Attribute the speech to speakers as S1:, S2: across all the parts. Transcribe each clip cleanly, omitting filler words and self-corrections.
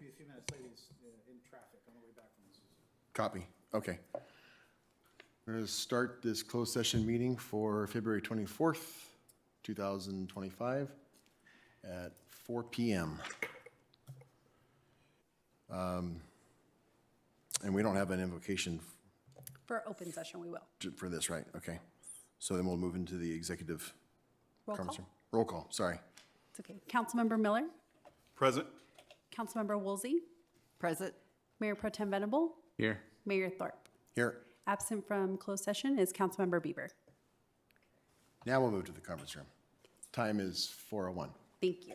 S1: be a few minutes late. He's in traffic on the way back from this.
S2: Copy. Okay. We're going to start this closed session meeting for February 24th, 2025 at 4 p.m. And we don't have an invocation
S3: For open session, we will.
S2: for this, right? Okay. So then we'll move into the executive
S3: Roll call.
S2: conference room. Roll call, sorry.
S3: It's okay. Councilmember Miller,
S4: Present.
S3: Councilmember Woolsey,
S5: Present.
S3: Mayor Pro Tem Venable,
S4: Here.
S3: Mayor Thorpe.
S2: Here.
S3: Absent from closed session is Councilmember Bieber.
S2: Now we'll move to the conference room. Time is 4:01.
S3: Thank you.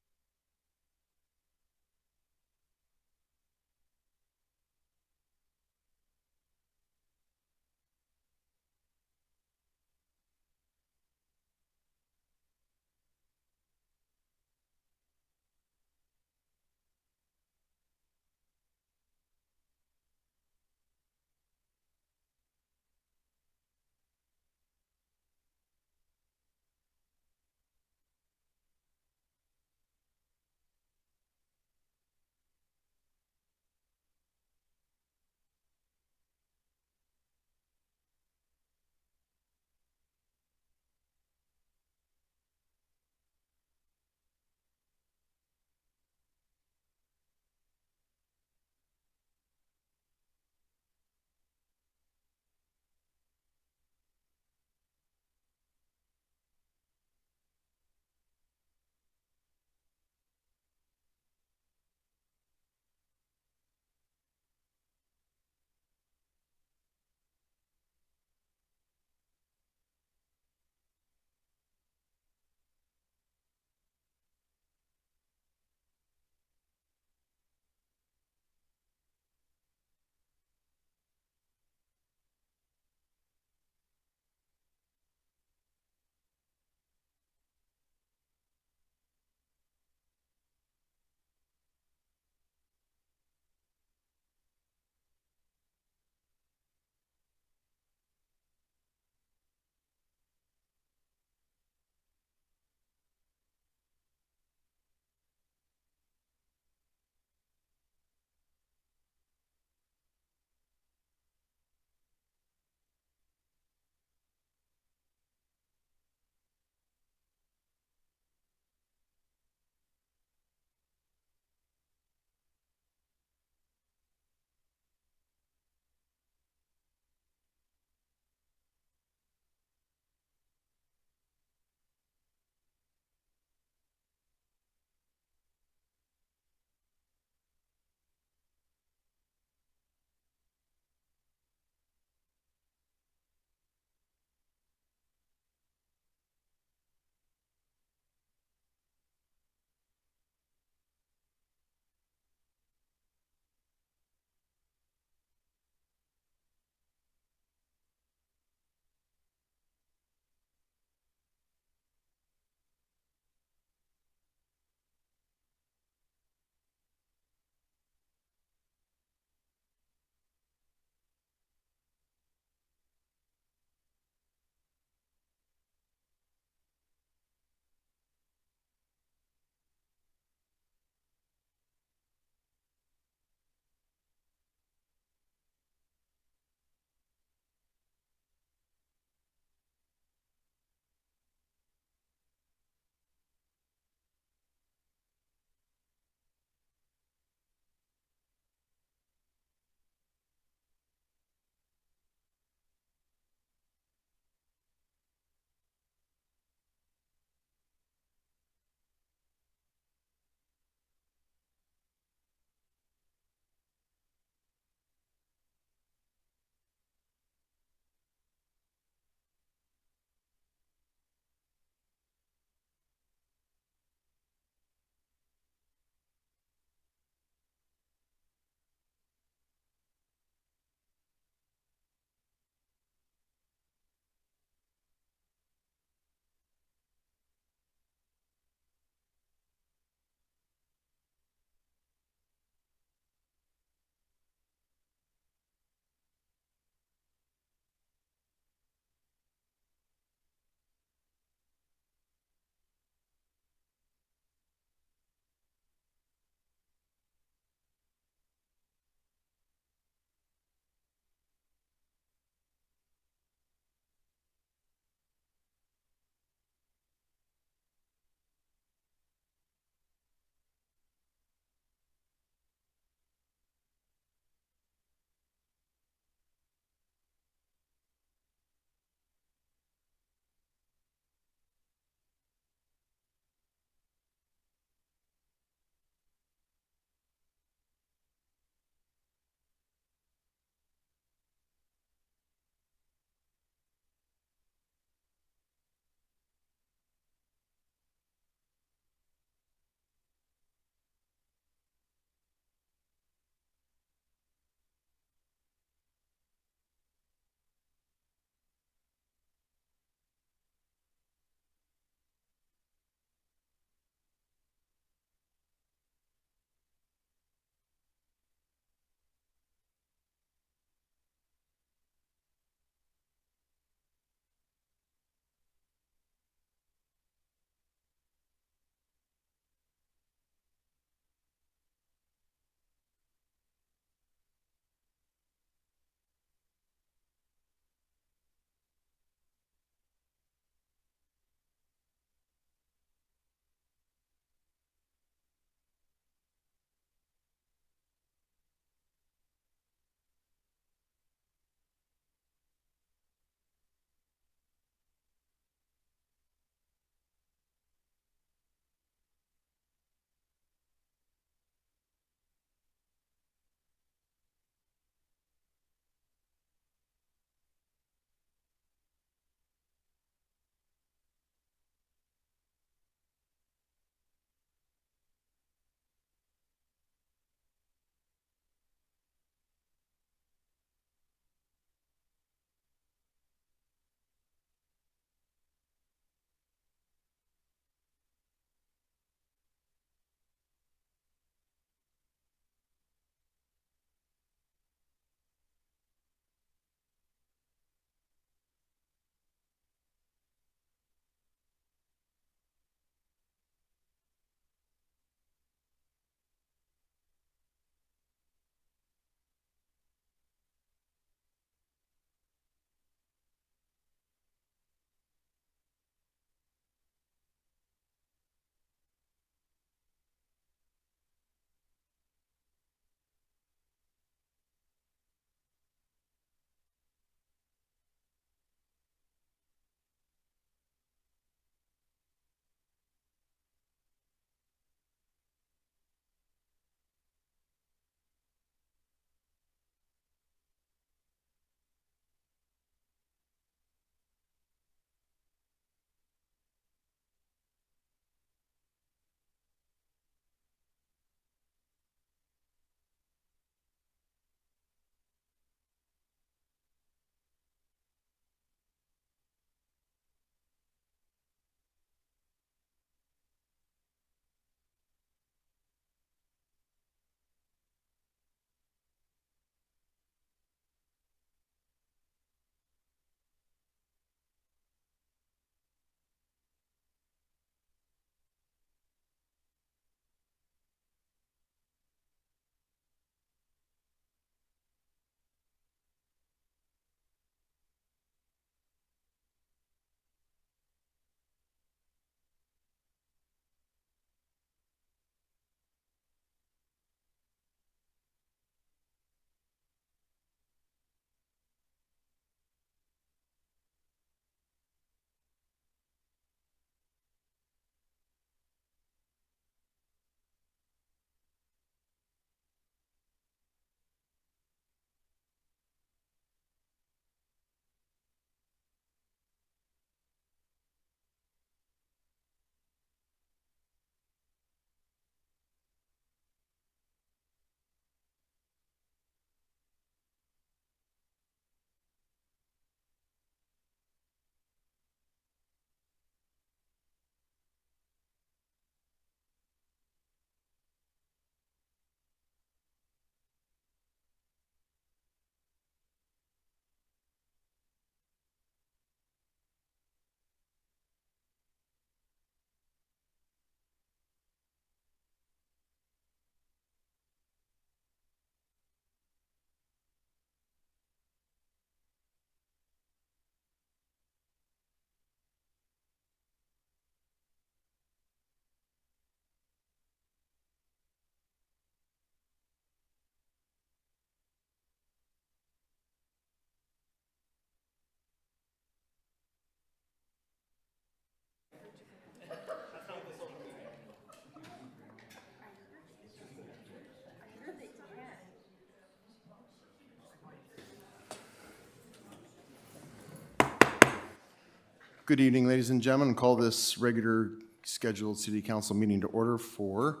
S2: Good evening, ladies and gentlemen. Call this regular scheduled city council meeting to order for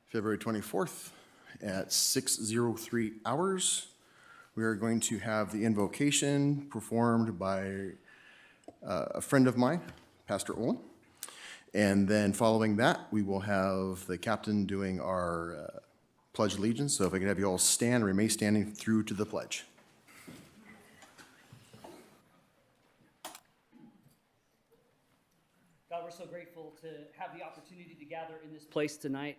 S2: February 24th at 6:03 hours. We are going to have the invocation performed by a friend of mine, Pastor Olin. And then following that, we will have the captain doing our pledge of allegiance. So if I could have you all stand, remain standing through to the pledge.
S4: God, we're so grateful to have the opportunity to gather in this place tonight.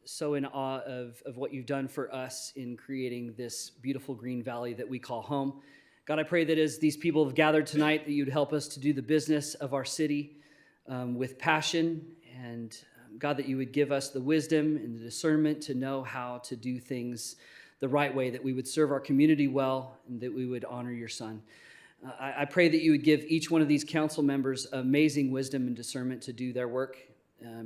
S4: So in awe of what you've done for us in creating this beautiful green valley that we call home. God, I pray that as these people have gathered tonight, that you'd help us to do the business of our city with passion. And God, that you would give us the wisdom and the discernment to know how to do things the right way, that we would serve our community well, and that we would honor your Son. I pray that you would give each one of these council members amazing wisdom and discernment to do their work.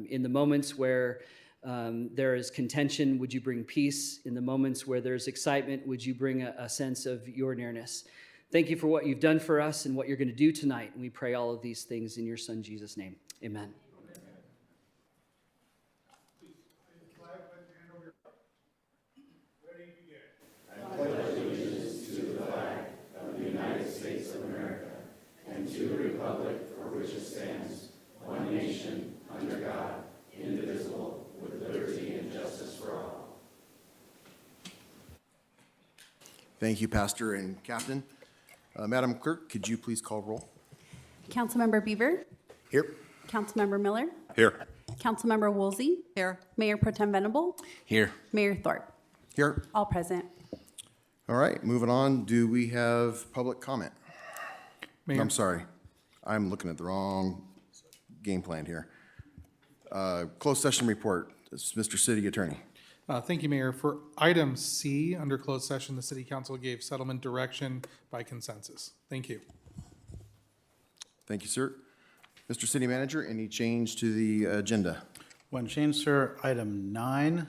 S4: In the moments where there is contention, would you bring peace? In the moments where there's excitement, would you bring a sense of your nearness? Thank you for what you've done for us and what you're going to do tonight. And we pray all of these things in your Son, Jesus' name. Amen.
S2: Thank you, Pastor and Captain. Madam Clerk, could you please call roll?
S3: Councilmember Bieber.
S2: Here.
S3: Councilmember Miller.
S2: Here.
S3: Councilmember Woolsey.
S5: Here.
S3: Mayor Pro Tem Venable.
S2: Here.
S3: Mayor Thorpe.
S2: Here.
S3: All present.
S2: All right, moving on. Do we have public comment?
S6: Mayor.
S2: I'm sorry. I'm looking at the wrong game plan here. Closed session report. This is Mr. City Attorney.
S6: Thank you, Mayor. For item C, under closed session, the city council gave settlement direction by consensus. Thank you.
S2: Thank you, sir. Mr. City Manager, any change to the agenda?
S7: One change, sir. Item 9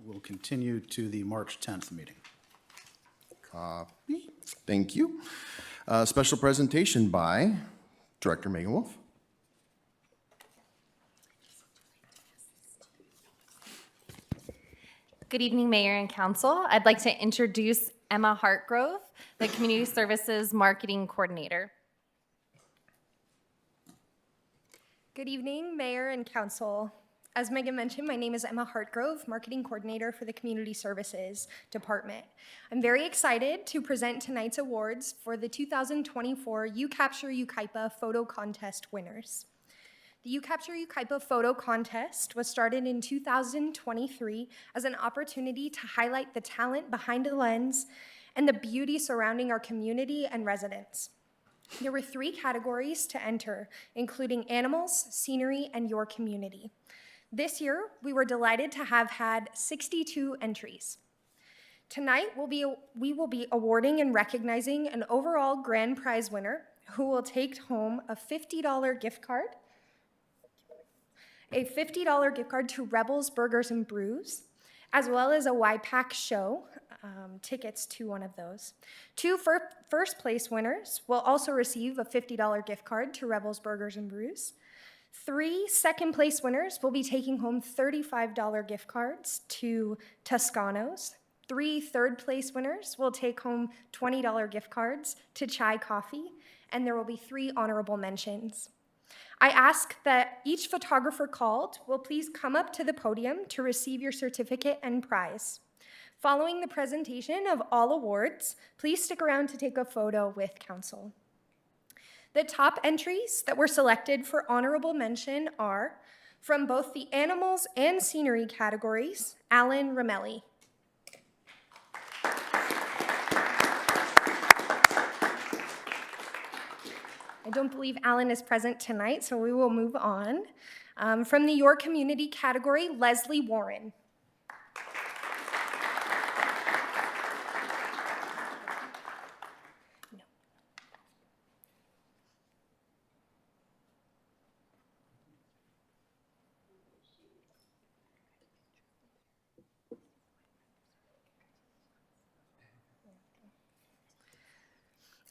S7: will continue to the March 10th meeting.
S2: Copy. Thank you. Special presentation by Director Megan Wolf.
S8: Good evening, Mayor and Council. I'd like to introduce Emma Hartgrove, the Community Services Marketing Coordinator.
S9: Good evening, Mayor and Council. As Megan mentioned, my name is Emma Hartgrove, Marketing Coordinator for the Community Services Department. I'm very excited to present tonight's awards for the 2024 You Capture Yucaipa Photo Contest winners. The You Capture Yucaipa Photo Contest was started in 2023 as an opportunity to highlight the talent behind the lens and the beauty surrounding our community and residents. There were 3 categories to enter, including animals, scenery, and your community. This year, we were delighted to have had 62 entries. Tonight, we will be awarding and recognizing an overall grand prize winner who will take home a $50 gift card to Rebels Burgers and Brews, as well as a YPAC show, tickets to one of those. 2 first place winners will also receive a $50 gift card to Rebels Burgers and Brews. 3 second place winners will be taking home $35 gift cards to Toscano's. 3 third place winners will take home $20 gift cards to Chai Coffee, and there will be 3 honorable mentions. I ask that each photographer called will please come up to the podium to receive your certificate and prize. Following the presentation of all awards, please stick around to take a photo with council. The top entries that were selected for honorable mention are, from both the animals and scenery categories, Alan Ramelli. I don't believe Alan is present tonight, so we will move on. From the Your Community category, Leslie Warren.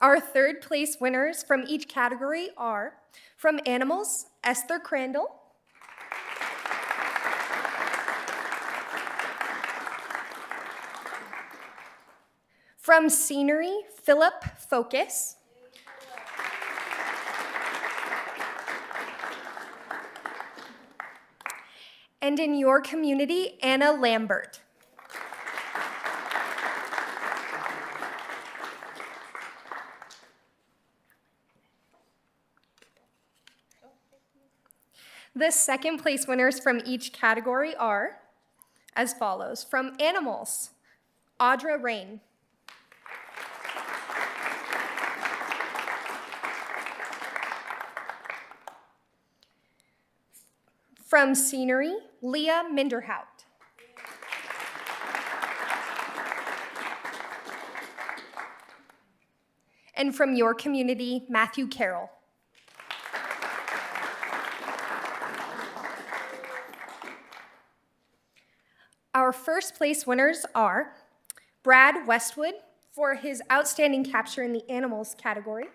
S9: Our third place winners from each category are from Animals, Esther Crandall. From Scenery, Philip Focus. And in your community, Anna Lambert. The second place winners from each category are as follows. From Animals, Audra Rain. From Scenery, Leah Minderhout. And from your community, Matthew Carroll. Our first place winners are Brad Westwood for his outstanding capture in the Animals category.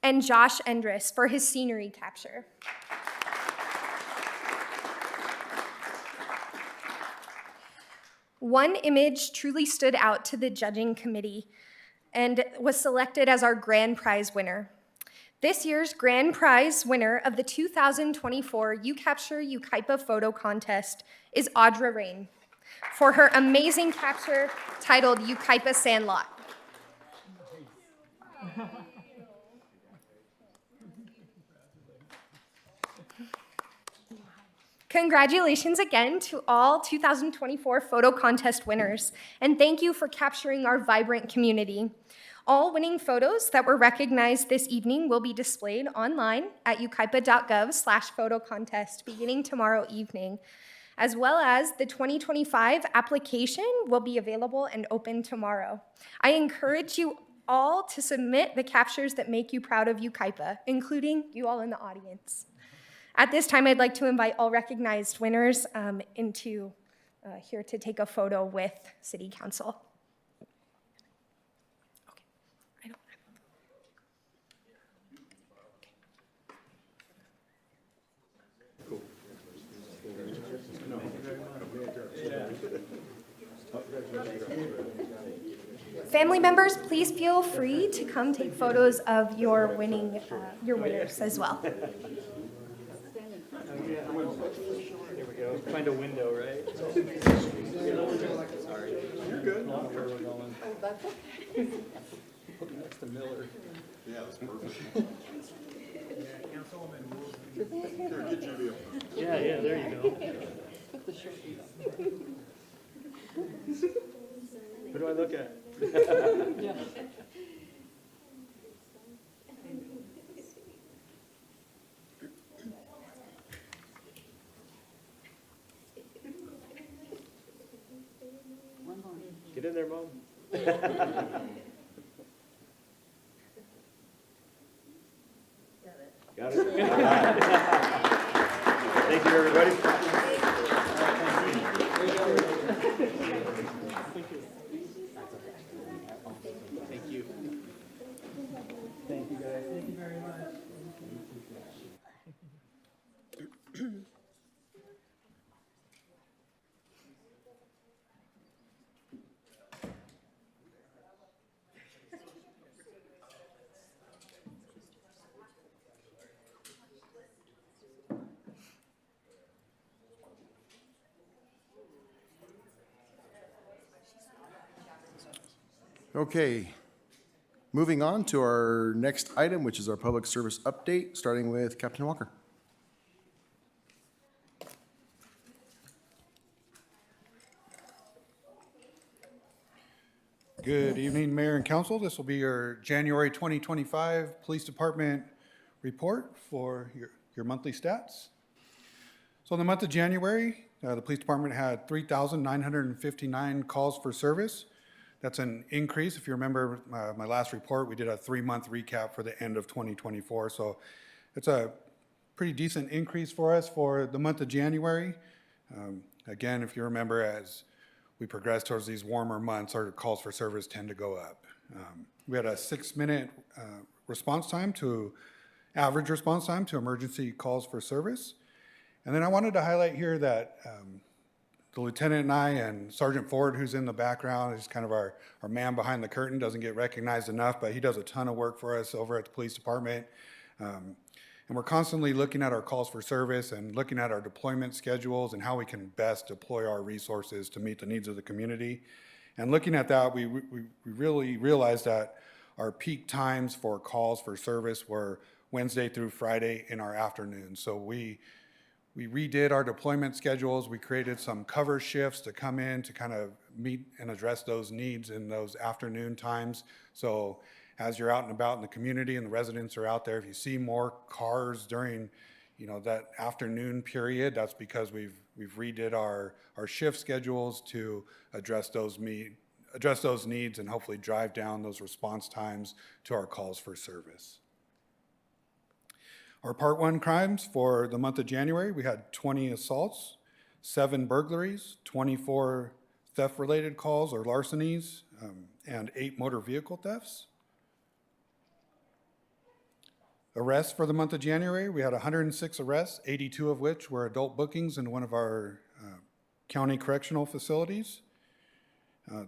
S9: And Josh Endress for his Scenery capture. One image truly stood out to the judging committee and was selected as our grand prize winner. This year's grand prize winner of the 2024 You Capture Yucaipa photo contest is Audra Rain for her amazing capture titled Yucaipa Sandlot. Congratulations again to all 2024 photo contest winners, and thank you for capturing our vibrant community. All winning photos that were recognized this evening will be displayed online at yucaipa.gov/photo contest beginning tomorrow evening, as well as the 2025 application will be available and open tomorrow. I encourage you all to submit the captures that make you proud of Yucaipa, including you all in the audience. At this time, I'd like to invite all recognized winners into here to take a photo with City Council. Family members, please feel free to come take photos of your winners as well.
S5: Here we go. Find a window, right? Sorry. You're good. Not where we're going. Oh, that's okay. Next to Miller. Yeah, that's perfect. Yeah, there you go. Who do I look at? Yeah. Get in there, Mom. Got it. Thank you, everybody. Thank you. Thank you, guys. Thank you very much.
S2: Okay, moving on to our next item, which is our public service update, starting with Captain Walker.
S10: Good evening, Mayor and Council. This will be your January 2025 Police Department report for your monthly stats. So in the month of January, the Police Department had 3,959 calls for service. That's an increase. If you remember my last report, we did a 3-month recap for the end of 2024. So it's a pretty decent increase for us for the month of January. Again, if you remember, as we progress towards these warmer months, our calls for service tend to go up. We had a 6-minute average response time to emergency calls for service. And then I wanted to highlight here that the lieutenant and I and Sergeant Ford, who's in the background, is kind of our man behind the curtain, doesn't get recognized enough, but he does a ton of work for us over at the police department. And we're constantly looking at our calls for service and looking at our deployment schedules and how we can best deploy our resources to meet the needs of the community. And looking at that, we really realized that our peak times for calls for service were Wednesday through Friday in our afternoon. So we redid our deployment schedules. We created some cover shifts to come in to kind of meet and address those needs in those afternoon times. So as you're out and about in the community and the residents are out there, if you see more cars during, that afternoon period, that's because we've redid our shift schedules to address those needs and hopefully drive down those response times to our calls for service. Our Part 1 crimes for the month of January, we had 20 assaults, 7 burglaries, 24 theft-related calls or larcenies, and 8 motor vehicle thefts. Arrests for the month of January, we had 106 arrests, 82 of which were adult bookings in one of our county correctional facilities.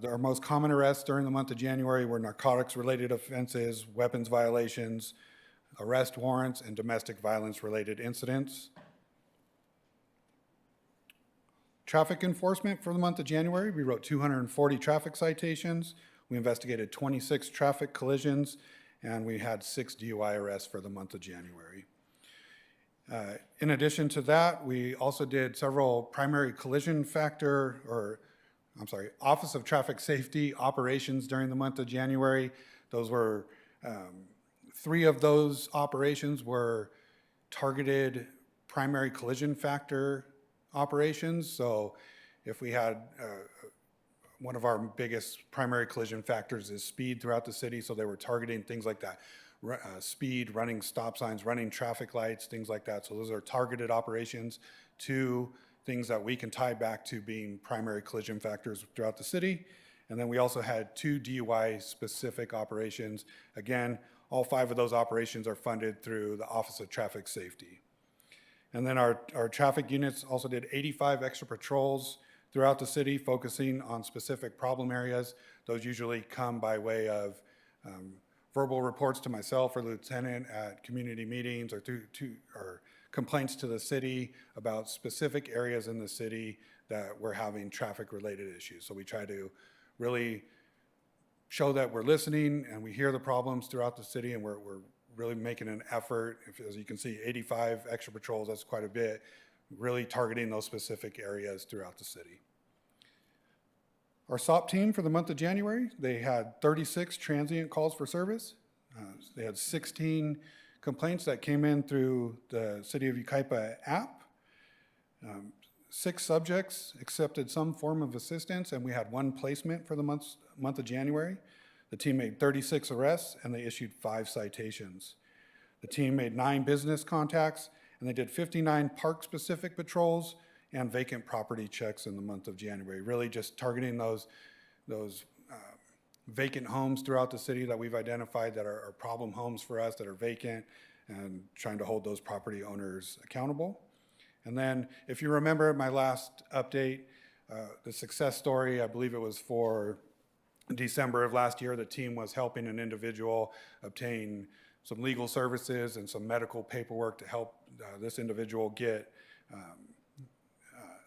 S10: Our most common arrests during the month of January were narcotics-related offenses, weapons violations, arrest warrants, and domestic violence-related incidents. Traffic enforcement for the month of January, we wrote 240 traffic citations. We investigated 26 traffic collisions, and we had 6 DUI arrests for the month of January. In addition to that, we also did several primary collision Office of Traffic Safety operations during the month of January. Those were 3 of those operations were targeted primary collision factor operations. So if we had one of our biggest primary collision factors is speed throughout the city, so they were targeting things like that, speed, running stop signs, running traffic lights, things like that. So those are targeted operations to things that we can tie back to being primary collision factors throughout the city. And then we also had 2 DUI specific operations. Again, all 5 of those operations are funded through the Office of Traffic Safety. And then our traffic units also did 85 extra patrols throughout the city, focusing on specific problem areas. Those usually come by way of verbal reports to myself or lieutenant at community meetings or or complaints to the city about specific areas in the city that we're having traffic-related issues. So we try to really show that we're listening and we hear the problems throughout the city, and we're really making an effort. As you can see, 85 extra patrols, that's quite a bit, really targeting those specific areas throughout the city. Our SOP team for the month of January, they had 36 transient calls for service. They had 16 complaints that came in through the City of Yucaipa app. 6 subjects accepted some form of assistance, and we had 1 placement for the month of January. The team made 36 arrests, and they issued 5 citations. The team made 9 business contacts, and they did 59 park-specific patrols and vacant property checks in the month of January, really just targeting those vacant homes throughout the city that we've identified that are problem homes for us, that are vacant, and trying to hold those property owners accountable. And then, if you remember my last update, the success story, I believe it was for December of last year, the team was helping an individual obtain some legal services and some medical paperwork to help this individual get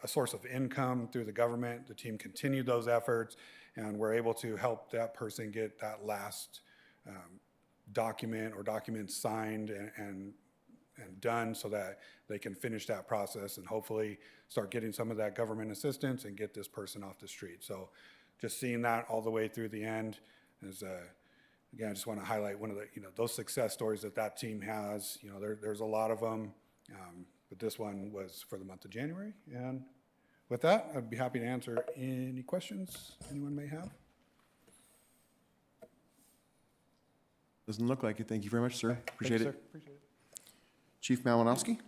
S10: a source of income through the government. The team continued those efforts, and we're able to help that person get that last document or documents signed and done so that they can finish that process and hopefully start getting some of that government assistance and get this person off the street. So just seeing that all the way through the end is, again, I just want to highlight one of the, those success stories that team has. There's a lot of them, but this one was for the month of January. And with that, I'd be happy to answer any questions anyone may have.
S2: Doesn't look like it. Thank you very much, sir. Appreciate it.
S10: Thank you, sir. Appreciate it.
S2: Chief Malinowski?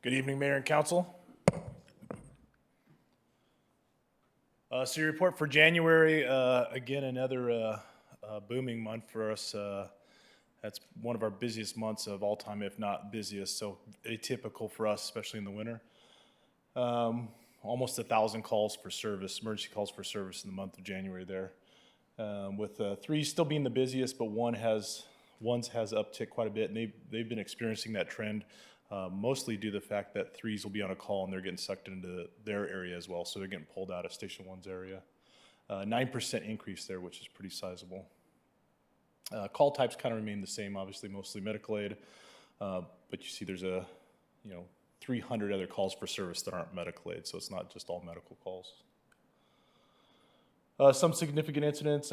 S11: Good evening, Mayor and Council. So your report for January, again, another booming month for us. That's one of our busiest months of all time, if not busiest, so atypical for us, especially in the winter. Almost 1,000 calls for service, emergency calls for service in the month of January there. With three still being the busiest, but one's has upticked quite a bit, and they've been experiencing that trend, mostly due to the fact that threes will be on a call and they're getting sucked into their area as well, so they're getting pulled out of Station 1's area. 9% increase there, which is pretty sizable. Call types kind of remain the same, obviously mostly medical aid, but you see there's 300 other calls for service that aren't medical aid, so it's not just all medical calls. Some significant incidents,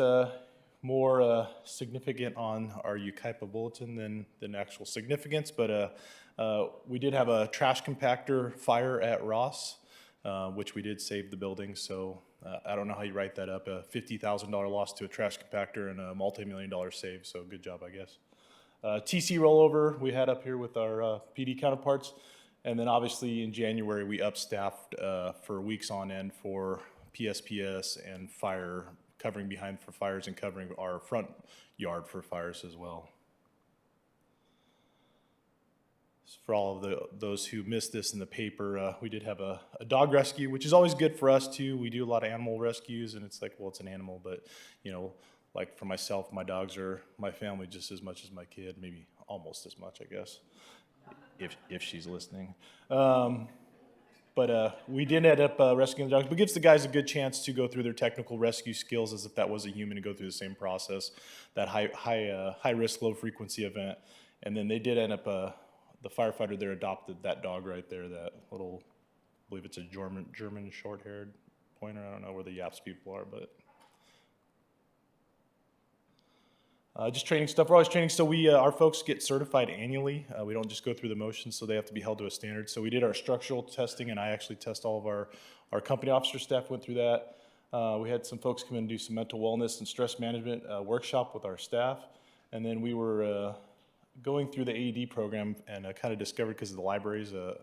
S11: more significant on our Yucaipa bulletin than actual significance, but we did have a trash compactor fire at Ross, which we did save the building, so I don't know how you write that up, a $50,000 loss to a trash compactor and a multi-million-dollar save, so good job, I guess. TC rollover we had up here with our PD counterparts, and then obviously in January we upstaffed for weeks on end for PSPS and fire, covering behind for fires and covering our front yard for fires as well. So for all of those who missed this in the paper, we did have a dog rescue, which is always good for us too. We do a lot of animal rescues, and it's like, well, it's an animal, but you know, like for myself, my dogs are my family just as much as my kid, maybe almost as much, I guess, if she's listening. But we did end up rescuing the dogs, but gives the guys a good chance to go through their technical rescue skills as if that was a human and go through the same process, that high risk, low frequency event. And then they did end up, the firefighter there adopted that dog right there, that little, I believe it's a German short-haired pointer. I don't know where the Yaps people are, but. Just training stuff. We're always training, so our folks get certified annually. We don't just go through the motions, so they have to be held to a standard. So we did our structural testing, and I actually test all of our company officer staff went through that. We had some folks come in and do some mental wellness and stress management workshop with our staff, and then we were going through the AED program and kind of discovered, because the library's a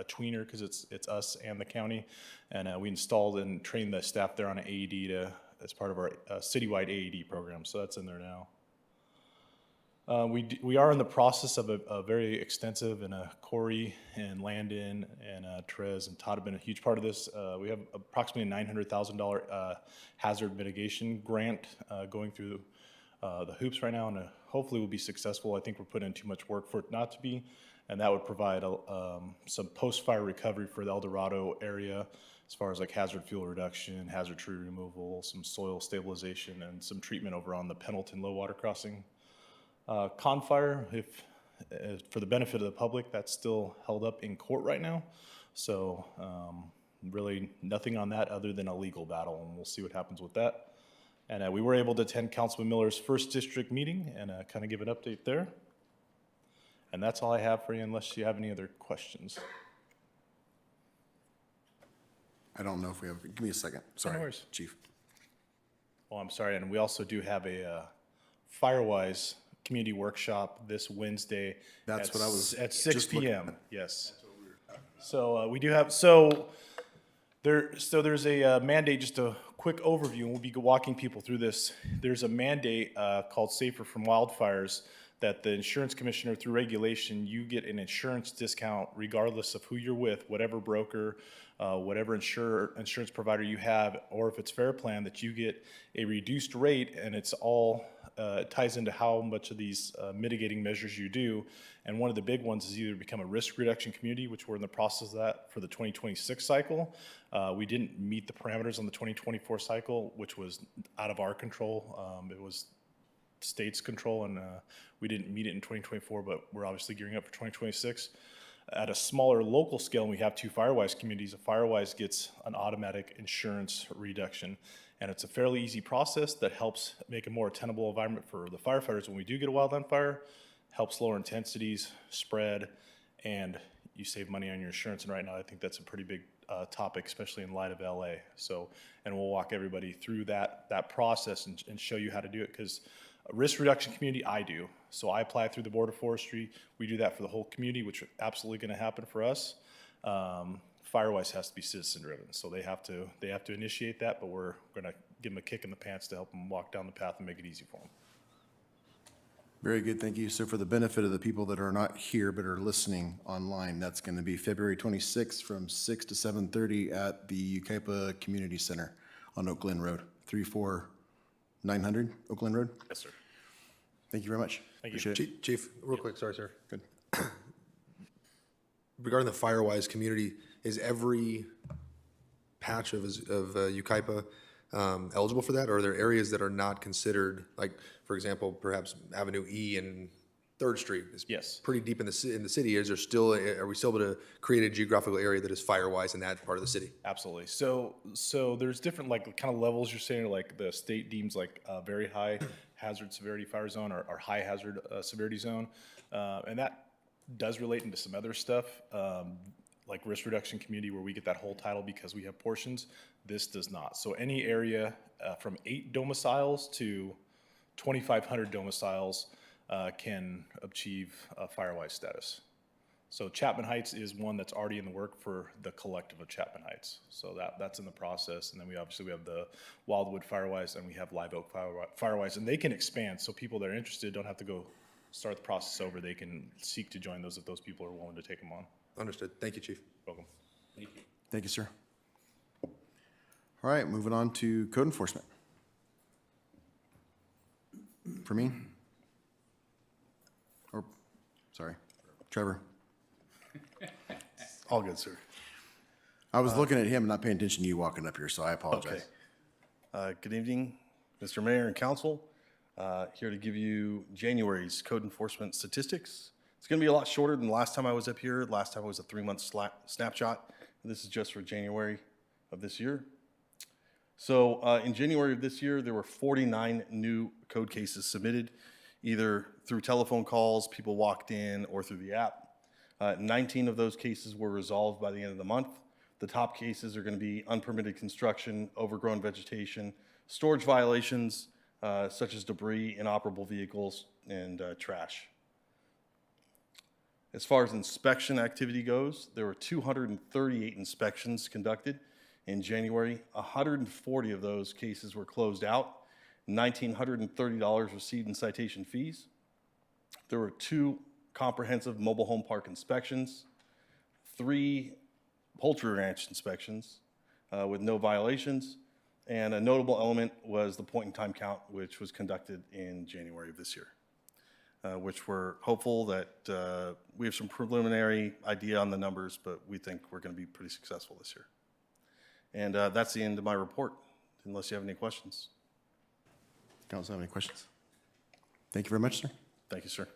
S11: tweener, because it's us and the county, and we installed and trained the staff there on an AED as part of our citywide AED program. So that's in there now. We are in the process of a very extensive, and Corey and Landon and Therese and Todd have been a huge part of this. We have approximately a $900,000 hazard mitigation grant going through the hoops right now, and hopefully we'll be successful. I think we're putting in too much work for it not to be, and that would provide some post-fire recovery for the El Dorado area, as far as like hazard fuel reduction, hazard tree removal, some soil stabilization, and some treatment over on the Pendleton low water crossing. Confire, for the benefit of the public, that's still held up in court right now. So really nothing on that other than a legal battle, and we'll see what happens with that. And we were able to attend Councilman Miller's first district meeting and kind of give an update there. And that's all I have for you, unless you have any other questions.
S2: I don't know if we have, give me a second. Sorry,
S11: No worries.
S2: Chief.
S11: Oh, I'm sorry, and we also do have a Firewise community workshop this Wednesday.
S2: That's what I was
S11: at 6
S2: just looking
S11: p.m.
S2: at.
S11: Yes. So we do have there's a mandate. Just a quick overview, and we'll be walking people through this. There's a mandate called Safer from Wildfires that the insurance commissioner, through regulation, you get an insurance discount regardless of who you're with, whatever broker, whatever insurance provider you have, or if it's Fair Plan, that you get a reduced rate, and it's all ties into how much of these mitigating measures you do. And one of the big ones is either become a risk reduction community, which we're in the process of that for the 2026 cycle. We didn't meet the parameters on the 2024 cycle, which was out of our control. It was state's control, and we didn't meet it in 2024, but we're obviously gearing up for 2026. At a smaller local scale, and we have two Firewise communities, a Firewise gets an automatic insurance reduction. And it's a fairly easy process that helps make a more attainable environment for the firefighters when we do get a wildland fire, helps lower intensities, spread, and you save money on your insurance. And right now, I think that's a pretty big topic, especially in light of LA. So, and we'll walk everybody through that process and show you how to do it, because Risk reduction community, I do. So I apply through the Board of Forestry. We do that for the whole community, which is absolutely going to happen for us. Firewise has to be citizen driven, so they have to initiate that, but we're going to give them a kick in the pants to help them walk down the path and make it easy for them.
S2: Very good, thank you. So for the benefit of the people that are not here but are listening online, that's going to be February 26th from 6 to 7:30 at the Yucaipa Community Center on Oak Glen Road, 34900 Oak Glen Road.
S11: Yes, sir.
S2: Thank you very much.
S11: Thank you.
S2: Appreciate it.
S12: Chief, real quick, sorry, sir.
S2: Good.
S12: Regarding the Firewise community, is every patch of Yucaipa eligible for that? Or are there areas that are not considered, like, for example, perhaps Avenue E and 3rd Street is
S11: Yes.
S12: pretty deep in the city. Is there still, are we still able to create a geographical area that is Firewise in that part of the city?
S11: Absolutely. So there's different like kind of levels you're saying, like the state deems like very high hazard severity fire zone or high hazard severity zone, and that does relate into some other stuff, like risk reduction community where we get that whole title because we have portions. This does not. So any area from 8 domiciles to 2,500 domiciles can achieve Firewise status. So Chapman Heights is one that's already in the work for the collective of Chapman Heights. So that's in the process. And then we have the Wildwood Firewise and we have Live Oak Firewise, and they can expand. So people that are interested don't have to go start the process over. They can seek to join those if those people are willing to take them on.
S12: Understood. Thank you, Chief.
S11: Welcome. Thank you.
S2: Thank you, sir. All right, moving on to code enforcement. For me? Or, sorry, Trevor.
S7: All good, sir.
S2: I was looking at him and not paying attention to you walking up here, so I apologize.
S13: Good evening, Mr. Mayor and Council. Here to give you January's code enforcement statistics. It's going to be a lot shorter than the last time I was up here. Last time it was a 3-month snapshot. This is just for January of this year. So in January of this year, there were 49 new code cases submitted, either through telephone calls, people walked in, or through the app. 19 of those cases were resolved by the end of the month. The top cases are going to be unpermitted construction, overgrown vegetation, storage violations, such as debris, inoperable vehicles, and trash. As far as inspection activity goes, there were 238 inspections conducted in January. 140 of those cases were closed out. $1,930 received in citation fees. There were 2 comprehensive mobile home park inspections, 3 poultry ranch inspections with no violations, and a notable element was the point-in-time count, which was conducted in January of this year, which we're hopeful that we have some preliminary idea on the numbers, but we think we're going to be pretty successful this year. And that's the end of my report, unless you have any questions.
S2: Council have any questions? Thank you very much, sir.
S13: Thank you, sir.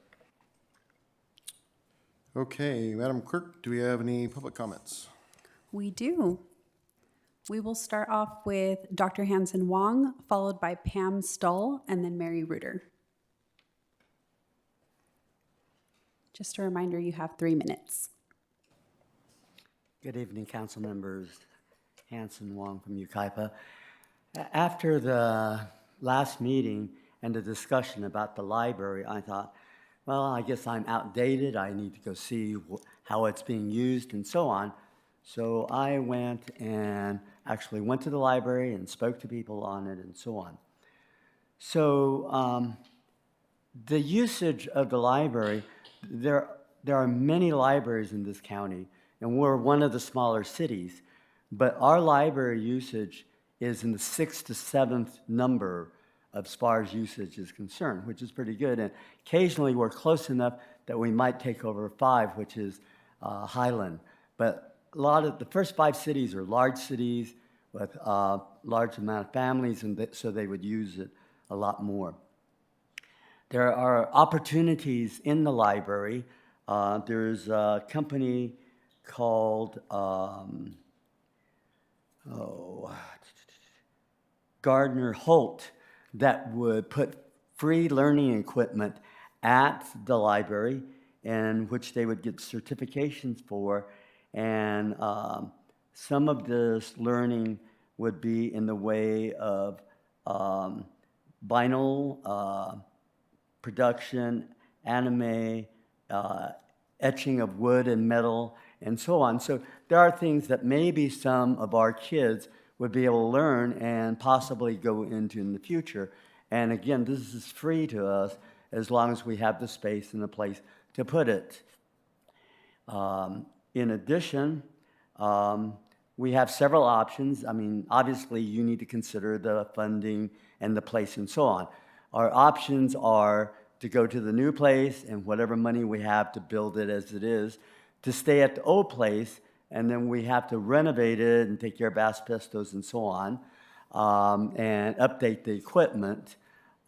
S2: Okay, Madam Clerk, do we have any public comments?
S3: We do. We will start off with Dr. Hanson Wong, followed by Pam Stull, and then Mary Reuter. Just a reminder, you have 3 minutes.
S14: Good evening, council members. Hanson Wong from Yucaipa. After the last meeting and the discussion about the library, I thought, well, I guess I'm outdated. I need to go see how it's being used and so on. So I went to the library and spoke to people on it and so on. So the usage of the library, there are many libraries in this county, and we're one of the smaller cities, but our library usage is in the 6th to 7th number as far as usage is concerned, which is pretty good. And occasionally we're close enough that we might take over 5, which is Highland. But a lot of the first 5 cities are large cities with a large amount of families, and so they would use it a lot more. There are opportunities in the library. There's a company called Gardner Holt that would put free learning equipment at the library, and which they would get certifications for. And some of this learning would be in the way of vinyl production, anime, etching of wood and metal, and so on. So there are things that maybe some of our kids would be able to learn and possibly go into in the future. And again, this is free to us as long as we have the space and the place to put it. In addition, we have several options. I mean, obviously, you need to consider the funding and the place and so on. Our options are to go to the new place and whatever money we have to build it as it is, to stay at the old place, and then we have to renovate it and take care of asbestos and so on, and update the equipment.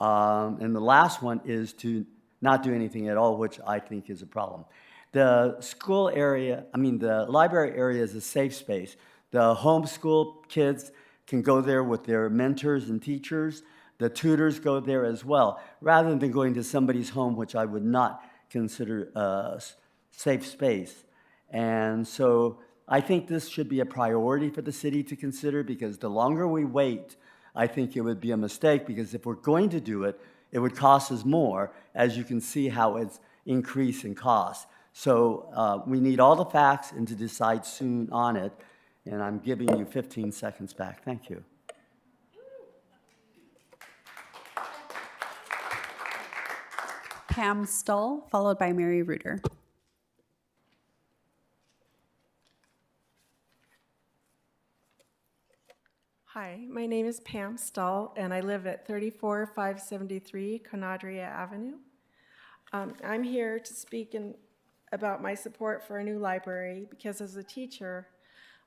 S14: And the last one is to not do anything at all, which I think is a problem. The school area, the library area is a safe space. The homeschool kids can go there with their mentors and teachers. The tutors go there as well, rather than going to somebody's home, which I would not consider a safe space. And so I think this should be a priority for the city to consider, because the longer we wait, I think it would be a mistake, because if we're going to do it, it would cost us more, as you can see how it's increased in cost. So we need all the facts and to decide soon on it. And I'm giving you 15 seconds back. Thank you.
S3: Pam Stull, followed by Mary Reuter.
S15: Hi, my name is Pam Stull, and I live at 34573 Conadria Avenue. I'm here to speak about my support for a new library, because as a teacher,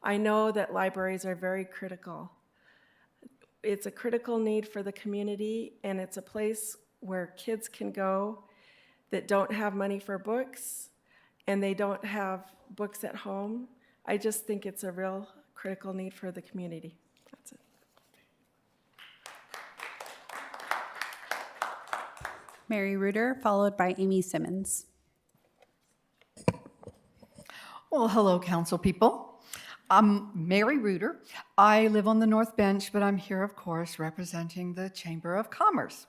S15: I know that libraries are very critical. It's a critical need for the community, and it's a place where kids can go that don't have money for books, and they don't have books at home. I just think it's a real critical need for the community. That's it.
S3: Mary Reuter, followed by Amy Simmons.
S16: Well, hello, council people. I'm Mary Reuter. I live on the North Bench, but I'm here, of course, representing the Chamber of Commerce.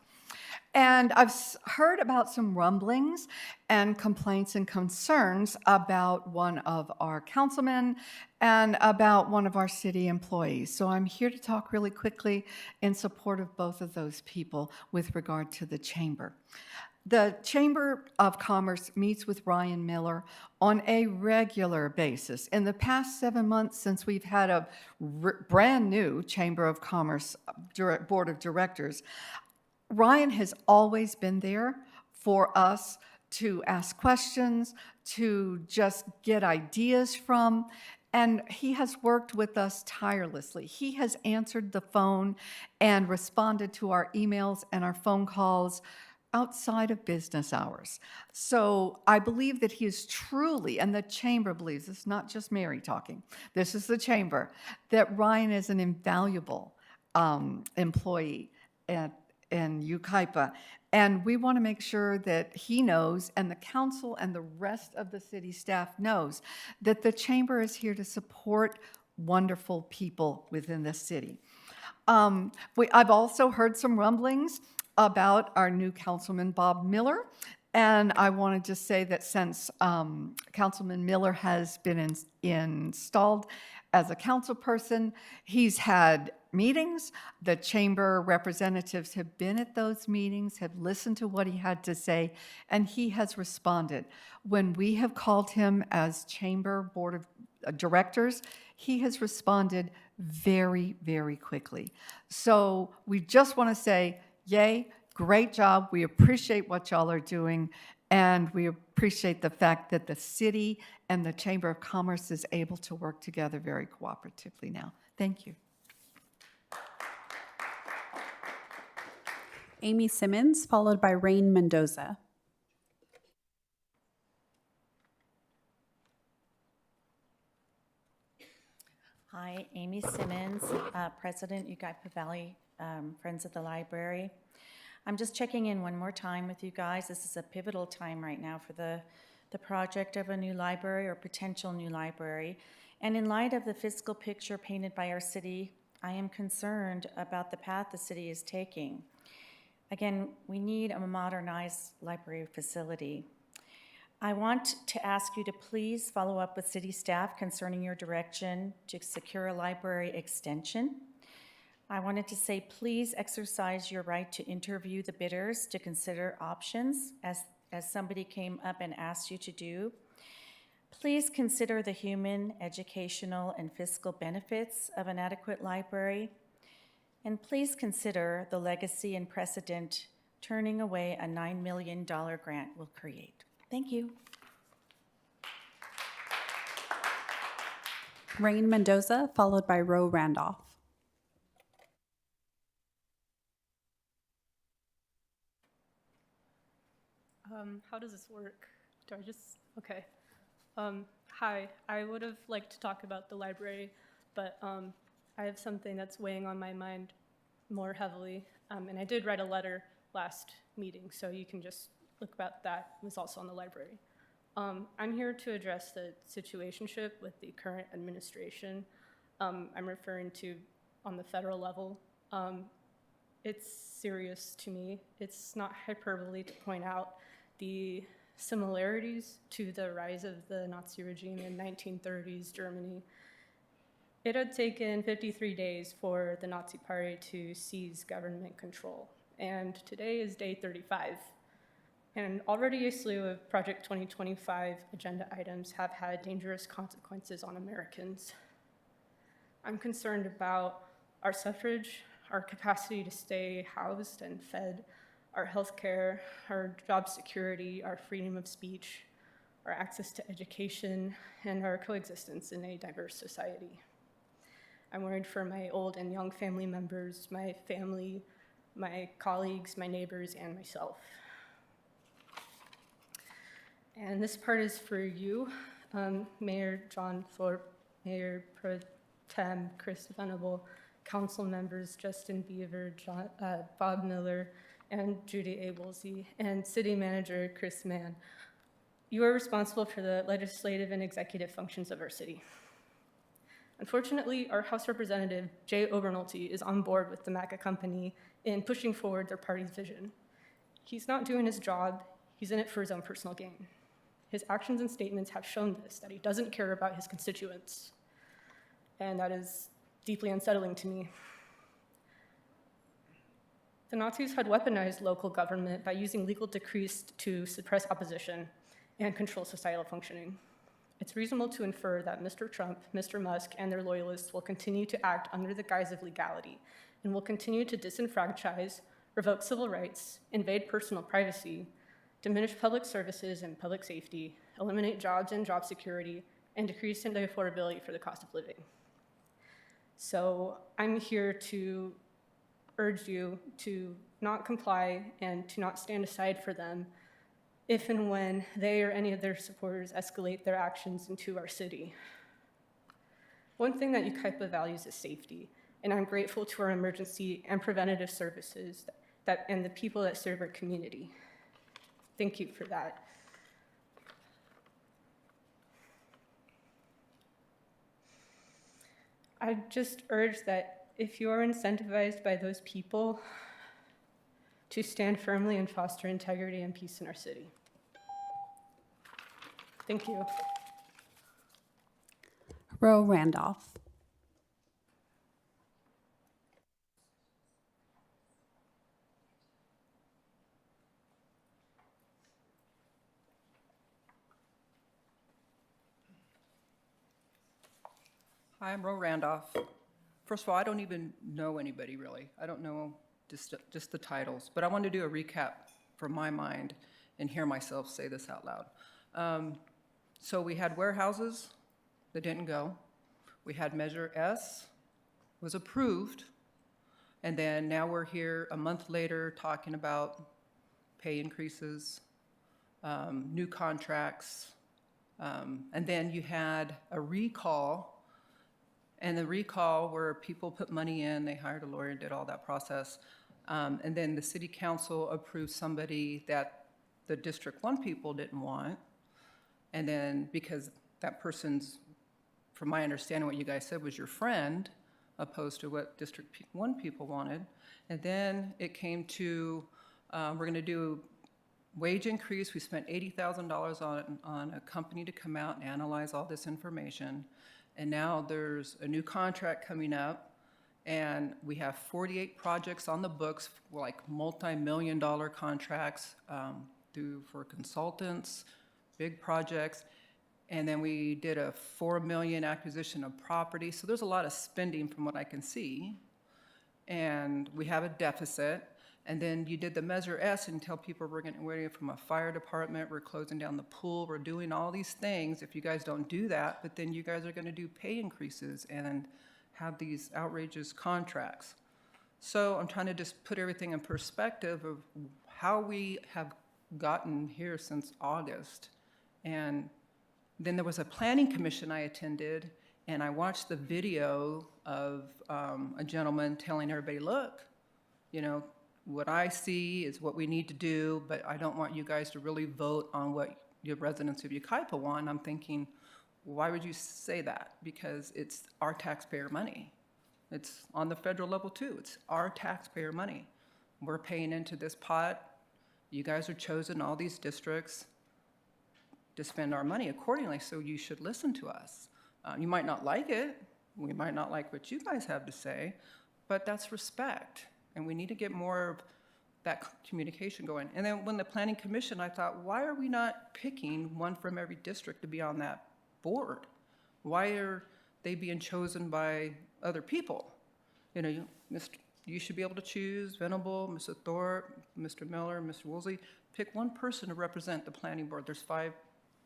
S16: And I've heard about some rumblings and complaints and concerns about one of our councilmen and about one of our city employees. So I'm here to talk really quickly in support of both of those people with regard to the chamber. The Chamber of Commerce meets with Ryan Miller on a regular basis. In the past 7 months, since we've had a brand new Chamber of Commerce Board of Directors, Ryan has always been there for us to ask questions, to just get ideas from, and he has worked with us tirelessly. He has answered the phone and responded to our emails and our phone calls outside of business hours. So I believe that he is truly, and the chamber believes, it's not just Mary talking, this is the chamber, that Ryan is an invaluable employee in Yucaipa. And we want to make sure that he knows, and the council and the rest of the city staff knows, that the chamber is here to support wonderful people within the city. I've also heard some rumblings about our new councilman, Bob Miller. And I wanted to say that since Councilman Miller has been installed as a council person, he's had meetings. The chamber representatives have been at those meetings, have listened to what he had to say, and he has responded. When we have called him as chamber board of directors, he has responded very, very quickly. So we just want to say, yay, great job. We appreciate what y'all are doing, and we appreciate the fact that the city and the Chamber of Commerce is able to work together very cooperatively now. Thank you.
S3: Amy Simmons, followed by Rain Mendoza.
S17: Hi, Amy Simmons, President, Yucaipa Valley Friends of the Library. I'm just checking in one more time with you guys. This is a pivotal time right now for the project of a new library or potential new library. And in light of the fiscal picture painted by our city, I am concerned about the path the city is taking. Again, we need a modernized library facility. I want to ask you to please follow up with city staff concerning your direction to secure a library extension. I wanted to say, please exercise your right to interview the bidders to consider options as somebody came up and asked you to do. Please consider the human, educational, and fiscal benefits of an adequate library. And please consider the legacy and precedent turning away a $9 million grant will create. Thank you.
S3: Rain Mendoza, followed by Ro Randolph.
S18: How does this work? Do I just, okay. Hi, I would have liked to talk about the library, but I have something that's weighing on my mind more heavily. And I did write a letter last meeting, so you can just look about that. It was also on the library. I'm here to address the situationship with the current administration. I'm referring to on the federal level. It's serious to me. It's not hyperbole to point out the similarities to the rise of the Nazi regime in 1930s Germany. It had taken 53 days for the Nazi Party to seize government control, and today is day 35. And already a slew of Project 2025 agenda items have had dangerous consequences on Americans. I'm concerned about our suffrage, our capacity to stay housed and fed, our healthcare, our job security, our freedom of speech, our access to education, and our coexistence in a diverse society. I'm worried for my old and young family members, my family, my colleagues, my neighbors, and myself. And this part is for you, Mayor John Thorpe, Mayor Pro Tem Chris Venable, council members Justin Beaver, Bob Miller, and Judy A. Woolsey, and City Manager Chris Mann. You are responsible for the legislative and executive functions of our city. Unfortunately, our House Representative, Jay Obernolte, is on board with the MACA company in pushing forward their party's vision. He's not doing his job, he's in it for his own personal gain. His actions and statements have shown this, that he doesn't care about his constituents. And that is deeply unsettling to me. The Nazis had weaponized local government by using legal decrees to suppress opposition and control societal functioning. It's reasonable to infer that Mr. Trump, Mr. Musk, and their loyalists will continue to act under the guise of legality and will continue to disenfranchise, revoke civil rights, invade personal privacy, diminish public services and public safety, eliminate jobs and job security, and decrease the affordability for the cost of living. So I'm here to urge you to not comply and to not stand aside for them if and when they or any of their supporters escalate their actions into our city. One thing that Yucaipa values is safety, and I'm grateful to our emergency and preventative services and the people that serve our community. Thank you for that. I just urge that if you are incentivized by those people, to stand firmly and foster integrity and peace in our city. Thank you.
S3: Ro Randolph.
S19: Hi, I'm Ro Randolph. First of all, I don't even know anybody really. I don't know just the titles, but I want to do a recap from my mind and hear myself say this out loud. So we had warehouses that didn't go. We had Measure S, was approved, and then now we're here a month later talking about pay increases, new contracts, and then you had a recall. And the recall where people put money in, they hired a lawyer and did all that process. And then the city council approved somebody that the District 1 people didn't want. And then because that person's, from my understanding, what you guys said was your friend, opposed to what District 1 people wanted. And then it came to We're going to do wage increase. We spent $80,000 on a company to come out and analyze all this information. And now there's a new contract coming up, and we have 48 projects on the books, like multi-million-dollar contracts for consultants, big projects. And then we did a $4 million acquisition of property. So there's a lot of spending from what I can see. And we have a deficit. And then you did the Measure S and tell people we're getting ready from a fire department, we're closing down the pool, we're doing all these things if you guys don't do that, but then you guys are going to do pay increases and have these outrageous contracts. So I'm trying to just put everything in perspective of how we have gotten here since August. And then there was a planning commission I attended, and I watched the video of a gentleman telling everybody, look, you know, what I see is what we need to do, but I don't want you guys to really vote on what your residents of Yucaipa want. I'm thinking, why would you say that? Because it's our taxpayer money. It's on the federal level too. It's our taxpayer money. We're paying into this pot. You guys are chosen, all these districts, to spend our money accordingly, so you should listen to us. You might not like it. We might not like what you guys have to say, but that's respect. And we need to get more of that communication going. And then when the Planning Commission, I thought, why are we not picking one from every district to be on that board? Why are they being chosen by other people? You know, you should be able to choose Venable, Mr. Thorpe, Mr. Miller, Mr. Woolsey. Pick one person to represent the planning board. There's 5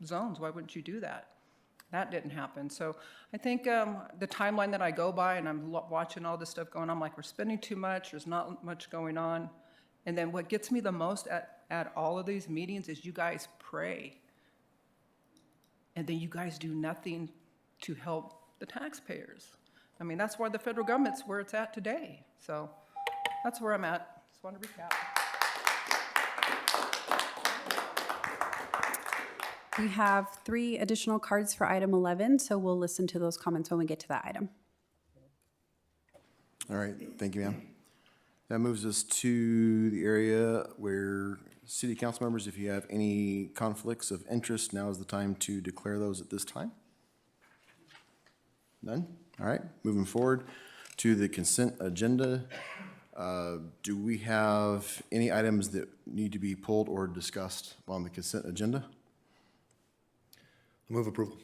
S19: zones. Why wouldn't you do that? That didn't happen. So I think the timeline that I go by, and I'm watching all this stuff going on, I'm like, we're spending too much, there's not much going on. And then what gets me the most at all of these meetings is you guys pray. And then you guys do nothing to help the taxpayers. I mean, that's why the federal government's where it's at today. So that's where I'm at. Just want to recap.
S3: We have 3 additional cards for item 11, so we'll listen to those comments when we get to that item.
S2: All right, thank you, ma'am. That moves us to the area where city council members, if you have any conflicts of interest, now is the time to declare those at this time. None? All right, moving forward to the consent agenda. Do we have any items that need to be pulled or discussed on the consent agenda?
S12: Move approval.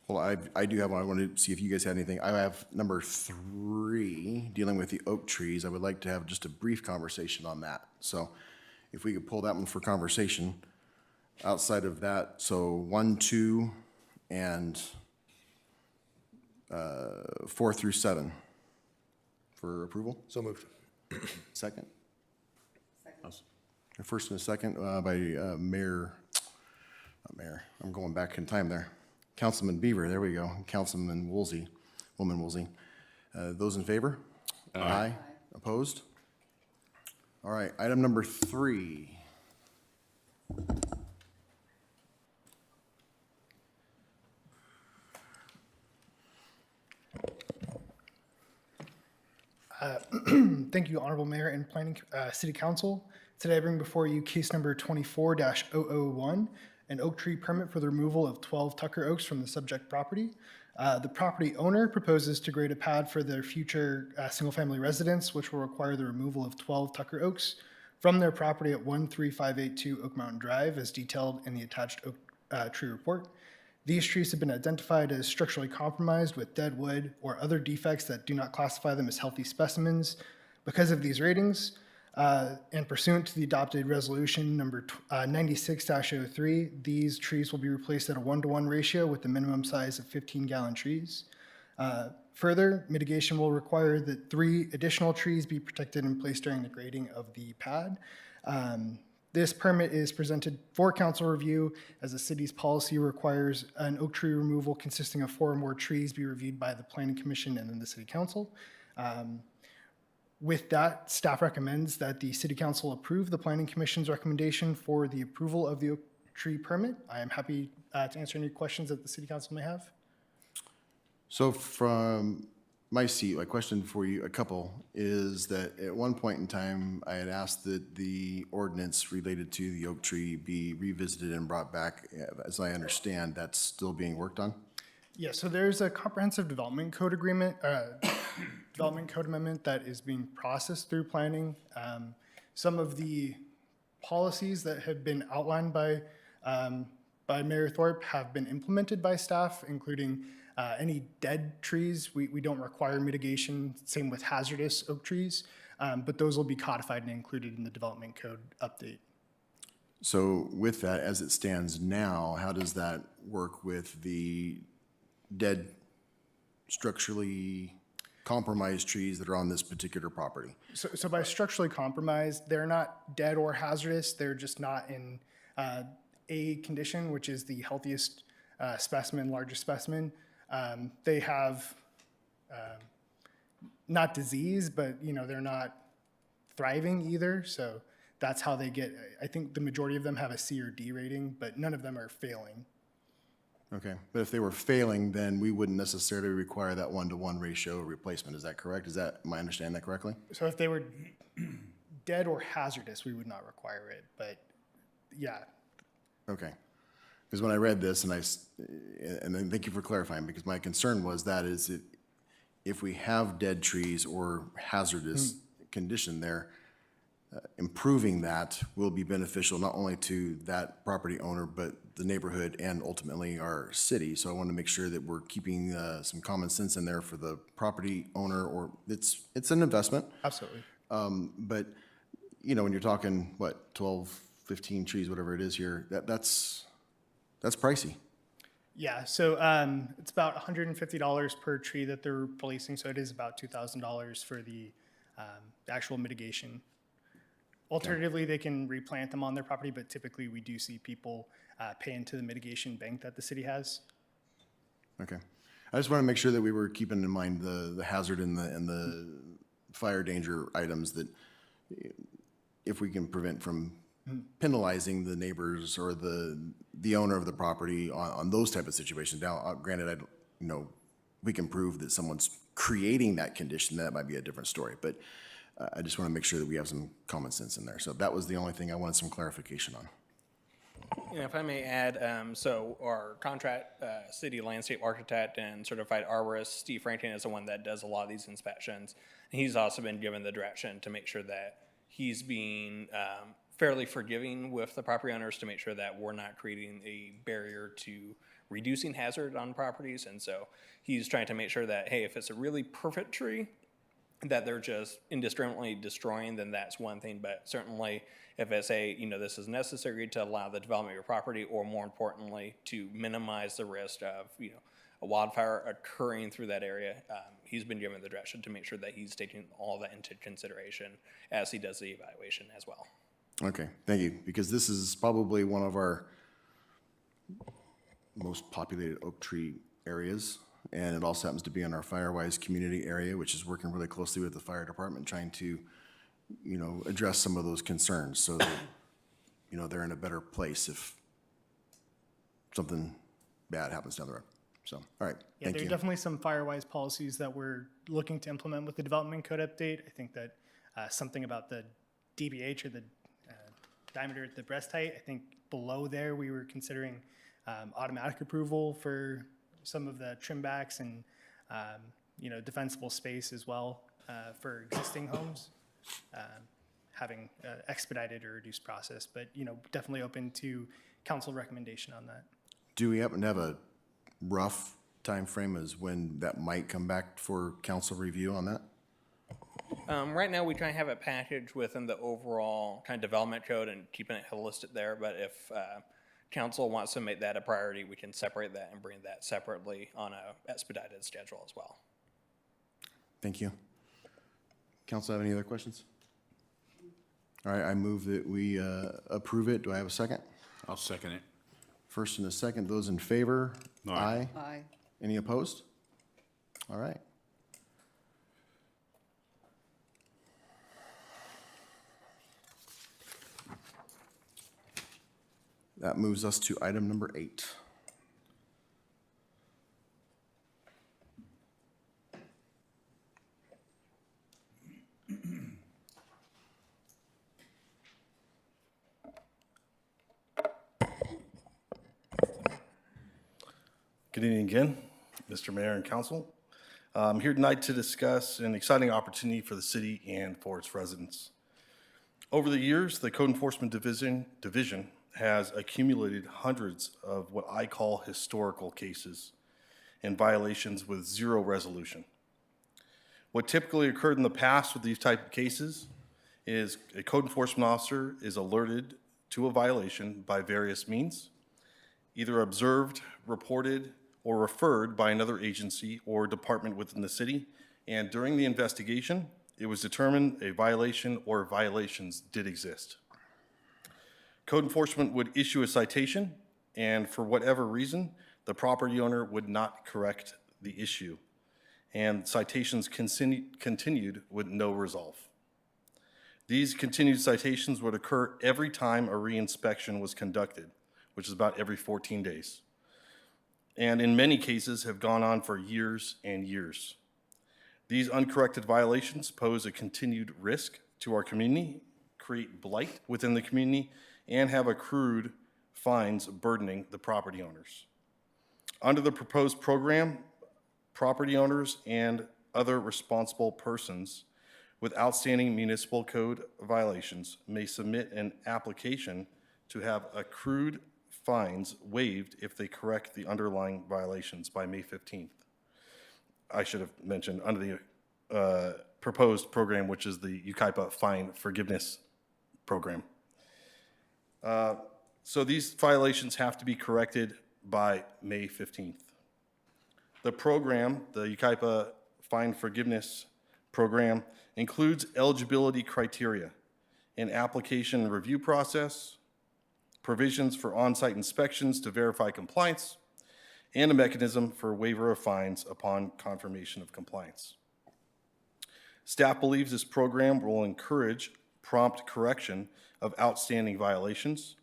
S2: Well, I do have one. I wanted to see if you guys had anything. I have number 3, dealing with the oak trees. I would like to have just a brief conversation on that. So if we could pull that one for conversation. Outside of that, so 1, 2, and 4 through 7 for approval.
S12: So moved.
S2: Second? Second. A first and a second by Mayor. Mayor, I'm going back in time there. Councilman Beaver, there we go. Councilman Woolsey, Woman Woolsey. Those in favor? Aye. Opposed? All right, item number 3.
S20: Thank you, Honorable Mayor and Planning City Council. Today I bring before you case number 24-001, an oak tree permit for the removal of 12 Tucker oaks from the subject property. The property owner proposes to grade a pad for their future single-family residence, which will require the removal of 12 Tucker oaks from their property at 13582 Oak Mountain Drive, as detailed in the attached oak tree report. These trees have been identified as structurally compromised with dead wood or other defects that do not classify them as healthy specimens. Because of these ratings, and pursuant to the adopted resolution number 96-03, these trees will be replaced at a 1-to-1 ratio with the minimum size of 15-gallon trees. Further, mitigation will require that 3 additional trees be protected and placed during the grading of the pad. This permit is presented for council review as the city's policy requires an oak tree removal consisting of 4 or more trees be reviewed by the Planning Commission and then the City Council. With that, staff recommends that the City Council approve the Planning Commission's recommendation for the approval of the oak tree permit. I am happy to answer any questions that the City Council may have.
S2: So from my seat, my question for you, a couple, is that at one point in time, I had asked that the ordinance related to the oak tree be revisited and brought back. As I understand, that's still being worked on?
S20: Yeah, so there's a comprehensive development code agreement, development code amendment that is being processed through planning. Some of the policies that have been outlined by Mayor Thorpe have been implemented by staff, including any dead trees. We don't require mitigation, same with hazardous oak trees, but those will be codified and included in the development code update.
S2: So with that, as it stands now, how does that work with the dead, structurally compromised trees that are on this particular property?
S20: So by structurally compromised, they're not dead or hazardous, they're just not in A condition, which is the healthiest specimen, largest specimen. They have not disease, but they're not thriving either. So that's how they get, I think the majority of them have a C or D rating, but none of them are failing.
S2: Okay, but if they were failing, then we wouldn't necessarily require that 1-to-1 ratio replacement. Is that correct? Am I understanding that correctly?
S20: So if they were dead or hazardous, we would not require it, but yeah.
S2: Okay. Because when I read this, and then thank you for clarifying, because my concern was that is if we have dead trees or hazardous condition there, improving that will be beneficial not only to that property owner, but the neighborhood and ultimately our city. So I want to make sure that we're keeping some common sense in there for the property owner, or it's an investment.
S20: Absolutely.
S2: But, when you're talking, 12, 15 trees, whatever it is here, that's pricey.
S20: Yeah, so it's about $150 per tree that they're replacing, so it is about $2,000 for the actual mitigation. Alternatively, they can replant them on their property, but typically we do see people pay into the mitigation bank that the city has.
S2: Okay. I just want to make sure that we were keeping in mind the hazard and the fire danger items, that if we can prevent from penalizing the neighbors or the owner of the property on those type of situations. Now, granted, we can prove that someone's creating that condition, that might be a different story, but I just want to make sure that we have some common sense in there. So that was the only thing I wanted some clarification on.
S5: Yeah, if I may add, so our contract city landscape architect and certified arborist, Steve Franklin, is the one that does a lot of these inspections. And he's also been given the direction to make sure that he's being fairly forgiving with the property owners to make sure that we're not creating a barrier to reducing hazard on properties. And so he's trying to make sure that, hey, if it's a really perfect tree that they're just indiscriminately destroying, then that's one thing. But certainly if it's this is necessary to allow the development of your property, or more importantly, to minimize the risk of, a wildfire occurring through that area, he's been given the direction to make sure that he's taking all that into consideration as he does the evaluation as well.
S2: Okay, thank you, because this is probably one of our most populated oak tree areas, and it also happens to be in our Firewise community area, which is working really closely with the fire department, trying to, address some of those concerns so that, they're in a better place if something bad happens down the road. So, all right,
S20: Yeah,
S2: thank
S20: there are
S2: you.
S20: definitely some Firewise policies that we're looking to implement with the development code update. I think that something about the DBH, or the diameter at the breast height, I think below there we were considering automatic approval for some of the trim backs and defensible space as well for existing homes, having expedited or reduced process, but definitely open to council recommendation on that.
S2: Do we happen to have a rough time frame as when that might come back for council review on that?
S5: Right now, we try and have it packaged within the overall kind of development code and keeping it holistic there. But if council wants to make that a priority, we can separate that and bring that separately on a expedited schedule as well.
S2: Thank you. Council have any other questions? All right, I move that we approve it. Do I have a second?
S21: I'll second it.
S2: First and a second. Those in favor?
S21: Aye.
S16: Aye.
S2: Any opposed? All right. That moves us to item number 8.
S13: Good evening again, Mr. Mayor and Council. I'm here tonight to discuss an exciting opportunity for the city and for its residents. Over the years, the Code Enforcement Division has accumulated hundreds of what I call historical cases and violations with zero resolution. What typically occurred in the past with these type of cases is a code enforcement officer is alerted to a violation by various means, either observed, reported, or referred by another agency or department within the city, and during the investigation, it was determined a violation or violations did exist. Code enforcement would issue a citation, and for whatever reason, the property owner would not correct the issue, and citations continued with no resolve. These continued citations would occur every time a reinspection was conducted, which is about every 14 days. And in many cases have gone on for years and years. These uncorrected violations pose a continued risk to our community, create blight within the community, and have accrued fines burdening the property owners. Under the proposed program, property owners and other responsible persons with outstanding municipal code violations may submit an application to have accrued fines waived if they correct the underlying violations by May 15th. I should have mentioned under the proposed program, which is the Yucaipa Fine Forgiveness Program. So these violations have to be corrected by May 15th. The program, the Yucaipa Fine Forgiveness Program, includes eligibility criteria, an application review process, provisions for on-site inspections to verify compliance, and a mechanism for waiver of fines upon confirmation of compliance. Staff believes this program will encourage prompt correction of outstanding violations,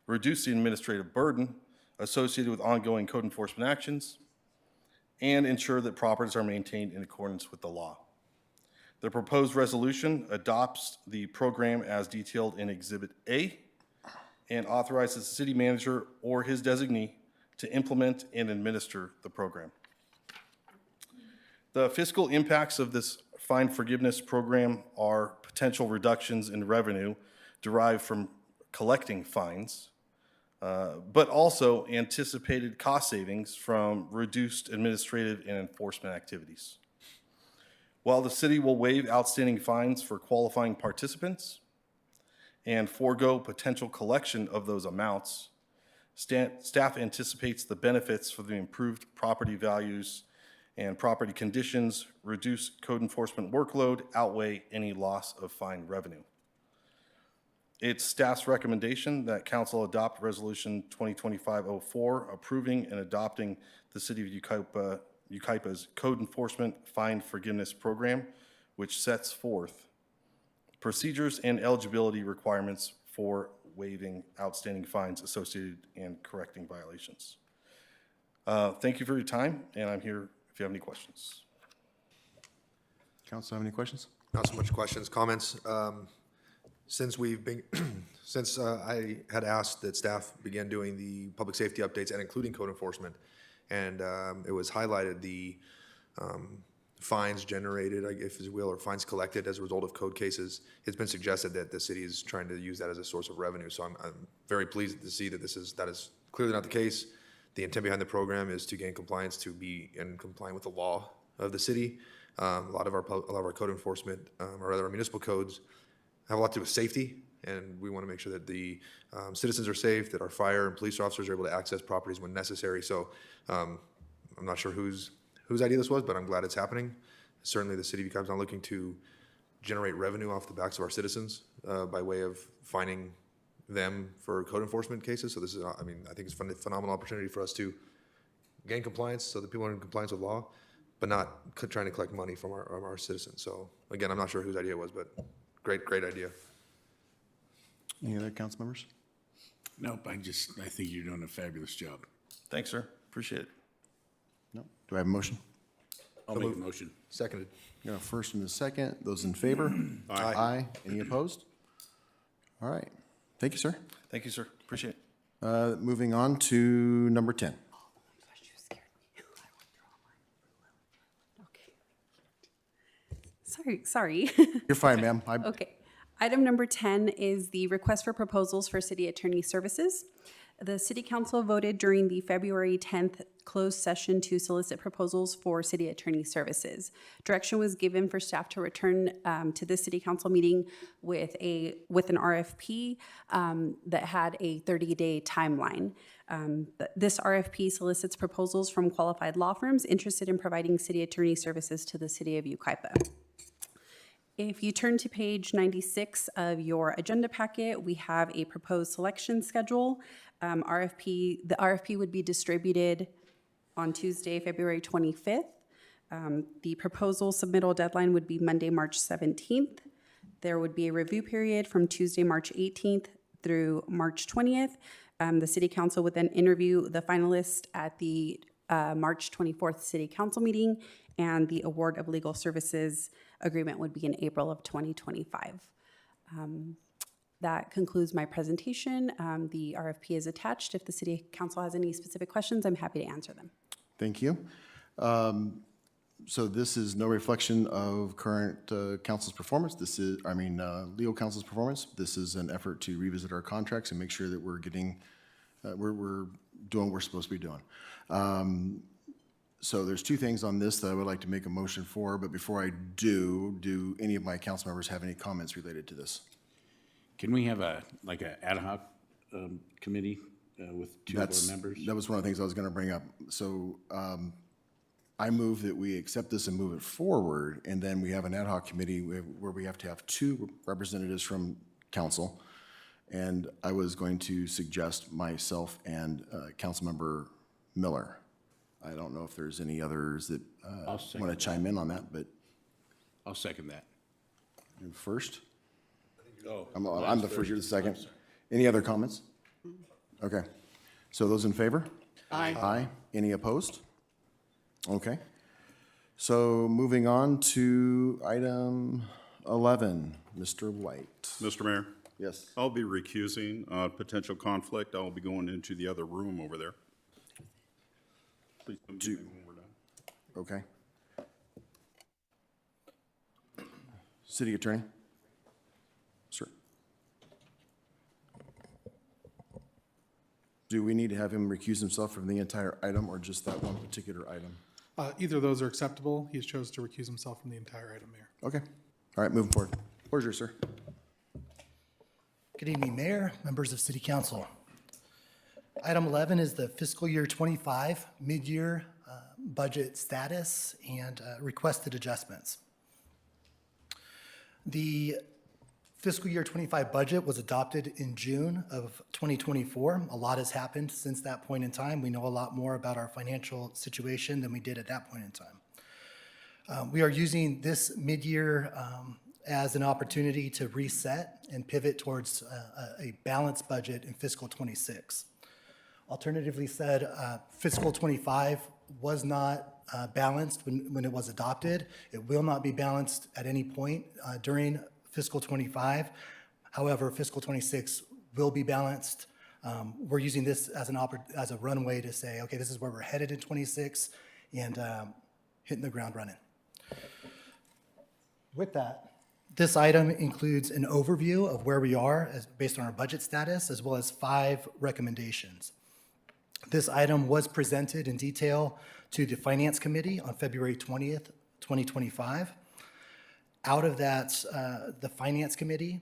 S13: reduce the administrative burden associated with ongoing code enforcement actions, and ensure that properties are maintained in accordance with the law. The proposed resolution adopts the program as detailed in Exhibit A and authorizes the city manager or his designee to implement and administer the program. The fiscal impacts of this fine forgiveness program are potential reductions in revenue derived from collecting fines, but also anticipated cost savings from reduced administrative and enforcement activities. While the city will waive outstanding fines for qualifying participants and forego potential collection of those amounts, staff anticipates the benefits for the improved property values and property conditions, reduced code enforcement workload outweigh any loss of fine revenue. It's staff's recommendation that council adopt Resolution 2025-04, approving and adopting the City of Yucaipa's Code Enforcement Fine Forgiveness Program, which sets forth procedures and eligibility requirements for waiving outstanding fines associated and correcting violations. Thank you for your time, and I'm here if you have any questions.
S2: Council have any questions?
S12: Not so much questions, comments. Since I had asked that staff begin doing the public safety updates and including code enforcement, and it was highlighted the fines generated, if you will, or fines collected as a result of code cases. It's been suggested that the city is trying to use that as a source of revenue. So I'm very pleased to see that that is clearly not the case. The intent behind the program is to gain compliance, to be in compliance with the law of the city. A lot of our code enforcement, or rather our municipal codes, have a lot to do with safety, and we want to make sure that the citizens are safe, that our fire and police officers are able to access properties when necessary. So I'm not sure whose idea this was, but I'm glad it's happening. Certainly the city of Yucaipa is not looking to generate revenue off the backs of our citizens by way of fining them for code enforcement cases. So this is, I think it's a phenomenal opportunity for us to gain compliance so that people are in compliance with law, but not trying to collect money from our citizens. So again, I'm not sure whose idea it was, but great idea.
S2: Any other council members?
S21: Nope, I think you're doing a fabulous job.
S13: Thanks, sir. Appreciate it.
S2: No. Do I have a motion?
S21: I'll make a motion.
S12: Seconded.
S2: Got a first and a second. Those in favor?
S21: Aye.
S2: Aye. Any opposed? All right. Thank you, sir.
S13: Thank you, sir. Appreciate it.
S2: Moving on to number 10.
S3: Sorry.
S2: You're fine, ma'am.
S3: Okay. Item number 10 is the request for proposals for city attorney services. The city council voted during the February 10th closed session to solicit proposals for city attorney services. Direction was given for staff to return to this city council meeting with an RFP that had a 30-day timeline. This RFP solicits proposals from qualified law firms interested in providing city attorney services to the city of Yucaipa. If you turn to page 96 of your agenda packet, we have a proposed selection schedule. The RFP would be distributed on Tuesday, February 25th. The proposal submittal deadline would be Monday, March 17th. There would be a review period from Tuesday, March 18th through March 20th. The city council would then interview the finalists at the March 24th city council meeting, and the award of legal services agreement would be in April of 2025. That concludes my presentation. The RFP is attached. If the city council has any specific questions, I'm happy to answer them.
S2: Thank you. So this is no reflection of current council's performance. Legal counsel's performance. This is an effort to revisit our contracts and make sure that we're getting, we're doing what we're supposed to be doing. So there's two things on this that I would like to make a motion for, but before I do any of my council members have any comments related to this?
S21: Can we have an ad hoc committee with two of our members?
S2: That was one of the things I was going to bring up. So I move that we accept this and move it forward, and then we have an ad hoc committee where we have to have two representatives from council. And I was going to suggest myself and Councilmember Miller. I don't know if there's any others that want to chime in on that, but.
S21: I'll second that.
S2: First?
S21: Oh,
S2: I'm the first, you're the second. Any other comments? Okay. So those in favor?
S21: Aye.
S2: Aye. Any opposed? Okay. So moving on to item 11, Mr. White.
S1: Mr. Mayor?
S2: Yes.
S1: I'll be recusing potential conflict. I'll be going into the other room over there. Please come to me when we're done.
S2: Okay. City Attorney? Sir. Do we need to have him recuse himself from the entire item or just that one particular item?
S6: Either of those are acceptable. He has chosen to recuse himself from the entire item, Mayor.
S2: Okay. All right, moving forward. Where's your, sir?
S22: Good evening, Mayor, members of City Council. Item 11 is the fiscal year 25 mid-year budget status and requested adjustments. The fiscal year 25 budget was adopted in June of 2024. A lot has happened since that point in time. We know a lot more about our financial situation than we did at that point in time. We are using this mid-year as an opportunity to reset and pivot towards a balanced budget in fiscal 26. Alternatively said, fiscal 25 was not balanced when it was adopted. It will not be balanced at any point during fiscal 25. However, fiscal 26 will be balanced. We're using this as a runway to say, okay, this is where we're headed in 26 and hitting the ground running. With that, this item includes an overview of where we are based on our budget status, as well as 5 recommendations. This item was presented in detail to the Finance Committee on February 20th, 2025. Out of that, the Finance Committee,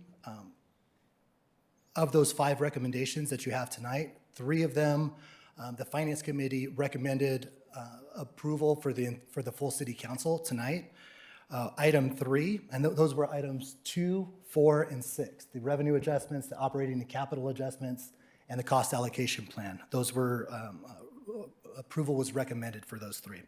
S22: of those 5 recommendations that you have tonight, 3 of them, the Finance Committee recommended approval for the full City Council tonight. Item 3, and those were items 2, 4, and 6, the revenue adjustments, the operating and capital adjustments, and the cost allocation plan. Those were, approval was recommended for those 3.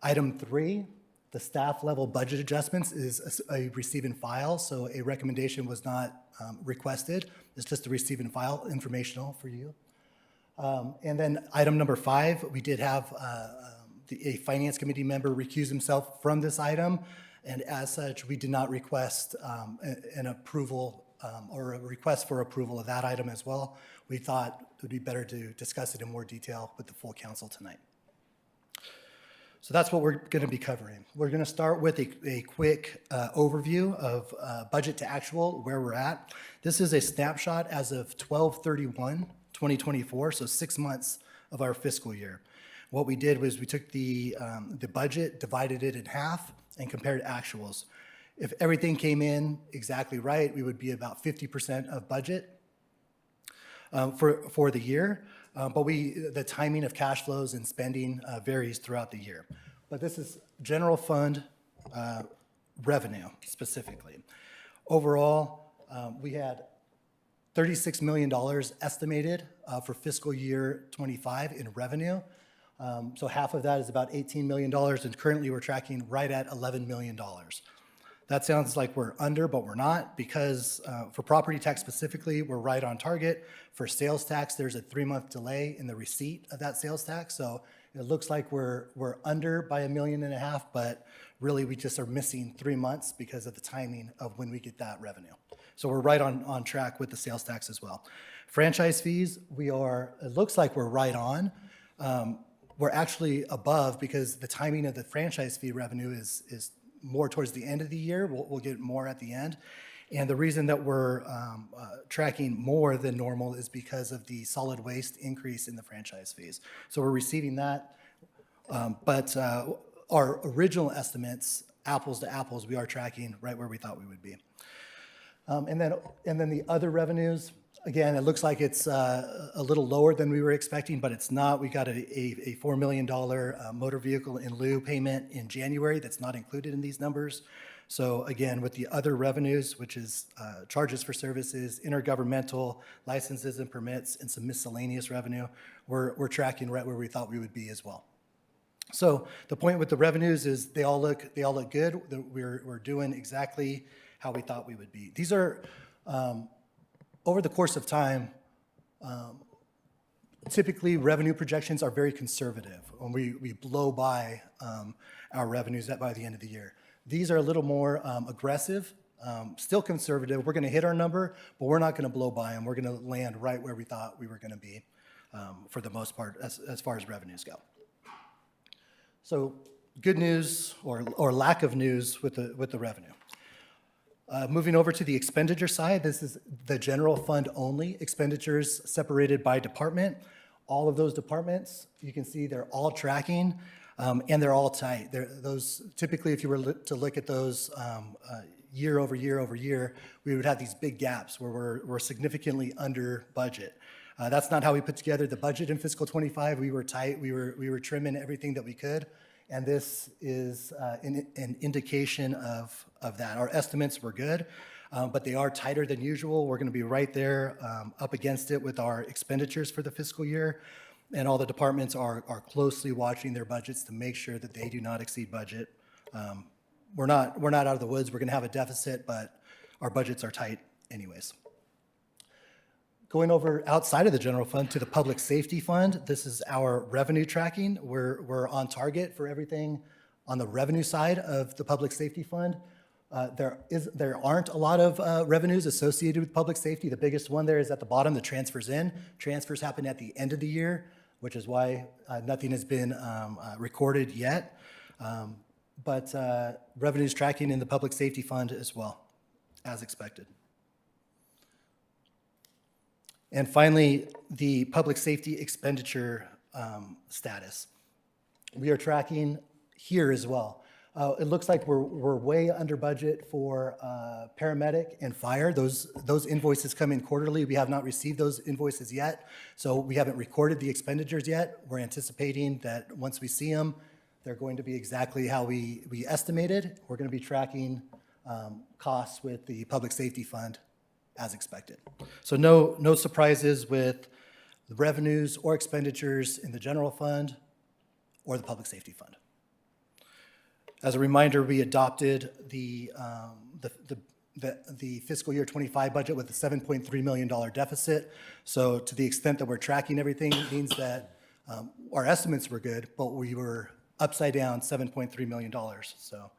S22: Item 3, the staff level budget adjustments is a receive and file, so a recommendation was not requested. It's just a receive and file, informational for you. And then item number 5, we did have a Finance Committee member recuse himself from this item, and as such, we did not request an approval or a request for approval of that item as well. We thought it would be better to discuss it in more detail with the full council tonight. So that's what we're going to be covering. We're going to start with a quick overview of budget to actual, where we're at. This is a snapshot as of 12/31/2024, so 6 months of our fiscal year. What we did was we took the budget, divided it in half, and compared actuals. If everything came in exactly right, we would be about 50% of budget for the year. But the timing of cash flows and spending varies throughout the year. But this is general fund revenue specifically. Overall, we had $36 million estimated for fiscal year 25 in revenue. So half of that is about $18 million, and currently we're tracking right at $11 million. That sounds like we're under, but we're not, because for property tax specifically, we're right on target. For sales tax, there's a 3-month delay in the receipt of that sales tax. So it looks like we're under by $1.5 million, but really we just are missing 3 months because of the timing of when we get that revenue. So we're right on track with the sales tax as well. Franchise fees, it looks like we're right on. We're actually above because the timing of the franchise fee revenue is more towards the end of the year. We'll get more at the end. And the reason that we're tracking more than normal is because of the solid waste increase in the franchise fees. So we're receiving that. But our original estimates, apples to apples, we are tracking right where we thought we would be. And then the other revenues, again, it looks like it's a little lower than we were expecting, but it's not. We got a $4 million motor vehicle in lieu payment in January that's not included in these numbers. So again, with the other revenues, which is charges for services, intergovernmental, licenses and permits, and some miscellaneous revenue, we're tracking right where we thought we would be as well. So the point with the revenues is they all look good. We're doing exactly how we thought we would be. These are over the course of time, typically revenue projections are very conservative when we blow by our revenues by the end of the year. These are a little more aggressive, still conservative. We're going to hit our number, but we're not going to blow by them. We're going to land right where we thought we were going to be for the most part as far as revenues go. So good news or lack of news with the revenue. Moving over to the expenditure side, this is the general fund only expenditures separated by department. All of those departments, you can see they're all tracking and they're all tight. Those typically, if you were to look at those year over year over year, we would have these big gaps where we're significantly under budget. That's not how we put together the budget in fiscal 25. We were tight. We were trimming everything that we could. And this is an indication of that. Our estimates were good, but they are tighter than usual. We're going to be right there up against it with our expenditures for the fiscal year. And all the departments are closely watching their budgets to make sure that they do not exceed budget. We're not out of the woods. We're going to have a deficit, but our budgets are tight anyways. Going over outside of the general fund to the public safety fund, this is our revenue tracking. We're on target for everything on the revenue side of the public safety fund. There aren't a lot of revenues associated with public safety. The biggest one there is at the bottom, the transfers in. Transfers happen at the end of the year, which is why nothing has been recorded yet. But revenues tracking in the public safety fund as well, as expected. And finally, the public safety expenditure status. We are tracking here as well. It looks like we're way under budget for paramedic and fire. Those invoices come in quarterly. We have not received those invoices yet, so we haven't recorded the expenditures yet. We're anticipating that once we see them, they're going to be exactly how we estimated. We're going to be tracking costs with the public safety fund as expected. So no surprises with the revenues or expenditures in the general fund or the public safety fund. As a reminder, we adopted the fiscal year 25 budget with a $7.3 million deficit. So to the extent that we're tracking everything, it means that our estimates were good, but we were upside down $7.3 million. So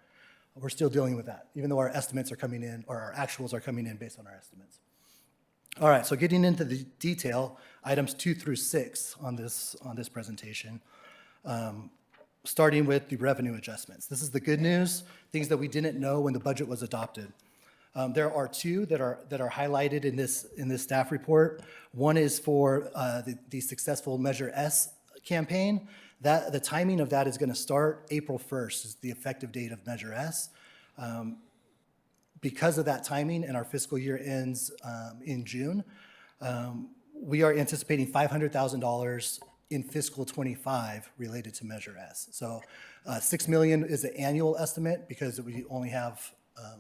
S22: we're still dealing with that, even though our estimates are coming in, or our actuals are coming in based on our estimates. All right, so getting into the detail, items 2 through 6 on this presentation. starting with the revenue adjustments. This is the good news, things that we didn't know when the budget was adopted. There are two that are highlighted in this staff report. One is for the successful Measure S campaign. The timing of that is going to start April 1st, is the effective date of Measure S. Because of that timing, and our fiscal year ends in June, we are anticipating $500,000 in fiscal =25 related to Measure S. So $6 million is an annual estimate because we only have,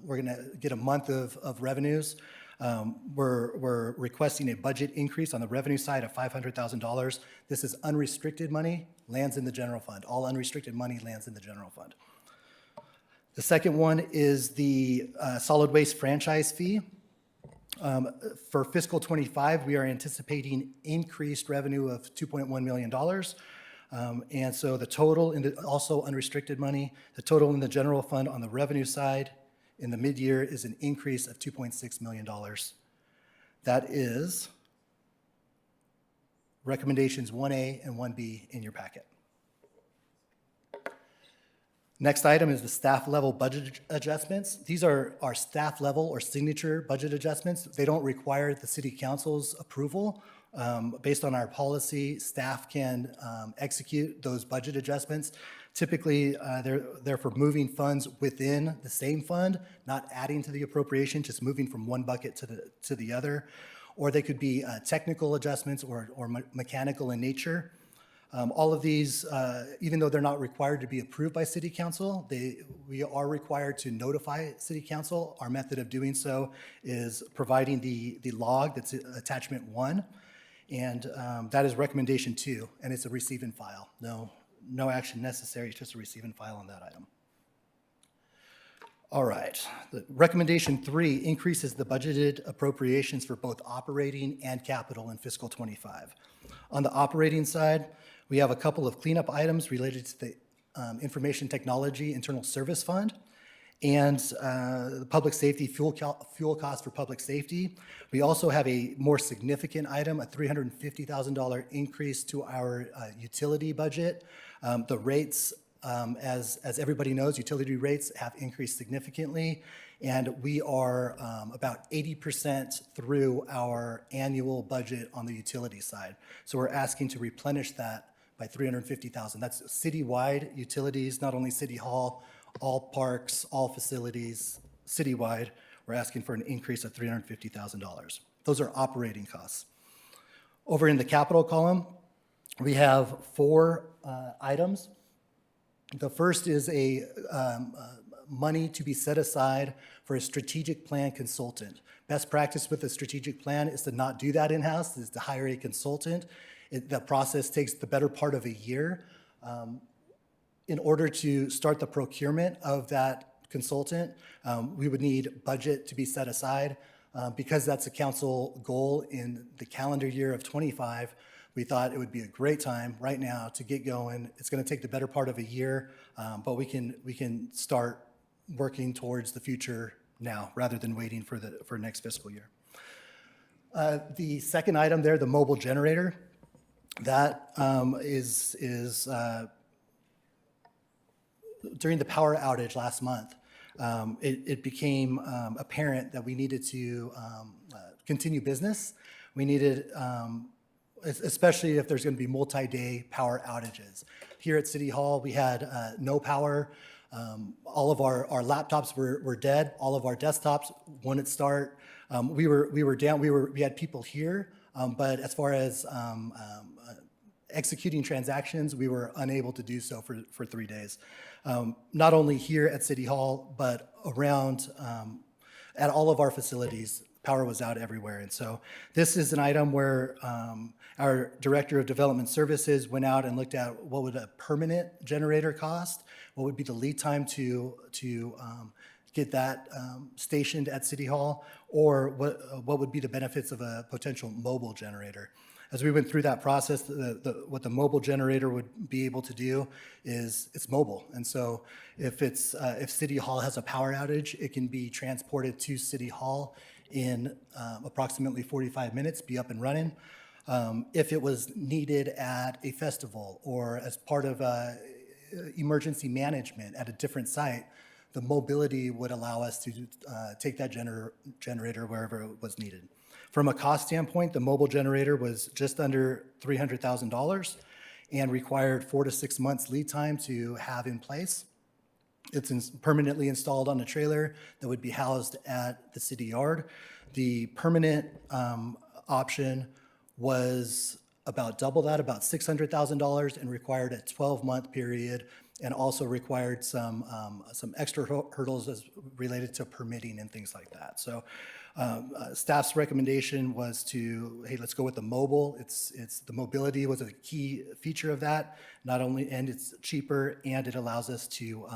S22: we're going to get a month of revenues. We're requesting a budget increase on the revenue side of $500,000. This is unrestricted money, lands in the general fund. All unrestricted money lands in the general fund. The second one is the solid waste franchise fee. For fiscal =25, we are anticipating increased revenue of $2.1 million. And so the total, also unrestricted money, the total in the general fund on the revenue side in the mid-year is an increase of $2.6 million. That is recommendations 1A and 1B in your packet. Next item is the staff level budget adjustments. These are our staff level or signature budget adjustments. They don't require the city council's approval. Based on our policy, staff can execute those budget adjustments. Typically, they're for moving funds within the same fund, not adding to the appropriation, just moving from one bucket to the other. Or they could be technical adjustments or mechanical in nature. All of these, even though they're not required to be approved by City Council, we are required to notify City Council. Our method of doing so is providing the log that's attachment 1, and that is recommendation 2, and it's a receive and file. No action necessary, it's just a receive and file on that item. All right, the recommendation 3 increases the budgeted appropriations for both operating and capital in fiscal '25. On the operating side, we have a couple of cleanup items related to the Information Technology Internal Service Fund and the public safety fuel cost for public safety. We also have a more significant item, a $350,000 increase to our utility budget. The rates, as everybody knows, utility rates have increased significantly, and we are about 80% through our annual budget on the utility side. So we're asking to replenish that by $350,000. That's citywide utilities, not only City Hall, all parks, all facilities, citywide. We're asking for an increase of $350,000. Those are operating costs. Over in the capital column, we have 4 items. The first is a money to be set aside for a strategic plan consultant. Best practice with a strategic plan is to not do that in-house, is to hire a consultant. The process takes the better part of a year. In order to start the procurement of that consultant, we would need budget to be set aside. Because that's a council goal in the calendar year of '25, we thought it would be a great time right now to get going. It's going to take the better part of a year, but we can start working towards the future now rather than waiting for next fiscal year. The second item there, the mobile generator, that is during the power outage last month, it became apparent that we needed to continue business. We needed, especially if there's going to be multi-day power outages. Here at City Hall, we had no power. All of our laptops were dead. All of our desktops wouldn't start. We were down. We had people here, but as far as executing transactions, we were unable to do so for 3 days. Not only here at City Hall, but around at all of our facilities, power was out everywhere. And so this is an item where our Director of Development Services went out and looked at what would a permanent generator cost, what would be the lead time to get that stationed at City Hall, or what would be the benefits of a potential mobile generator. As we went through that process, what the mobile generator would be able to do is it's mobile. And so if City Hall has a power outage, it can be transported to City Hall in approximately 45 minutes, be up and running. If it was needed at a festival or as part of emergency management at a different site, the mobility would allow us to take that generator wherever it was needed. From a cost standpoint, the mobile generator was just under $300,000 and required 4 to 6 months lead time to have in place. It's permanently installed on a trailer that would be housed at the city yard. The permanent option was about double that, about $600,000, and required a 12-month period, and also required some extra hurdles as related to permitting and things like that. So staff's recommendation was to, hey, let's go with the mobile. It's the mobility was a key feature of that. Not only, and it's cheaper, and it allows us to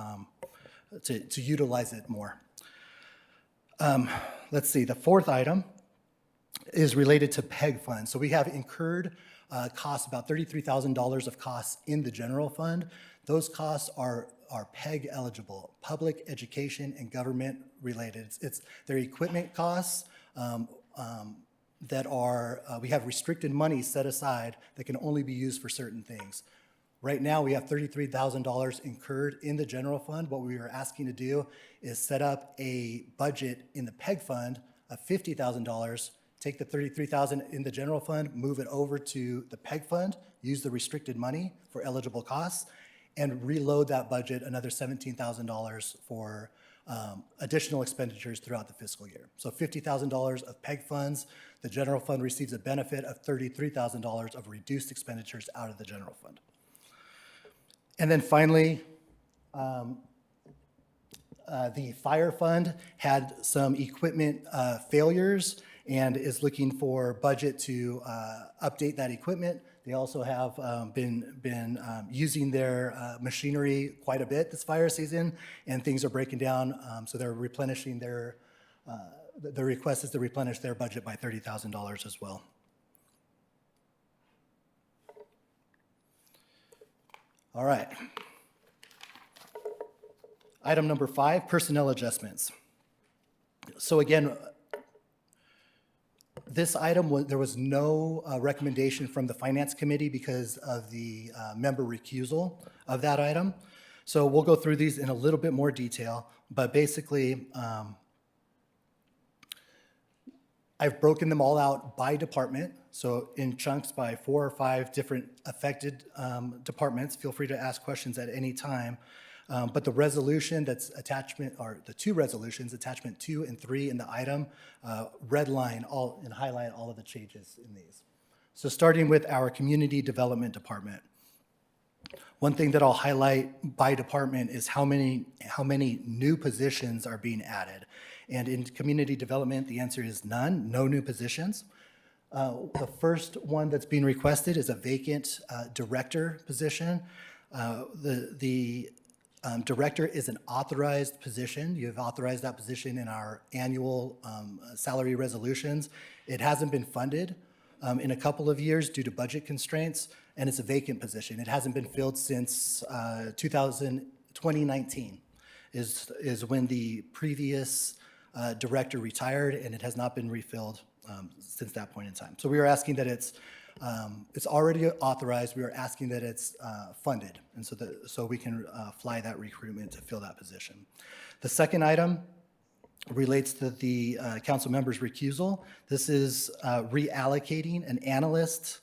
S22: utilize it more. Let's see, the fourth item is related to PEG funds. So we have incurred costs, about $33,000 of costs in the general fund. Those costs are PEG eligible, public education and government related. They're equipment costs that are, we have restricted money set aside that can only be used for certain things. Right now, we have $33,000 incurred in the general fund. What we are asking to do is set up a budget in the PEG fund of $50,000, take the $33,000 in the general fund, move it over to the PEG fund, use the restricted money for eligible costs, and reload that budget another $17,000 for additional expenditures throughout the fiscal year. So $50,000 of PEG funds. The general fund receives a benefit of $33,000 of reduced expenditures out of the general fund. And then finally, the fire fund had some equipment failures and is looking for budget to update that equipment. They also have been using their machinery quite a bit this fire season, and things are breaking down, so they're replenishing their, the request is to replenish their budget by $30,000 as well. All right. Item number 5, personnel adjustments. So again, this item, there was no recommendation from the Finance Committee because of the member recusal of that item. So we'll go through these in a little bit more detail, but basically, I've broken them all out by department, so in chunks by 4 or 5 different affected departments. Feel free to ask questions at any time. But the resolution that's attachment, or the 2 resolutions, attachment 2 and 3 in the item, redline all and highlight all of the changes in these. So starting with our Community Development Department. One thing that I'll highlight by department is how many new positions are being added. And in community development, the answer is none, no new positions. The first one that's being requested is a vacant director position. The director is an authorized position. You have authorized that position in our annual salary resolutions. It hasn't been funded in a couple of years due to budget constraints, and it's a vacant position. It hasn't been filled since 2019 is when the previous director retired, and it has not been refilled since that point in time. So we are asking that it's already authorized. We are asking that it's funded, and so we can fly that recruitment to fill that position. The second item relates to the council member's recusal. This is reallocating an analyst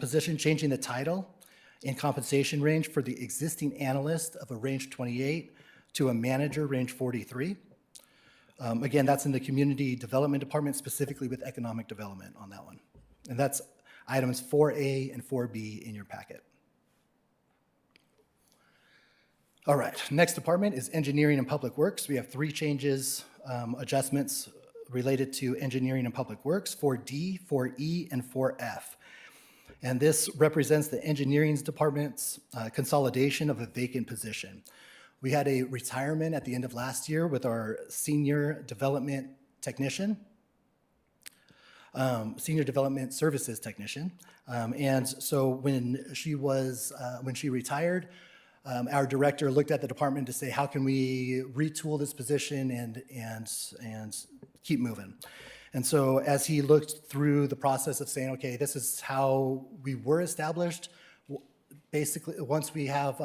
S22: position, changing the title and compensation range for the existing analyst of a range 28 to a manager range 43. Again, that's in the Community Development Department, specifically with economic development on that one. And that's items 4A and 4B in your packet. All right, next department is Engineering and Public Works. We have 3 changes, adjustments related to Engineering and Public Works, 4D, 4E, and 4F. And this represents the Engineering Department's consolidation of a vacant position. We had a retirement at the end of last year with our Senior Development Technician, Senior Development Services Technician. And so when she retired, our director looked at the department to say, how can we retool this position and keep moving? And so as he looked through the process of saying, okay, this is how we were established, basically, once we have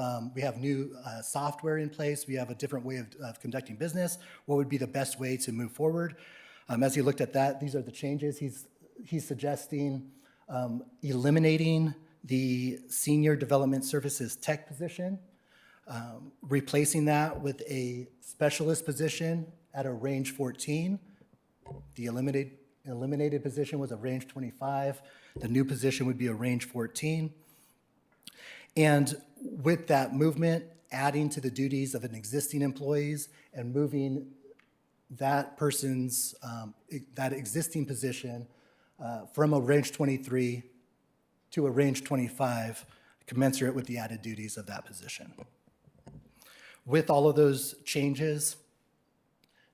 S22: new software in place, we have a different way of conducting business, what would be the best way to move forward? As he looked at that, these are the changes. He's suggesting eliminating the Senior Development Services Tech position, replacing that with a specialist position at a range 14. The eliminated position was a range 25. The new position would be a range 14. And with that movement, adding to the duties of an existing employees and moving that person's, that existing position from a range 23 to a range 25, commensurate with the added duties of that position. With all of those changes,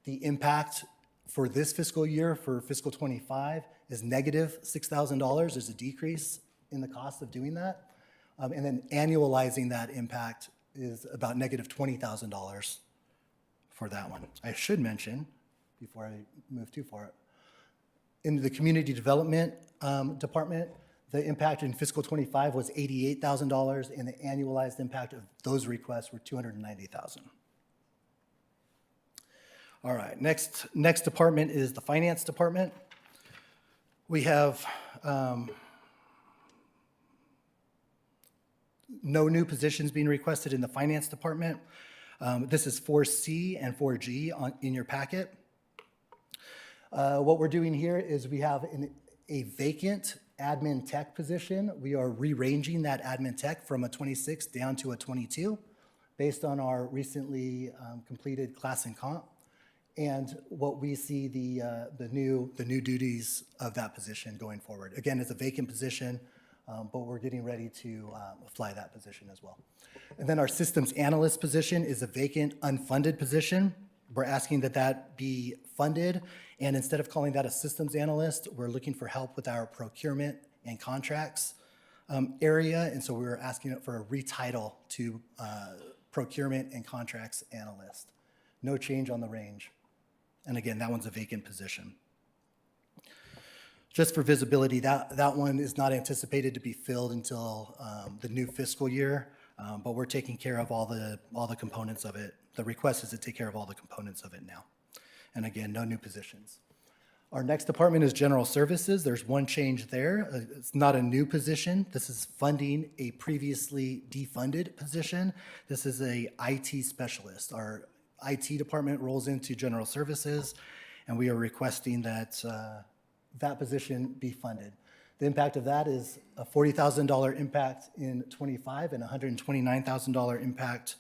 S22: the impact for this fiscal year, for fiscal 25, is negative $6,000. There's a decrease in the cost of doing that. And then annualizing that impact is about negative $20,000 for that one. I should mention, before I move too far, in the community development department, the impact in fiscal 25 was $88,000, and the annualized impact of those requests were $290,000. All right, next department is the finance department. We have no new positions being requested in the finance department. This is 4C and 4G in your packet. What we're doing here is we have a vacant admin tech position. We are rearranging that admin tech from a 26 down to a 22 based on our recently completed class and comp. And what we see the new duties of that position going forward. Again, it's a vacant position, but we're getting ready to fly that position as well. And then our systems analyst position is a vacant, unfunded position. We're asking that that be funded, and instead of calling that a systems analyst, we're looking for help with our procurement and contracts area, and so we were asking for a retitle to procurement and contracts analyst. No change on the range. And again, that one's a vacant position. Just for visibility, that one is not anticipated to be filled until the new fiscal year, but we're taking care of all the components of it. The request is to take care of all the components of it now. And again, no new positions. Our next department is general services. There's one change there. It's not a new position. This is funding a previously defunded position. This is a IT specialist. Our IT department rolls into general services, and we are requesting that that position be funded. The impact of that is a $40,000 impact in 25 and $129,000 impact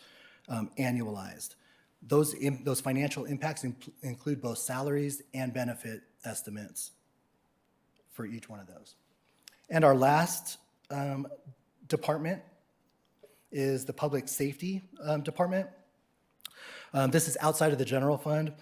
S22: annualized. Those financial impacts include both salaries and benefit estimates for each one of those. And our last department is the public safety department. This is outside of the general fund.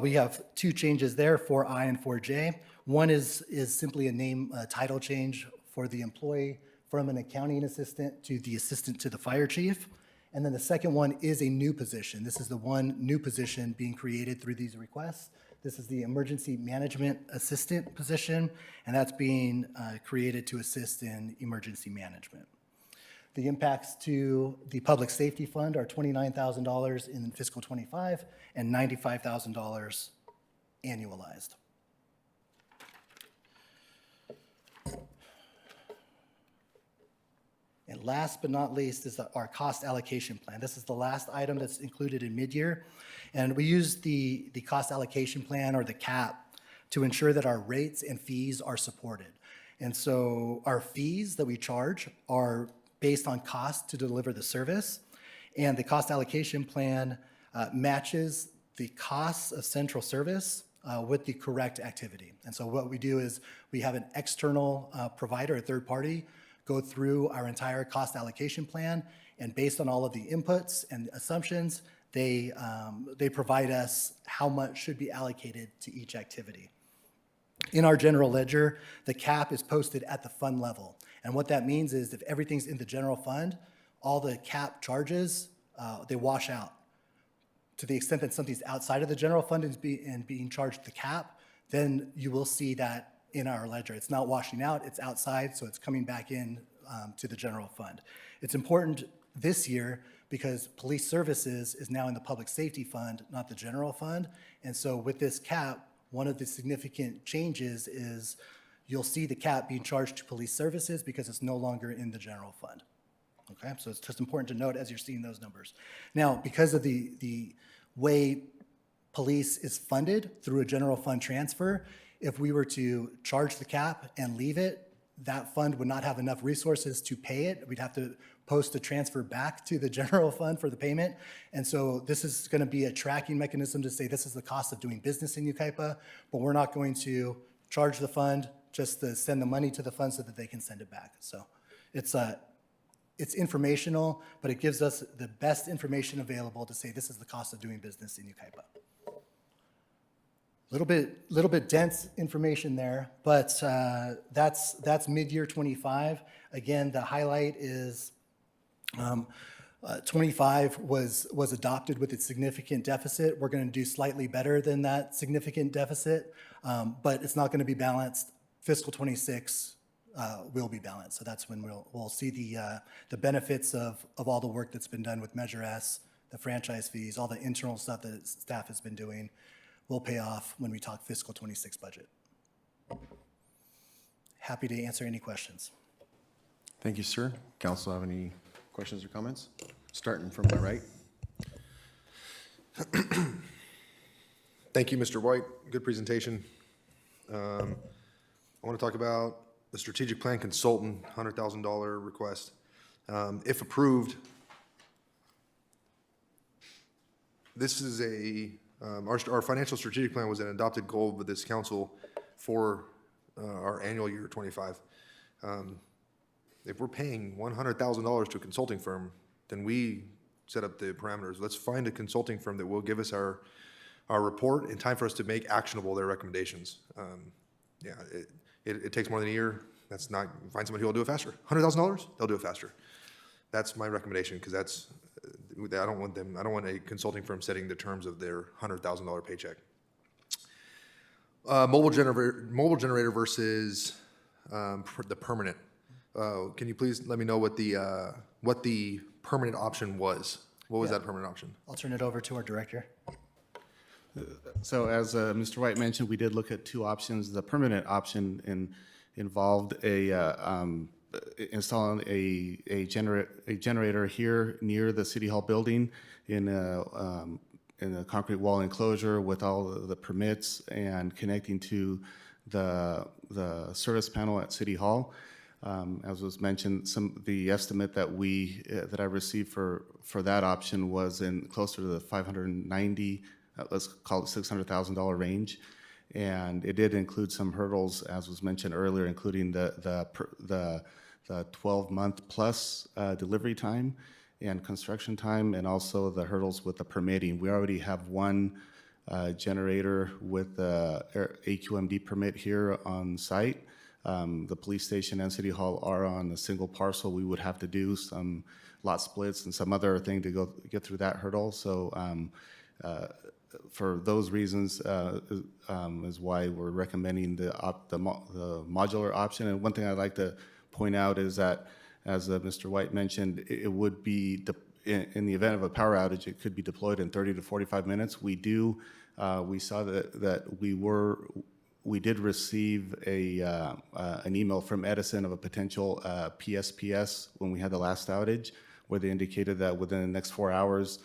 S22: We have two changes there, 4I and 4J. One is simply a name title change for the employee from an accounting assistant to the assistant to the fire chief. And then the second one is a new position. This is the one new position being created through these requests. This is the emergency management assistant position, and that's being created to assist in emergency management. The impacts to the public safety fund are $29,000 in fiscal 25 and $95,000 annualized. And last but not least is our cost allocation plan. This is the last item that's included in midyear. And we use the cost allocation plan, or the CAP, to ensure that our rates and fees are supported. And so our fees that we charge are based on cost to deliver the service. And the cost allocation plan matches the costs of central service with the correct activity. And so what we do is we have an external provider, a third party, go through our entire cost allocation plan, and based on all of the inputs and assumptions, they provide us how much should be allocated to each activity. In our general ledger, the cap is posted at the fund level. And what that means is if everything's in the general fund, all the cap charges, they wash out. To the extent that something's outside of the general fund and being charged the cap, then you will see that in our ledger. It's not washing out, it's outside, so it's coming back in to the general fund. It's important this year because police services is now in the public safety fund, not the general fund. And so with this cap, one of the significant changes is you'll see the cap being charged to police services because it's no longer in the general fund. Okay, so it's just important to note as you're seeing those numbers. Now, because of the way police is funded through a general fund transfer, if we were to charge the cap and leave it, that fund would not have enough resources to pay it. We'd have to post a transfer back to the general fund for the payment. And so this is going to be a tracking mechanism to say this is the cost of doing business in Yucaipa, but we're not going to charge the fund, just to send the money to the fund so that they can send it back. So it's informational, but it gives us the best information available to say this is the cost of doing business in Yucaipa. Little bit dense information there, but that's mid-year 25. Again, the highlight is 25 was adopted with its significant deficit. We're going to do slightly better than that significant deficit, but it's not going to be balanced. Fiscal 26 will be balanced, so that's when we'll see the benefits of all the work that's been done with Measure S, the franchise fees, all the internal stuff that staff has been doing. Will pay off when we talk fiscal 26 budget. Happy to answer any questions.
S2: Thank you, sir. Council have any questions or comments? Starting from my right.
S12: Thank you, Mr. White. Good presentation. I want to talk about the strategic plan consultant, $100,000 request. If approved, this is our financial strategic plan was an adopted goal with this council for our annual year 25. If we're paying $100,000 to a consulting firm, then we set up the parameters. Let's find a consulting firm that will give us our report in time for us to make actionable their recommendations. It takes more than a year. That's not, find somebody who will do it faster. $100,000, they'll do it faster. That's my recommendation, because I don't want a consulting firm setting the terms of their $100,000 paycheck. Mobile generator versus the permanent. Can you please let me know what the permanent option was? What was that permanent option?
S22: I'll turn it over to our director.
S21: So as Mr. White mentioned, we did look at two options. The permanent option involved installing a generator here near the City Hall building in a concrete wall enclosure with all the permits and connecting to the service panel at City Hall. As was mentioned, the estimate that I received for that option was in closer to the 590, let's call it $600,000 range. And it did include some hurdles, as was mentioned earlier, including the 12-month plus delivery time and construction time, and also the hurdles with the permitting. We already have one generator with the AQMD permit here on site. The police station and City Hall are on a single parcel. We would have to do some lot splits and some other thing to get through that hurdle. So for those reasons is why we're recommending the modular option. And one thing I'd like to point out is that, as Mr. White mentioned, it would be, in the event of a power outage, it could be deployed in 30 to 45 minutes. We saw that we did receive an email from Edison of a potential PSPS when we had the last outage, where they indicated that within the next 4 hours,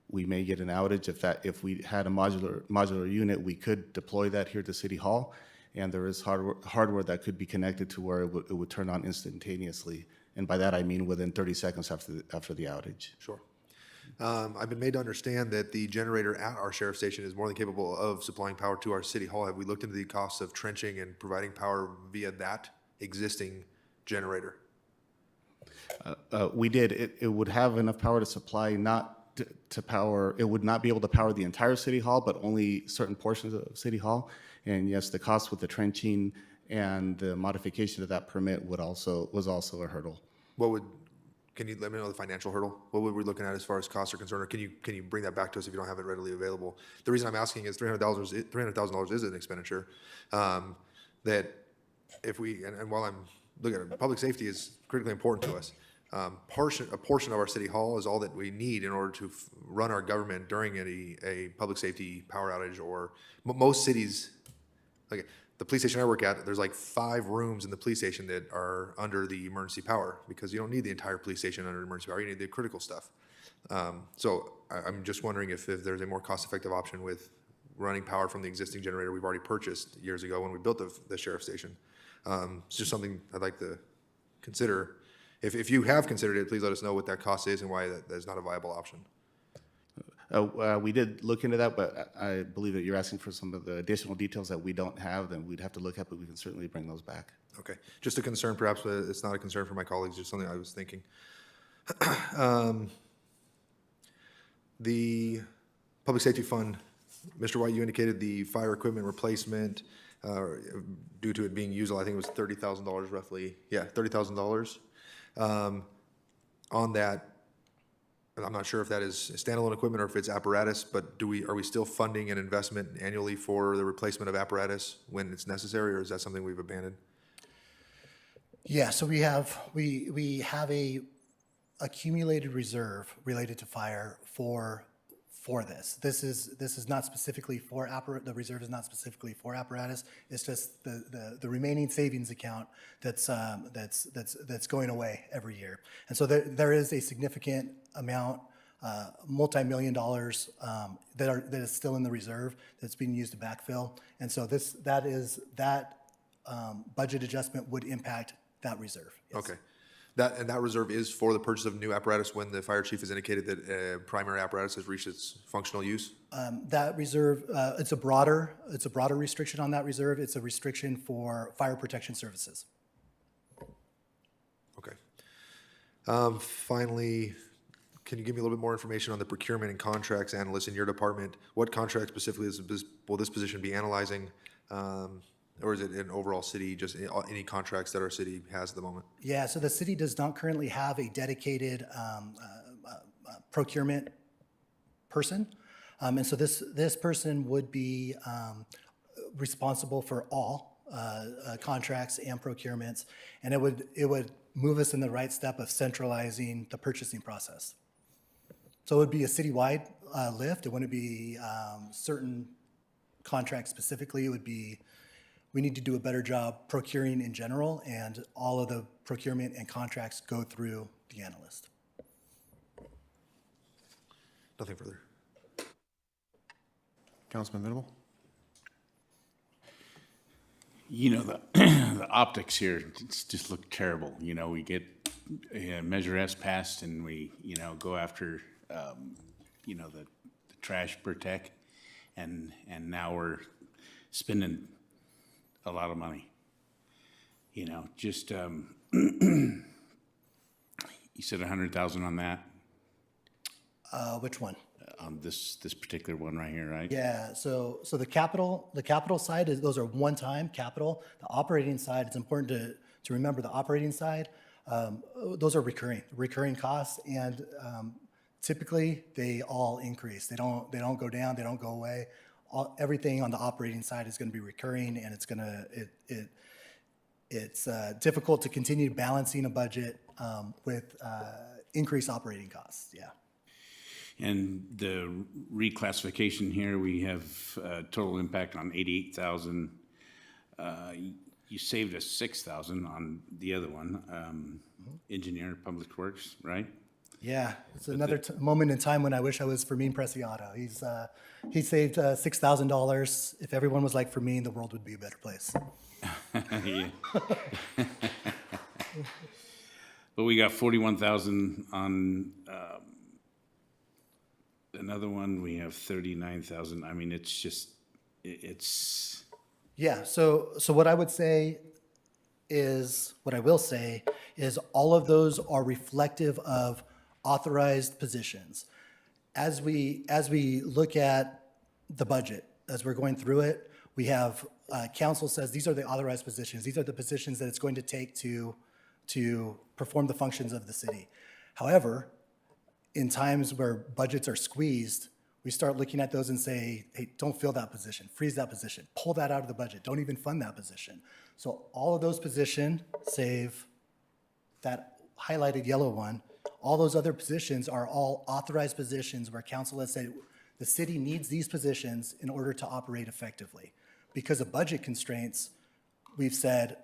S21: we may get an outage. If we had a modular unit, we could deploy that here to City Hall, and there is hardware that could be connected to where it would turn on instantaneously. And by that I mean within 30 seconds after the outage.
S12: Sure. I've been made to understand that the generator at our sheriff station is more than capable of supplying power to our City Hall. Have we looked into the costs of trenching and providing power via that existing generator?
S21: We did. It would have enough power to supply, it would not be able to power the entire City Hall, but only certain portions of City Hall. And yes, the cost with the trenching and the modification of that permit was also a hurdle.
S12: Can you let me know the financial hurdle? What were we looking at as far as costs are concerned, or can you bring that back to us if you don't have it readily available? The reason I'm asking is $300,000 is an expenditure that if we, and while I'm look at it, public safety is critically important to us. A portion of our city hall is all that we need in order to run our government during a public safety power outage, or most cities, like the police station I work at, there's like 5 rooms in the police station that are under the emergency power, because you don't need the entire police station under emergency power, you need the critical stuff. So I'm just wondering if there's a more cost-effective option with running power from the existing generator we've already purchased years ago when we built the sheriff's station. It's just something I'd like to consider. If you have considered it, please let us know what that cost is and why that is not a viable option.
S21: We did look into that, but I believe that you're asking for some of the additional details that we don't have, then we'd have to look at, but we can certainly bring those back.
S12: Okay, just a concern, perhaps it's not a concern for my colleagues, just something I was thinking. The Public Safety Fund, Mr. White, you indicated the fire equipment replacement, due to it being used, I think it was $30,000 roughly. Yeah, $30,000. On that, I'm not sure if that is standalone equipment or if it's apparatus, but are we still funding an investment annually for the replacement of apparatus when it's necessary, or is that something we've abandoned?
S22: Yeah, so we have a accumulated reserve related to fire for this. This is not specifically for the reserve is not specifically for apparatus. It's just the remaining savings account that's going away every year. And so there is a significant amount, multi-million dollars, that is still in the reserve that's being used to backfill. And so that budget adjustment would impact that reserve. Yes.
S12: Okay. That reserve is for the purchase of new apparatus when the fire chief has indicated that primary apparatus has reached its functional use?
S22: That reserve, it's a broader restriction on that reserve. It's a restriction for fire protection services.
S12: Okay. Finally, can you give me a little bit more information on the procurement and contracts analyst in your department? What contract specifically will this position be analyzing? Or is it an overall city, just any contracts that our city has at the moment?
S22: Yeah, so the city does not currently have a dedicated procurement person. And so this person would be responsible for all contracts and procurements. And it would move us in the right step of centralizing the purchasing process. So it would be a citywide lift. It wouldn't be certain contracts specifically. It would be, we need to do a better job procuring in general, and all of the procurement and contracts go through the analyst.
S12: Nothing further.
S2: Councilman Venable?
S4: You know, the optics here just look terrible. You know, we get Measure S passed and we, go after, the trash per tech, and now we're spending a lot of money. Just, you said 100,000 on that?
S22: Which one?
S4: On this particular one right here, right?
S22: Yeah, so the capital side those are one-time capital. The operating side, it's important to remember the operating side, those are recurring costs, and typically they all increase. They don't go down, they don't go away. Everything on the operating side is going to be recurring, and it's difficult to continue balancing a budget with increased operating costs. Yeah.
S4: And the reclassification here, we have total impact on 88,000. You saved us 6,000 on the other one, engineer, public works, right?
S22: Yeah, it's another moment in time when I wish I was Fermin Preciado. He saved $6,000. If everyone was like Fermin, the world would be a better place.
S4: Yeah. But we got 41,000 on another one. We have 39,000. I mean, it's.
S22: Yeah. So what I will say is all of those are reflective of authorized positions. As we look at the budget, as we're going through it, we have council says these are the authorized positions. These are the positions that it's going to take to perform the functions of the city. However, in times where budgets are squeezed, we start looking at those and say, hey, don't fill that position, freeze that position, pull that out of the budget, don't even fund that position. So all of those positions, save that highlighted yellow one, all those other positions are all authorized positions where council has said the city needs these positions in order to operate effectively. Because of budget constraints, we've said,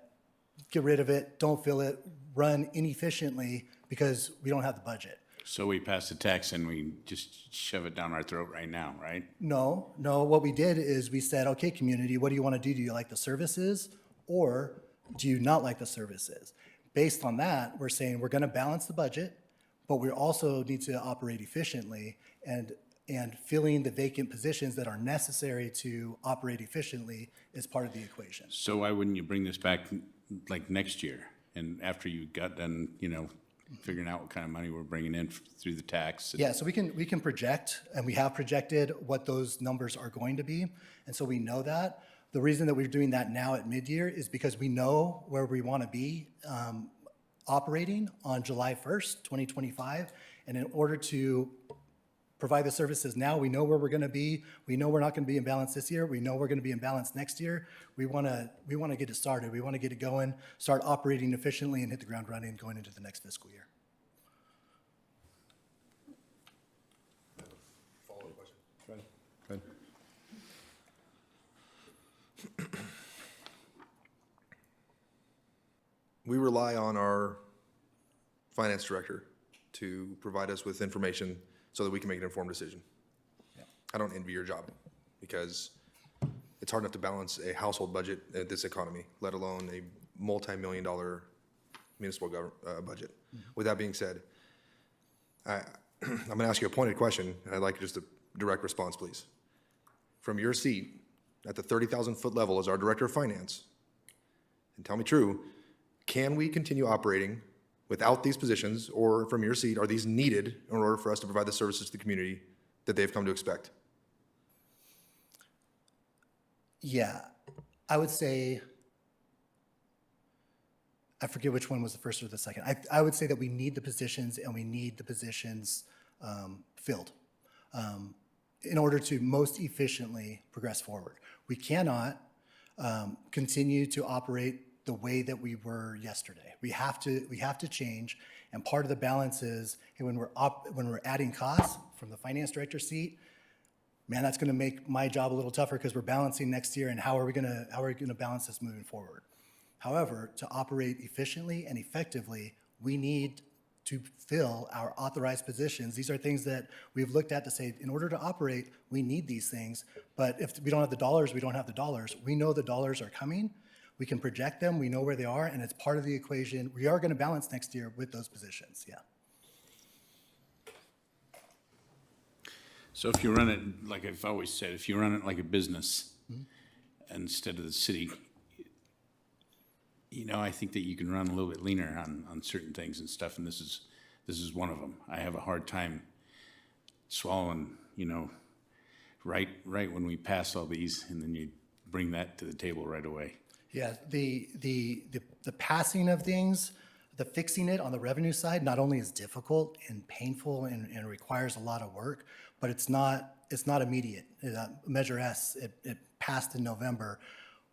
S22: get rid of it, don't fill it, run inefficiently because we don't have the budget.
S4: So we pass the tax and we just shove it down our throat right now, right?
S22: No, what we did is we said, okay, community, what do you want to do? Do you like the services or do you not like the services? Based on that, we're saying we're going to balance the budget, but we also need to operate efficiently and filling the vacant positions that are necessary to operate efficiently is part of the equation.
S4: So why wouldn't you bring this back like next year? And after you got done, figuring out what kind of money we're bringing in through the tax?
S22: Yeah, so we can project, and we have projected what those numbers are going to be, and so we know that. The reason that we're doing that now at mid-year is because we know where we want to be operating on July 1st, 2025, and in order to provide the services now, we know where we're going to be. We know we're not going to be in balance this year. We know we're going to be in balance next year. We want to get it started. We want to get it going, start operating efficiently, and hit the ground running going into the next fiscal year.
S12: Follow-up question.
S21: Go ahead.
S12: We rely on our finance director to provide us with information so that we can make an informed decision. I don't envy your job because it's hard enough to balance a household budget at this economy, let alone a multi-million-dollar municipal budget. With that being said, I'm going to ask you a pointed question, and I'd like just a direct response, please. From your seat at the 30,000-foot level as our director of finance, and tell me true, can we continue operating without these positions, or from your seat, are these needed in order for us to provide the services to the community that they've come to expect?
S22: Yeah, I would say, I forget which one was the first or the second. I would say that we need the positions and we need the positions filled in order to most efficiently progress forward. We cannot continue to operate the way that we were yesterday. We have to change, and part of the balance is when we're adding costs from the finance director seat, man, that's going to make my job a little tougher because we're balancing next year, and how are we going to balance this moving forward? However, to operate efficiently and effectively, we need to fill our authorized positions. These are things that we've looked at to say, in order to operate, we need these things. But if we don't have the dollars, we don't have the dollars. We know the dollars are coming. We can project them. We know where they are, and it's part of the equation. We are going to balance next year with those positions, yeah.
S4: So if you run it, like I've always said, if you run it like a business instead of the city, I think that you can run a little bit leaner on certain things and stuff, and this is one of them. I have a hard time swallowing, right when we pass all these, and then you bring that to the table right away.
S22: Yeah, the passing of things, the fixing it on the revenue side not only is difficult and painful and requires a lot of work, but it's not immediate. Measure S, it passed in November.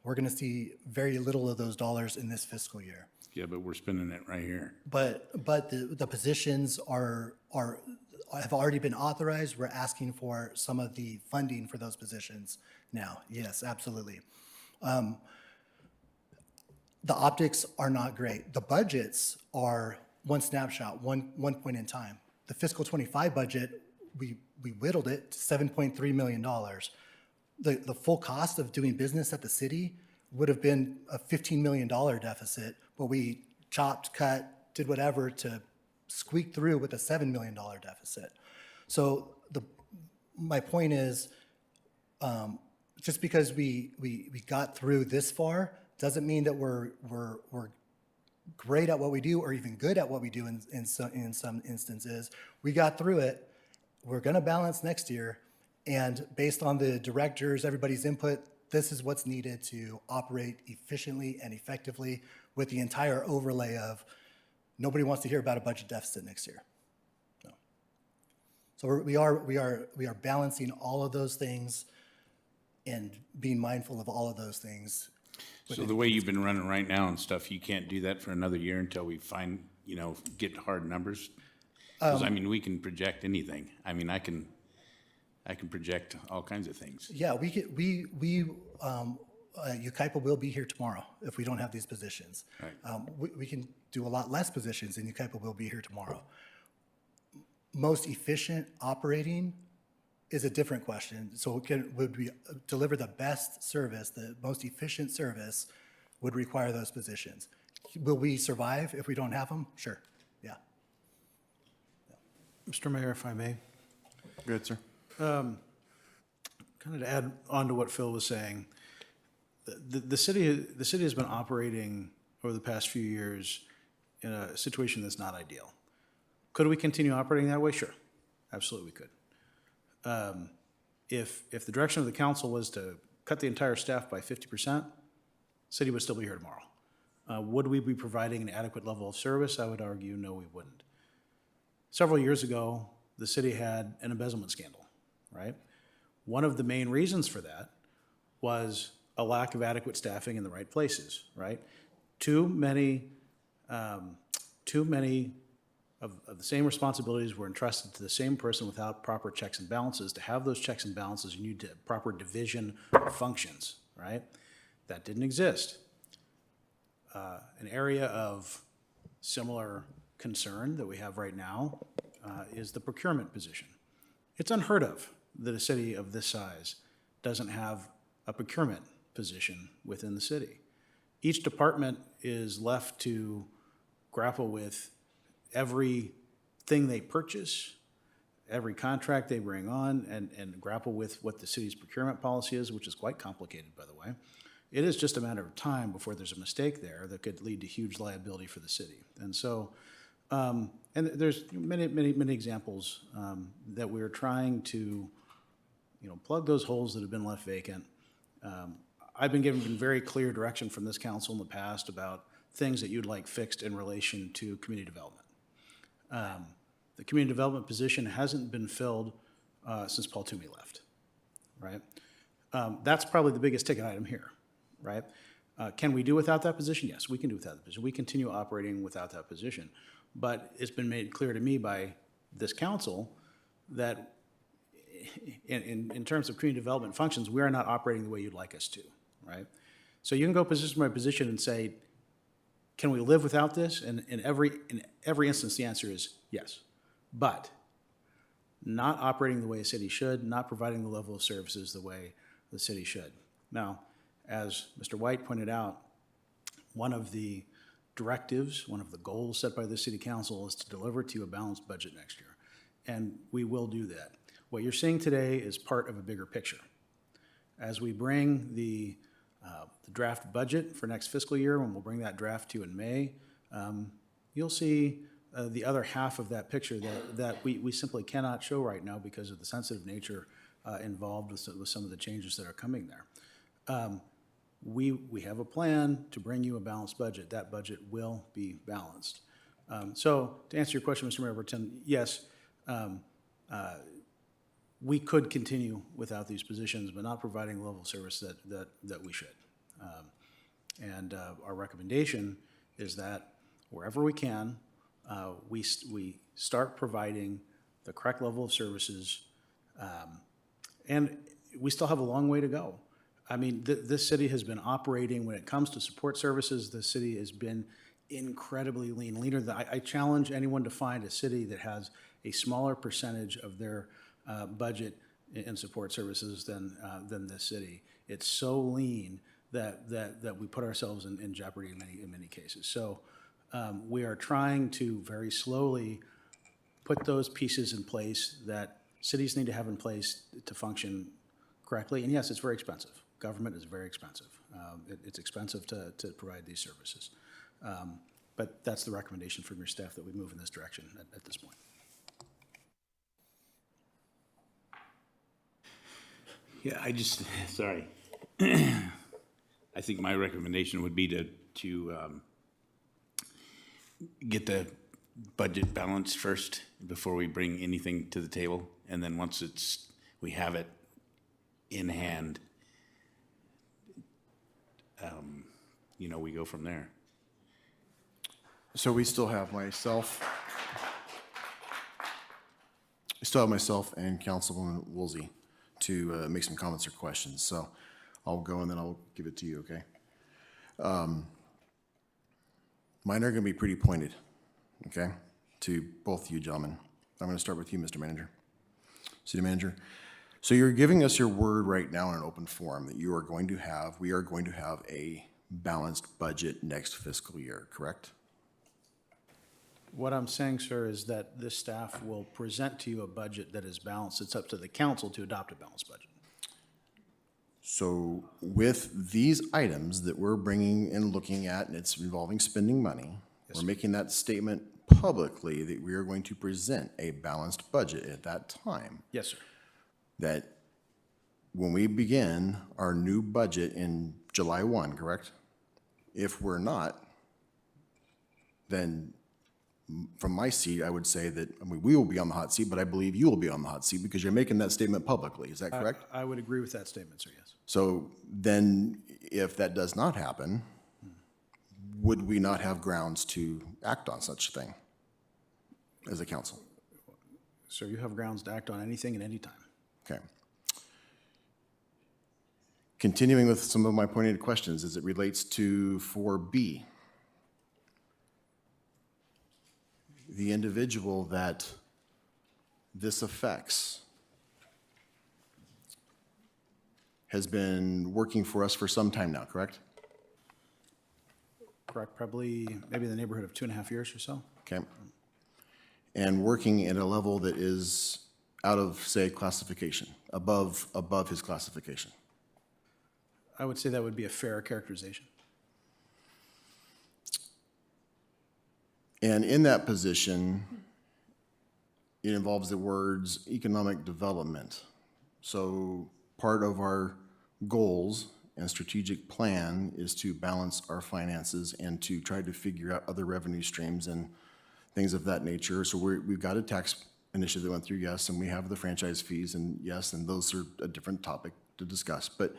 S22: We're going to see very little of those dollars in this fiscal year.
S4: Yeah, but we're spending it right here.
S22: But the positions have already been authorized. We're asking for some of the funding for those positions now. Yes, absolutely. The optics are not great. The budgets are one snapshot, one point in time. The fiscal 25 budget, we whittled it to $7.3 million. The full cost of doing business at the city would have been a $15 million deficit, but we chopped, cut, did whatever to squeak through with a $7 million deficit. So my point is, just because we got through this far doesn't mean that we're great at what we do or even good at what we do in some instances. We got through it. We're going to balance next year. And based on the directors, everybody's input, this is what's needed to operate efficiently and effectively with the entire overlay of nobody wants to hear about a budget deficit next year. No. So we are balancing all of those things and being mindful of all of those things.
S4: So the way you've been running right now and stuff, you can't do that for another year until we find, get hard numbers? 'Cause, we can project anything. I can project all kinds of things.
S22: Yeah, Yucaipa will be here tomorrow if we don't have these positions.
S4: Right.
S22: We can do a lot less positions and Yucaipa will be here tomorrow. Most efficient operating is a different question. So would we deliver the best service, the most efficient service would require those positions. Will we survive if we don't have them? Sure, yeah.
S7: Mr. Mayor, if I may.
S2: Go ahead, sir.
S7: Kind of to add on to what Phil was saying, the city has been operating over the past few years in a situation that's not ideal. Could we continue operating that way? Sure, absolutely we could. If the direction of the council was to cut the entire staff by 50%, city would still be here tomorrow. Would we be providing an adequate level of service? I would argue no, we wouldn't. Several years ago, the city had an embezzlement scandal, right? One of the main reasons for that was a lack of adequate staffing in the right places, right? Too many of the same responsibilities were entrusted to the same person without proper checks and balances. To have those checks and balances, you need proper division of functions, right? That didn't exist. An area of similar concern that we have right now is the procurement position. It's unheard of that a city of this size doesn't have a procurement position within the city. Each department is left to grapple with everything they purchase, every contract they bring on, and grapple with what the city's procurement policy is, which is quite complicated, by the way. It is just a matter of time before there's a mistake there that could lead to huge liability for the city. And so, and there's many examples that we're trying to, plug those holes that have been left vacant. I've been given very clear direction from this council in the past about things that you'd like fixed in relation to community development. The community development position hasn't been filled since Paul Toomey left, right? That's probably the biggest ticket item here, right? Can we do without that position? Yes, we can do without the position. We continue operating without that position. But it's been made clear to me by this council that in terms of community development functions, we are not operating the way you'd like us to, right? So you can go position by position and say, can we live without this? And in every instance, the answer is yes. But not operating the way a city should, not providing the level of services the way the city should. Now, as Mr. White pointed out, one of the directives, one of the goals set by the city council is to deliver to you a balanced budget next year. And we will do that. What you're seeing today is part of a bigger picture. As we bring the draft budget for next fiscal year, when we'll bring that draft to you in May, you'll see the other half of that picture that we simply cannot show right now because of the sensitive nature involved with some of the changes that are coming there. We have a plan to bring you a balanced budget. That budget will be balanced. So to answer your question, Mr. Mayor Pro Tem, yes, we could continue without these positions, but not providing the level of service that we should. And our recommendation is that wherever we can, we start providing the correct level of services, and we still have a long way to go. I mean, this city has been operating, when it comes to support services, the city has been incredibly leaner. I challenge anyone to find a city that has a smaller percentage of their budget in support services than this city. It's so lean that we put ourselves in jeopardy in many cases. So we are trying to very slowly put those pieces in place that cities need to have in place to function correctly. And yes, it's very expensive. Government is very expensive. It's expensive to provide these services. But that's the recommendation from your staff, that we move in this direction at this point.
S4: Yeah, sorry. I think my recommendation would be to get budget balanced first before we bring anything to the table. And then once we have it in hand, we go from there.
S2: So we still have myself and Councilwoman Woolsey to make some comments or questions. So I'll go and then I'll give it to you, okay? Mine are going to be pretty pointed, okay, to both you gentlemen. I'm going to start with you, Mr. Manager, City Manager. So you're giving us your word right now in an open forum that we are going to have a balanced budget next fiscal year, correct?
S7: What I'm saying, sir, is that this staff will present to you a budget that is balanced. It's up to the council to adopt a balanced budget.
S2: So with these items that we're bringing and looking at, and it's involving spending money, we're making that statement publicly that we are going to present a balanced budget at that time.
S7: Yes, sir.
S2: That when we begin our new budget in July 1, correct? If we're not, then from my seat, I would say that, we will be on the hot seat, but I believe you will be on the hot seat because you're making that statement publicly. Is that correct?
S7: I would agree with that statement, sir, yes.
S2: So then, if that does not happen, would we not have grounds to act on such a thing as a council?
S7: Sir, you have grounds to act on anything at any time.
S2: Okay. Continuing with some of my pointed questions as it relates to 4B. The individual that this affects has been working for us for some time now, correct?
S7: Correct, probably maybe in the neighborhood of 2.5 years or so.
S2: Okay. And working at a level that is out of, say, classification, above his classification.
S7: I would say that would be a fair characterization.
S2: And in that position, it involves the words economic development. So part of our goals and strategic plan is to balance our finances and to try to figure out other revenue streams and things of that nature. So we've got a tax initiative that went through, yes, and we have the franchise fees, and yes, and those are a different topic to discuss. But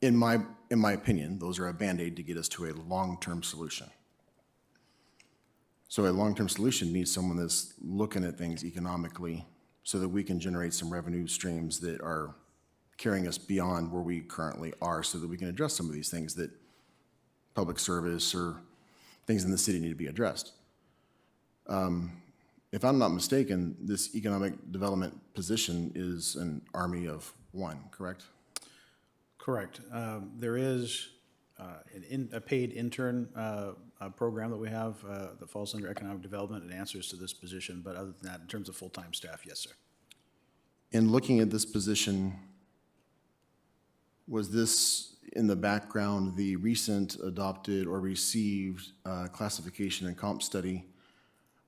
S2: in my opinion, those are a Band-Aid to get us to a long-term solution. So a long-term solution needs someone that's looking at things economically so that we can generate some revenue streams that are carrying us beyond where we currently are so that we can address some of these things that public service or things in the city need to be addressed. If I'm not mistaken, this economic development position is an army of one, correct?
S7: Correct. There is a paid intern program that we have that falls under economic development and answers to this position. But other than that, in terms of full-time staff, yes, sir.
S2: In looking at this position, was this in the background the recent adopted or received classification and comp study?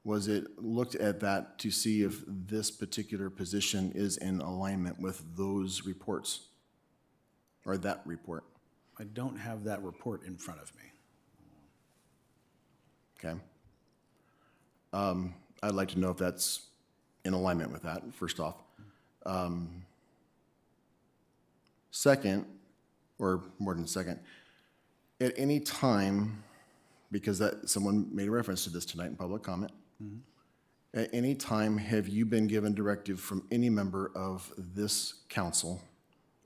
S2: Was it looked at that to see if this particular position is in alignment with those reports? Or that report?
S7: I don't have that report in front of me.
S2: Okay. I'd like to know if that's in alignment with that, first off. Second, or more than second, at any time, because someone made a reference to this tonight in public comment, at any time have you been given directive from any member of this council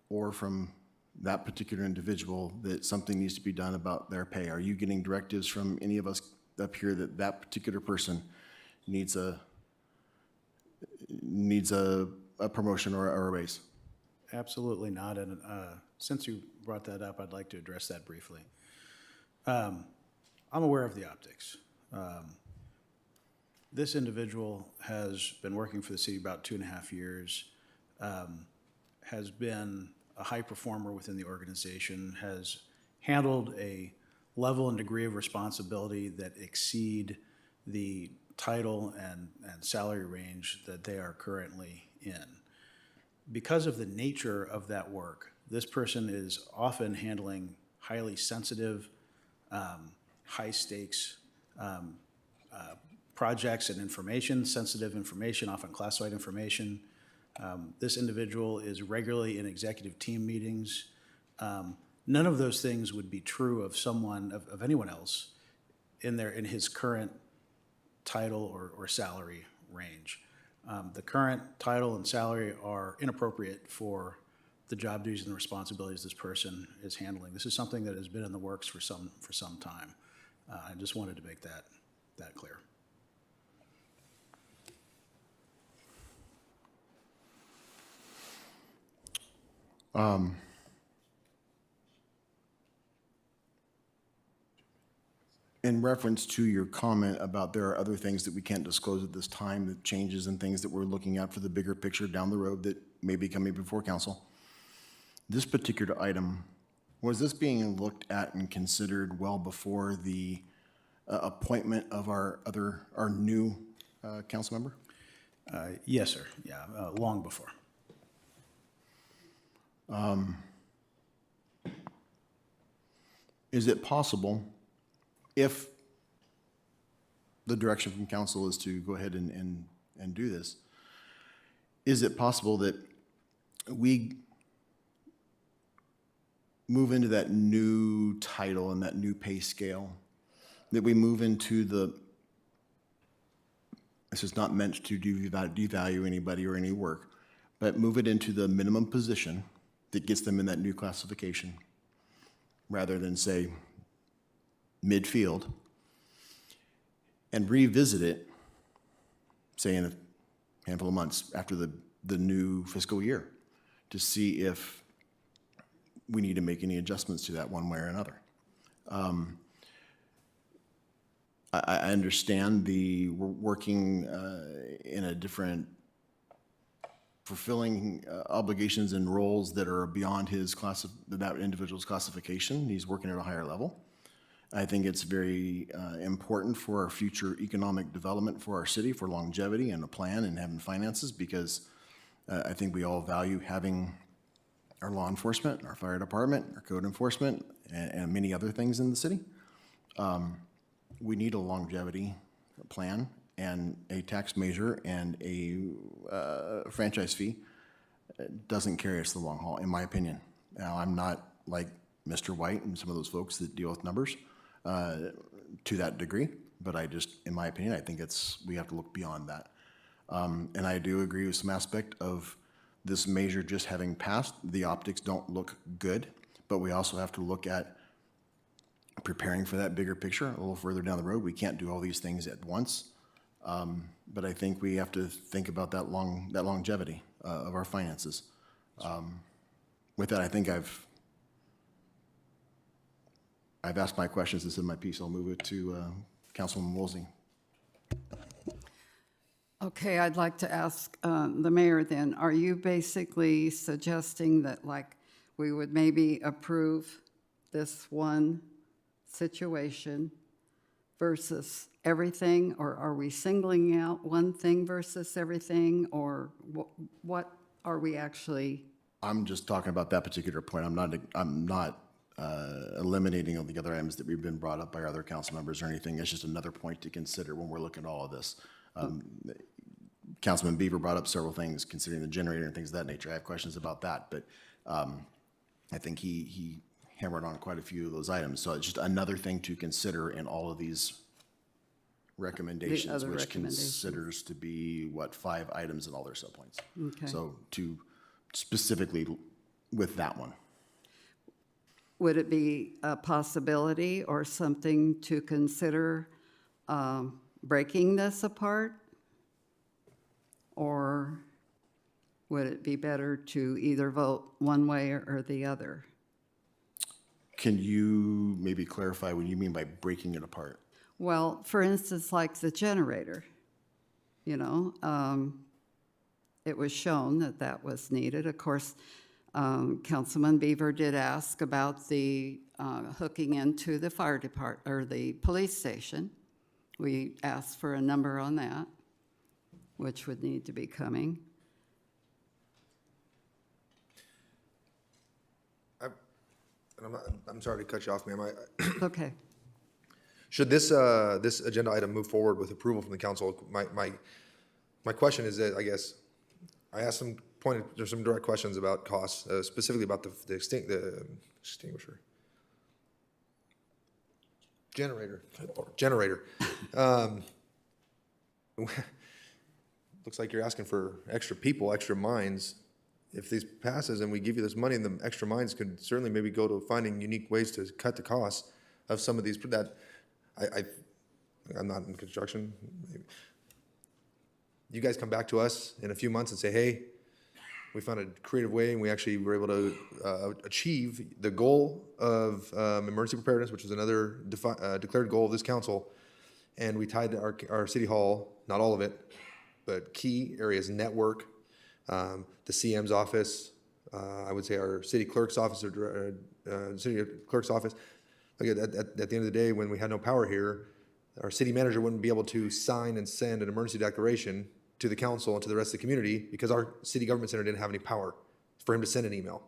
S2: or from that particular individual that something needs to be done about their pay? Are you getting directives from any of us up here that that particular person needs a promotion or a raise?
S7: Absolutely not. And since you brought that up, I'd like to address that briefly. I'm aware of the optics. This individual has been working for the city about 2.5 years, has been a high performer within the organization, has handled a level and degree of responsibility that exceed the title and salary range that they are currently in. Because of the nature of that work, this person is often handling highly sensitive, high-stakes projects and information, sensitive information, often classified information. This individual is regularly in executive team meetings. None of those things would be true of someone, of anyone else in his current title or salary range. The current title and salary are inappropriate for the job duties and the responsibilities this person is handling. This is something that has been in the works for some time. I just wanted to make that clear.
S2: In reference to your comment about there are other things that we can't disclose at this time, the changes and things that we're looking at for the bigger picture down the road that may be coming before council. This particular item, was this being looked at and considered well before the appointment of our new council member?
S7: Yes, sir. Yeah, long before.
S2: Is it possible, if the direction from council is to go ahead and do this, is it possible that we move into that new title and that new pay scale, that we move into this is not meant to devalue anybody or any work, but move it into the minimum position that gets them in that new classification, rather than say midfield, and revisit it, say in a handful of months after the new fiscal year, to see if we need to make any adjustments to that one way or another. I understand we're working in a different, fulfilling obligations and roles that are beyond that individual's classification. He's working at a higher level. I think it's very important for our future economic development for our city, for longevity and a plan and having finances, because I think we all value having our law enforcement, our fire department, our code enforcement, and many other things in the city. We need a longevity plan and a tax measure and a franchise fee. It doesn't carry us the long haul, in my opinion. Now, I'm not like Mr. White and some of those folks that deal with numbers to that degree, but in my opinion, I think we have to look beyond that. And I do agree with some aspect of this measure just having passed. The optics don't look good, but we also have to look at preparing for that bigger picture a little further down the road. We can't do all these things at once, but I think we have to think about that longevity of our finances. With that, I think I've asked my questions and said my piece. I'll move it to Councilwoman Woolsey.
S8: Okay, I'd like to ask the mayor then, are you basically suggesting that we would maybe approve this one situation versus everything, or are we singling out one thing versus everything, or what are we actually?
S2: I'm just talking about that particular point. I'm not eliminating all the other items that we've been brought up by other council members or anything. It's just another point to consider when we're looking at all of this. Councilman Beaver brought up several things considering the generator and things of that nature. I have questions about that, but I think he hammered on quite a few of those items. So it's just another thing to consider in all of these recommendations, which considers to be, 5 items and all their subpoints.
S8: Okay.
S2: So to specifically with that one.
S8: Would it be a possibility or something to consider breaking this apart? Or would it be better to either vote one way or the other?
S2: Can you maybe clarify what you mean by breaking it apart?
S8: Well, for instance, like the generator, it was shown that was needed. Of course, Councilman Beaver did ask about the hooking into the fire department or the police station. We asked for a number on that, which would need to be coming.
S12: I'm sorry to cut you off, ma'am.
S8: Okay.
S12: Should this, this agenda item move forward with approval from the council, my question is that, I guess, I asked there's some direct questions about costs, specifically about the extinguisher. Generator. Looks like you're asking for extra people, extra minds. If this passes and we give you this money, and the extra minds could certainly maybe go to finding unique ways to cut the costs of some of these, I'm not in construction. You guys come back to us in a few months and say, hey, we found a creative way and we actually were able to achieve the goal of emergency preparedness, which is another declared goal of this council. And we tied our city hall, not all of it, but key areas, network, the CM's office, I would say our city clerk's office, or city clerk's office. Like at the end of the day, when we had no power here, our city manager wouldn't be able to sign and send an emergency declaration to the council and to the rest of the community because our city government center didn't have any power for him to send an email.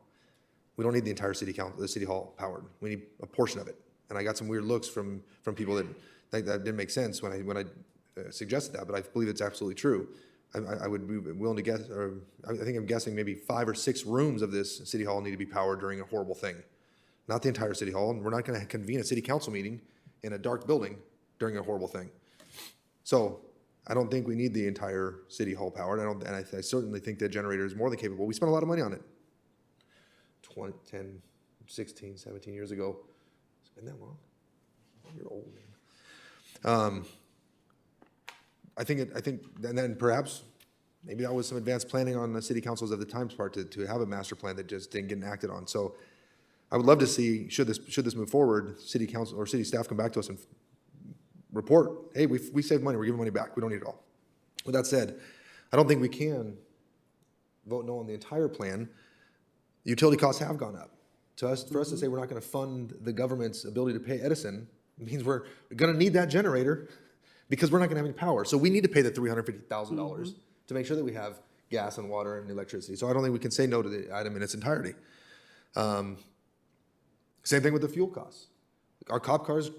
S12: We don't need the entire city council, the city hall powered. We need a portion of it. And I got some weird looks from people that think that didn't make sense when I suggested that, but I believe it's absolutely true. I would be willing to guess, or I think I'm guessing maybe 5 or 6 rooms of this city hall need to be powered during a horrible thing. Not the entire city hall, and we're not going to convene a city council meeting in a dark building during a horrible thing. So I don't think we need the entire city hall powered. I certainly think that generator is more than capable. We spent a lot of money on it 10, 16, 17 years ago. It's been that long. You're old, man. I think, and then perhaps, maybe that was some advanced planning on the city councils at the time's part to have a master plan that just didn't get acted on. So I would love to see, should this move forward, city council or city staff come back to us and report, hey, we saved money, we're giving money back, we don't need it all. With that said, I don't think we can vote no on the entire plan. Utility costs have gone up. For us to say we're not going to fund the government's ability to pay Edison means we're going to need that generator because we're not going to have any power. So we need to pay the $350,000 to make sure that we have gas and water and electricity. So I don't think we can say no to the item in its entirety. Same thing with the fuel costs. Our cop cars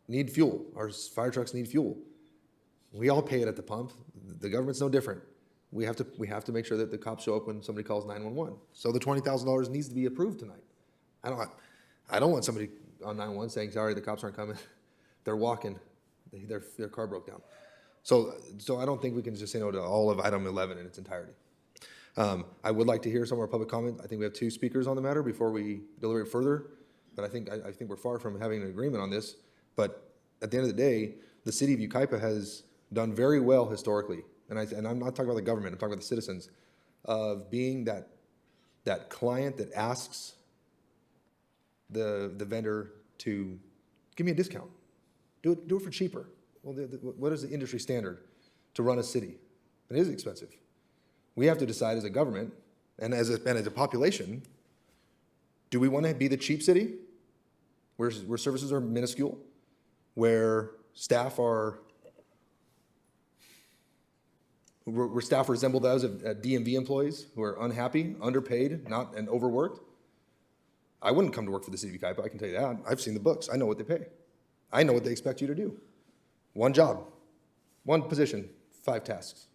S12: need fuel. Our fire trucks need fuel. We all pay it at the pump. The government's no different. We have to make sure that the cops show up when somebody calls 911. So the $20,000 needs to be approved tonight. I don't want somebody on 911 saying, sorry, the cops aren't coming. They're walking. Their car broke down. So I don't think we can just say no to all of item 11 in its entirety. I would like to hear some of our public comment. I think we have 2 speakers on the matter before we deliberate further. But I think we're far from having an agreement on this. But at the end of the day, the city of Yucaipa has done very well historically. And I'm not talking about the government, I'm talking about the citizens, of being that client that asks the vendor to give me a discount. Do it for cheaper. Well, what is the industry standard to run a city? It is expensive. We have to decide as a government and as a population, do we want to be the cheap city where services are minuscule, where staff resemble those of DMV employees who are unhappy, underpaid, and overworked? I wouldn't come to work for the city of Yucaipa, I can tell you that. I've seen the books. I know what they pay. I know what they expect you to do. 1 job, 1 position, 5 tasks.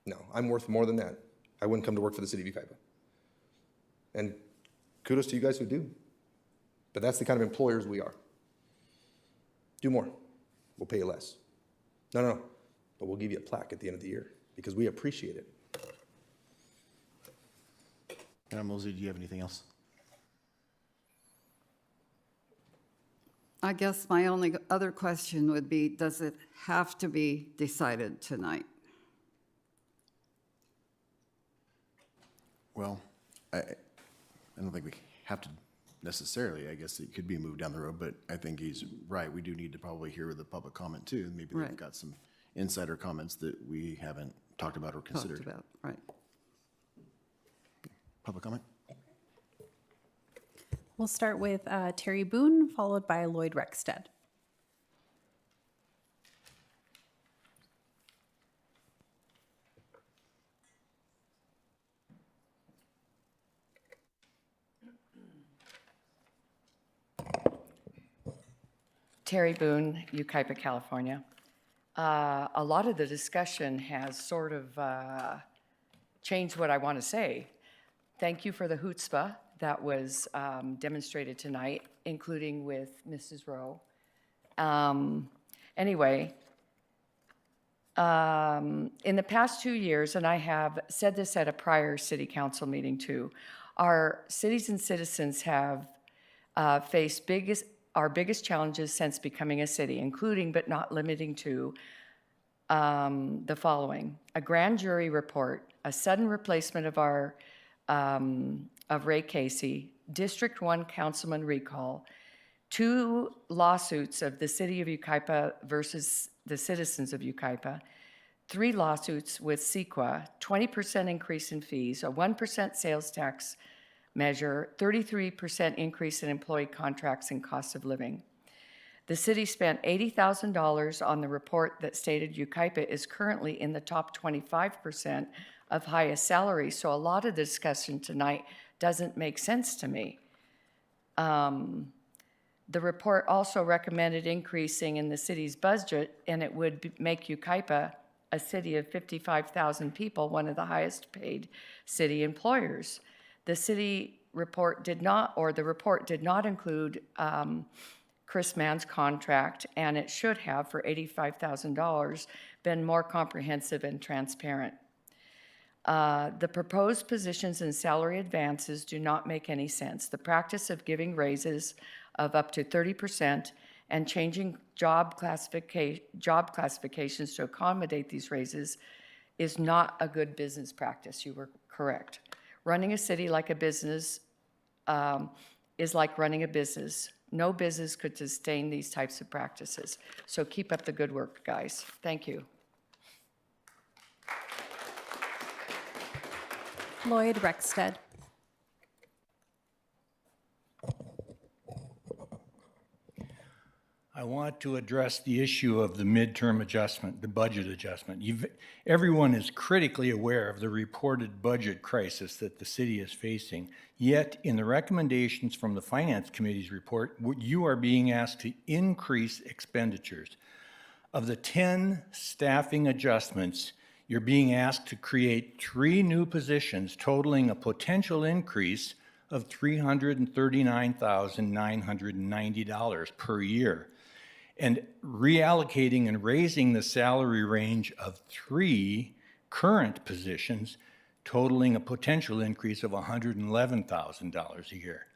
S12: No, I'm worth more than that. I wouldn't come to work for the city of Yucaipa. And kudos to you guys who do. But that's the kind of employers we are. Do more. We'll pay you less. No. But we'll give you a plaque at the end of the year because we appreciate it.
S2: Mosey, do you have anything else?
S8: I guess my only other question would be, does it have to be decided tonight?
S2: Well, I don't think we have to necessarily. I guess it could be moved down the road, but I think he's right. We do need to probably hear the public comment too. Maybe they've got some insider comments that we haven't talked about or considered.
S8: Right.
S2: Public comment?
S3: We'll start with Terry Boone, followed by Lloyd Rexted.
S9: Terry Boone, Yucaipa, California. A lot of the discussion has sort of changed what I want to say. Thank you for the chutzpah that was demonstrated tonight, including with Mrs. Rowe. Anyway, in the past 2 years, and I have said this at a prior city council meeting too, our cities and citizens have faced our biggest challenges since becoming a city, including but not limiting to the following: a grand jury report, a sudden replacement of our of Ray Casey, District 1 councilman recall, 2 lawsuits of the city of Yucaipa versus the citizens of Yucaipa, 3 lawsuits with CEQA, 20% increase in fees, a 1% sales tax measure, 33% increase in employee contracts and cost of living. The city spent $80,000 on the report that stated Yucaipa is currently in the top 25% of highest salaries, so a lot of the discussion tonight doesn't make sense to me. The report also recommended increasing in the city's budget, and it would make Yucaipa, a city of 55,000 people, one of the highest paid city employers. The city report did not, or the report did not include Chris Mann's contract, and it should have, for $85,000, been more comprehensive and transparent. The proposed positions and salary advances do not make any sense. The practice of giving raises of up to 30% and changing job classifications to accommodate these raises is not a good business practice. You were correct. Running a city like a business is like running a business. No business could sustain these types of practices. So keep up the good work, guys. Thank you.
S3: Lloyd Rexted.
S10: I want to address the issue of the midterm adjustment, the budget adjustment. Everyone is critically aware of the reported budget crisis that the city is facing. Yet, in the recommendations from the Finance Committee's report, you are being asked to increase expenditures. Of the 10 staffing adjustments, you're being asked to create 3 new positions, totaling a potential increase of $339,990 per year, and reallocating and raising the salary range of 3 current positions, totaling a potential increase of $111,000 a year.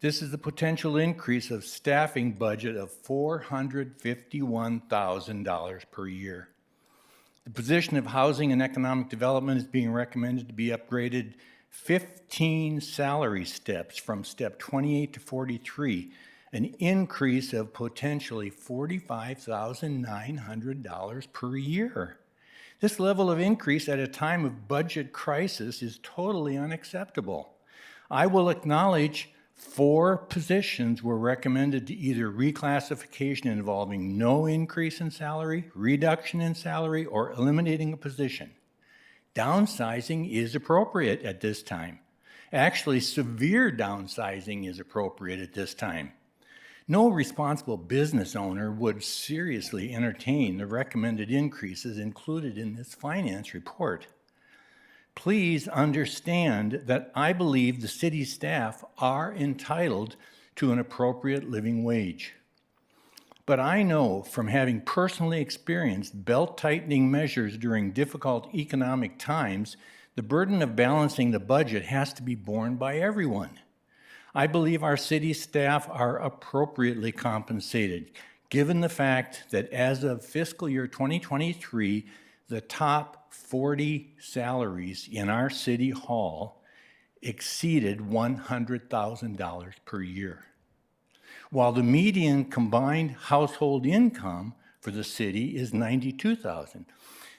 S10: This is the potential increase of staffing budget of $451,000 per year. The position of Housing and Economic Development is being recommended to be upgraded 15 salary steps from step 28 to 43, an increase of potentially $45,900 per year. This level of increase at a time of budget crisis is totally unacceptable. I will acknowledge 4 positions were recommended to either reclassification involving no increase in salary, reduction in salary, or eliminating a position. Downsizing is appropriate at this time. Actually, severe downsizing is appropriate at this time. No responsible business owner would seriously entertain the recommended increases included in this finance report. Please understand that I believe the city staff are entitled to an appropriate living wage. But I know from having personally experienced belt-tightening measures during difficult economic times, the burden of balancing the budget has to be borne by everyone. I believe our city staff are appropriately compensated, given the fact that as of fiscal year 2023, the top 40 salaries in our city hall exceeded $100,000 per year. While the median combined household income for the city is $92,000.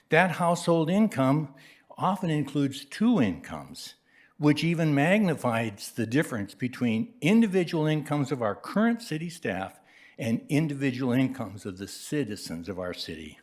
S10: That household income often includes 2 incomes, which even magnifies the difference between individual incomes of our current city staff and individual incomes of the citizens of our city.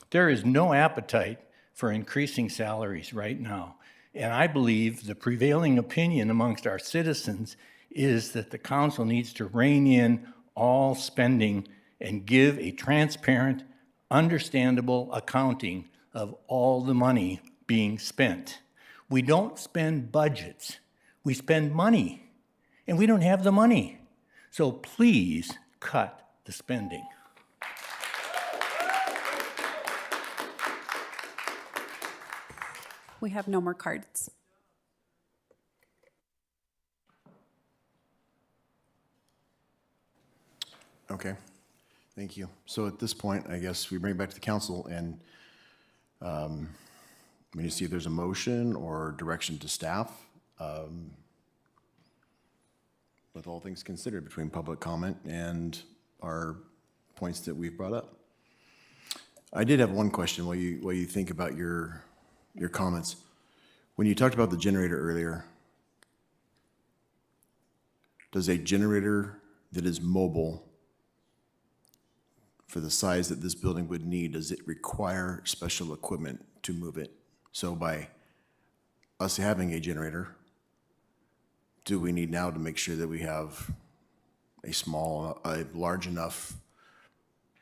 S10: There is no appetite for increasing salaries right now, and I believe the prevailing opinion amongst our citizens is that the council needs to rein in all spending and give a transparent, understandable accounting of all the money being spent. We don't spend budgets. We spend money, and we don't have the money. So please cut the spending.
S3: We have no more cards.
S2: Okay, thank you. So at this point, I guess we bring it back to the council and we need to see if there's a motion or direction to staff with all things considered between public comment and our points that we've brought up. I did have one question while you think about your comments. When you talked about the generator earlier, does a generator that is mobile for the size that this building would need, does it require special equipment to move it? So by us having a generator, do we need now to make sure that we have a large enough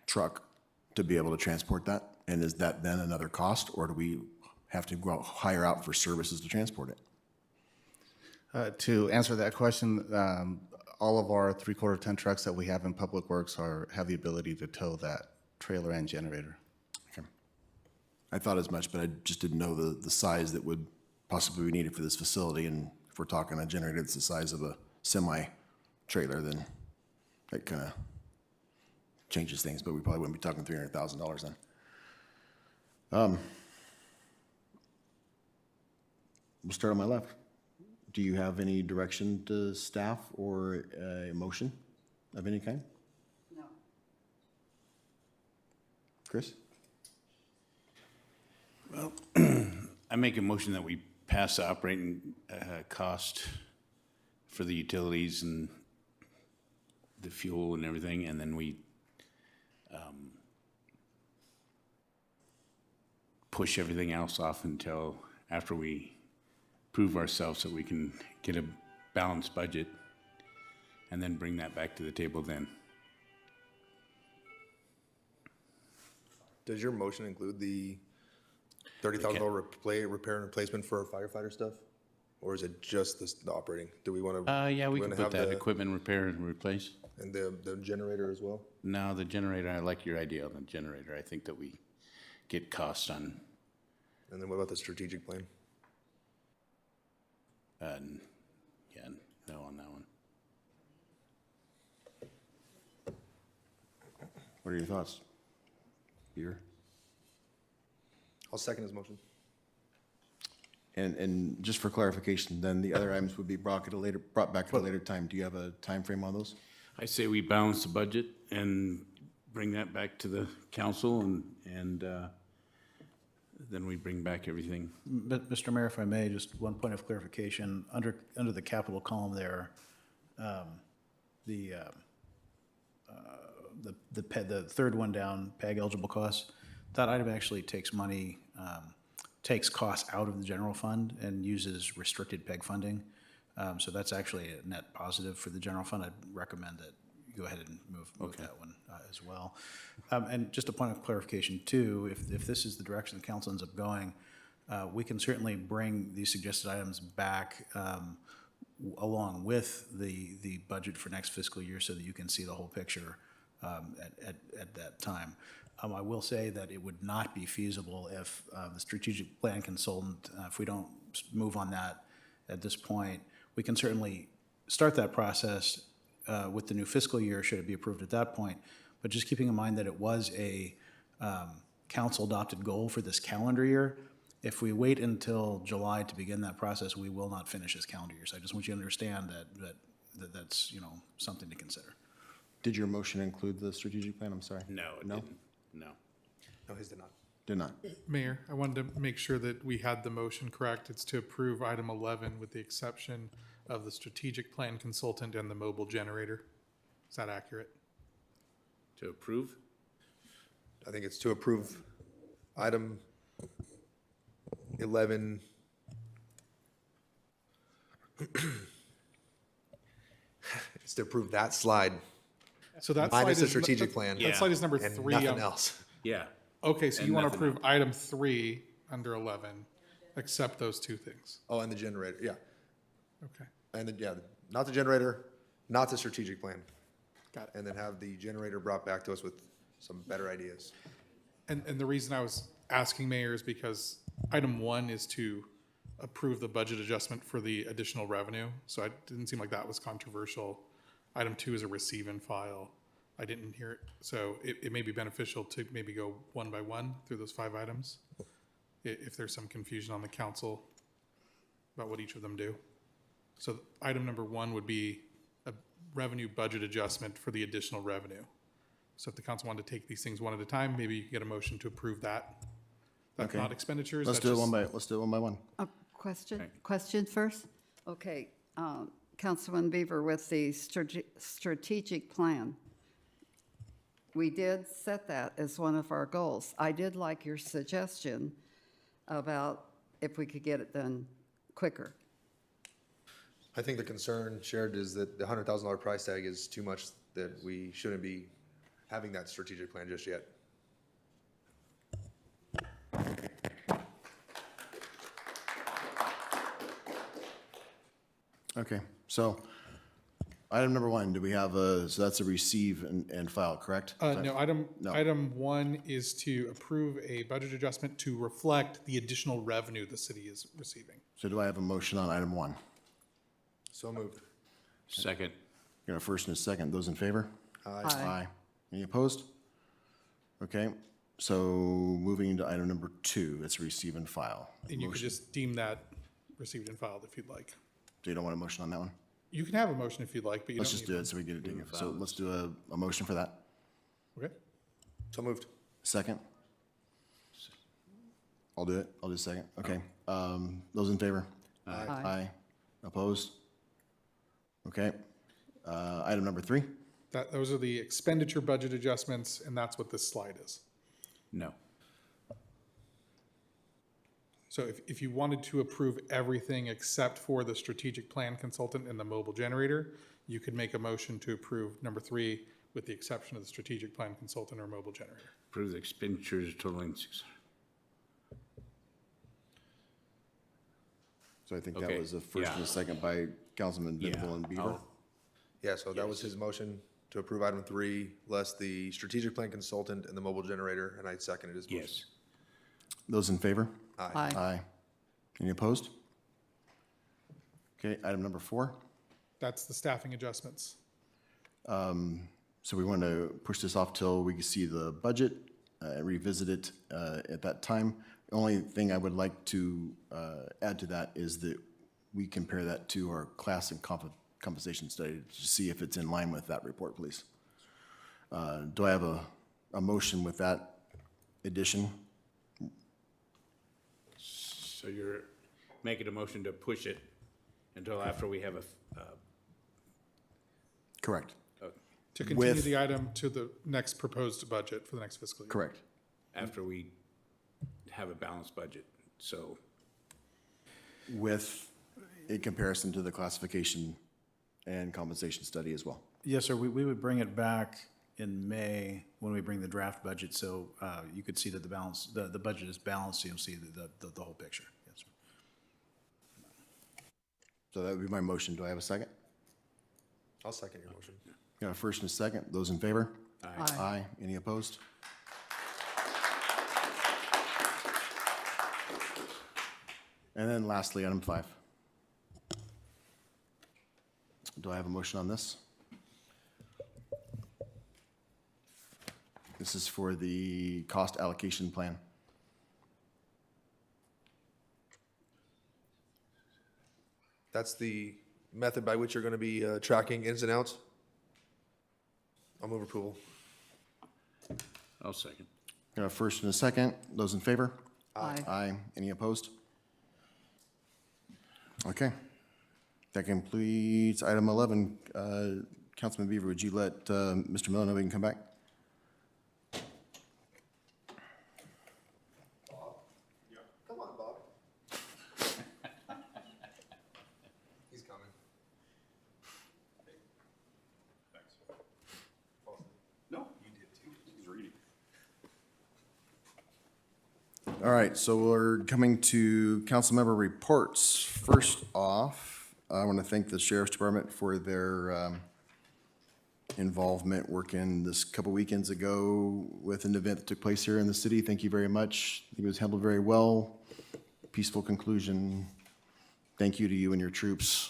S2: truck to be able to transport that? And is that then another cost, or do we have to go hire out for services to transport it?
S21: To answer that question, all of our 3/4 ton trucks that we have in Public Works have the ability to tow that trailer and generator.
S2: Okay. I thought as much, but I just didn't know the size that would possibly be needed for this facility. And if we're talking a generator that's the size of a semi-trailer, then that kind of changes things, but we probably wouldn't be talking $300,000 then. We'll start on my left. Do you have any direction to staff or a motion of any kind?
S8: No.
S2: Chris?
S4: Well, I make a motion that we pass the operating cost for the utilities and the fuel and everything, and then we push everything else off until after we prove ourselves that we can get a balanced budget, and then bring that back to the table then.
S12: Does your motion include the $30,000 repair and replacement for firefighter stuff? Or is it just the operating? Do we want to?
S4: Yeah, we can put that equipment repair and replace.
S12: And the generator as well?
S4: No, the generator, I like your idea on the generator. I think that we get costs on.
S12: And then what about the strategic plan?
S4: Yeah, no on that one.
S2: What are your thoughts, Peter?
S12: I'll second his motion.
S2: And just for clarification, then the other items would be brought back at a later time. Do you have a time frame on those?
S4: I say we balance the budget and bring that back to the council, and then we bring back everything.
S7: But, Mr. Mayor, if I may, just one point of clarification. Under the capital column there, the third one down, PAG eligible costs, that item actually takes money, takes costs out of the general fund and uses restricted PEG funding. So that's actually a net positive for the general fund. I'd recommend that you go ahead and move that one as well. And just a point of clarification too, if this is the direction the council ends up going, we can certainly bring these suggested items back along with the budget for next fiscal year so that you can see the whole picture at that time. I will say that it would not be feasible if the strategic plan consultant, if we don't move on that at this point, we can certainly start that process with the new fiscal year, should it be approved at that point. But just keeping in mind that it was a council-adopted goal for this calendar year, if we wait until July to begin that process, we will not finish this calendar year. So I just want you to understand that's something to consider.
S2: Did your motion include the strategic plan? I'm sorry.
S4: No, it didn't. No.
S12: No, his did not.
S2: Did not.
S6: Mayor, I wanted to make sure that we had the motion correct. It's to approve item 11 with the exception of the strategic plan consultant and the mobile generator. Is that accurate?
S4: To approve?
S12: I think it's to approve item 11. It's to approve that slide.
S6: So that
S12: Minus
S6: slide
S12: the
S6: is,
S12: strategic plan.
S6: that slide is number
S12: and
S6: 3.
S12: nothing else.
S4: Yeah.
S6: Okay, so
S4: And
S6: you want to
S4: nothing
S6: approve item 3 under 11, except those two things.
S12: Oh, and the generator, yeah.
S6: Okay.
S12: And the, yeah, not the generator, not the strategic plan.
S6: Got it.
S12: And then have the generator brought back to us with some better ideas.
S6: And the reason I was asking, Mayor, is because item 1 is to approve the budget adjustment for the additional revenue. So it didn't seem like that was controversial. Item 2 is a receive and file. I didn't hear it. So it may be beneficial to maybe go one by one through those 5 items, if there's some confusion on the council about what each of them do. So item number 1 would be a revenue budget adjustment for the additional revenue. So if the council wanted to take these things one at a time, maybe you could get a motion to approve that. That's
S2: Okay.
S6: not expenditures.
S2: Let's
S6: that's
S2: do it
S6: just-
S2: one by one.
S8: Question first? Okay, Councilman Beaver, with the strategic plan, we did set that as one of our goals. I did like your suggestion about if we could get it done quicker.
S12: I think the concern shared is that the $100,000 price tag is too much, that we shouldn't be having that strategic plan just yet.
S2: Okay, so item number 1, do we have so that's a receive and file, correct?
S6: No, item 1 is to approve a budget adjustment to reflect the additional revenue the city is receiving.
S2: So do I have a motion on item 1?
S12: So moved.
S4: Second.
S2: Got a first and a second. Those in favor?
S12: Aye.
S2: Aye. Any opposed? Okay, so moving to item number 2, it's receive and file.
S6: And you could
S2: Motion.
S6: just deem that received and filed if you'd like.
S2: So you don't want a motion on that one?
S6: You can have a motion if you'd like, but you
S2: Let's
S6: don't
S2: just
S6: need
S2: do it so we get it taken. So let's do a motion for that.
S6: Okay.
S12: So moved.
S2: Second? I'll do it. I'll do a second. Okay. Those in favor?
S12: Aye.
S2: Aye. Opposed? Okay. Item number 3?
S6: Those are the expenditure budget adjustments, and that's what this slide is.
S4: No.
S6: So if you wanted to approve everything except for the strategic plan consultant and the mobile generator, you could make a motion to approve number 3 with the exception of the strategic plan consultant or mobile generator.
S4: Approve the expenditures totaling 600.
S2: So I think that
S4: Okay,
S2: was a first
S4: yeah.
S2: and a second by Councilman Venable and Beaver.
S12: Yeah, so that was his motion to approve item 3, less the strategic plan consultant and the mobile generator, and I seconded his motion.
S4: Yes.
S2: Those in favor?
S12: Aye.
S8: Aye.
S2: Aye. Any opposed? Okay, item number 4.
S6: That's the staffing adjustments.
S2: So we want to push this off till we can see the budget, revisit it at that time. The only thing I would like to add to that is that we compare that to our class and compensation study to see if it's in line with that report, please. Do I have a motion with that addition?
S4: So you're making a motion to push it until after we have a,
S2: Correct.
S6: To continue
S2: With-
S6: the item to the next proposed budget for the next fiscal year.
S2: Correct.
S4: after we have a balanced budget, so.
S2: With a comparison to the classification and compensation study as well.
S7: Yes, sir, we would bring it back in May when we bring the draft budget, so you could see that the balance, the budget is balanced, so you'll see the whole picture. Yes, sir.
S2: So that would be my motion. Do I have a second?
S12: I'll second your motion.
S2: Got a first and a second. Those in favor?
S8: Aye.
S2: Aye. Any opposed? And then lastly, item 5. Do I have a motion on this? This is for the cost allocation plan.
S12: That's the method by which you're going to be tracking ins and outs? I'll move approval.
S4: I'll second.
S2: Got a first and a second. Those in favor?
S8: Aye.
S2: Aye. Any opposed? Okay. That completes item 11. Councilman Beaver, would you let Mr. Miller know we can come back?
S12: Come on, Bob. He's coming.
S2: All right, so we're coming to council member reports. First off, I want to thank the Sheriff's Department for their involvement working this couple weekends ago with an event that took place here in the city. Thank you very much. I think it was handled very well. Peaceful conclusion. Thank you to you and your troops.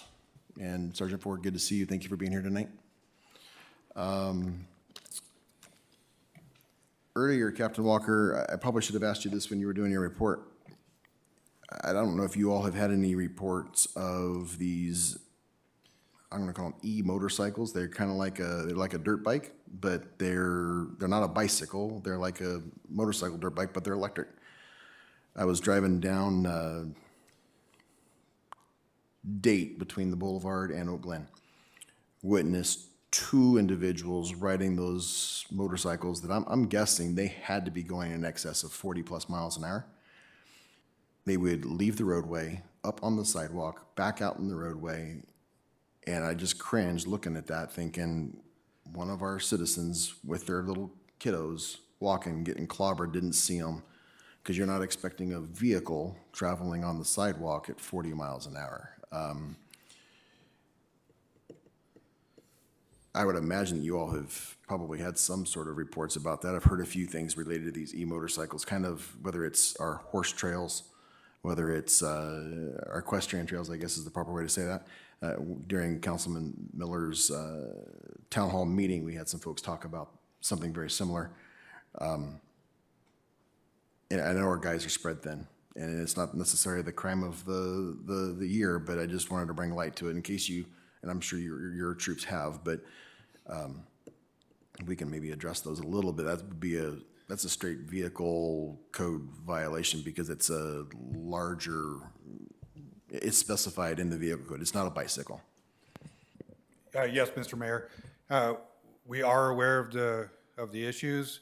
S2: And Sergeant Ford, good to see you. Thank you for being here tonight. Earlier, Captain Walker, I probably should have asked you this when you were doing your report. I don't know if you all have had any reports of these, I'm gonna call them e-motorcycles. They're kind of they're like a dirt bike, but they're not a bicycle. They're like a motorcycle dirt bike, but they're electric. I was driving down Date between the Boulevard and Oak Glen. Witnessed two individuals riding those motorcycles that I'm guessing they had to be going in excess of 40 plus miles an hour. They would leave the roadway, up on the sidewalk, back out in the roadway, and I just cringed looking at that, thinking one of our citizens with their little kiddos walking, getting clobbered, didn't see them, because you're not expecting a vehicle traveling on the sidewalk at 40 miles an hour. I would imagine that you all have probably had some sort of reports about that. I've heard a few things related to these e-motorcycles, kind of whether it's our horse trails, whether it's our equestrian trails, I guess is the proper way to say that. During Councilman Miller's town hall meeting, we had some folks talk about something very similar. And I know our guys are spread thin, and it's not necessarily the crime of the year, but I just wanted to bring light to it in case you, and I'm sure your troops have, but we can maybe address those a little bit. That's a straight vehicle code violation because it's a larger, it's specified in the vehicle code. It's not a bicycle.
S11: Yes, Mr. Mayor. We are aware of the issues.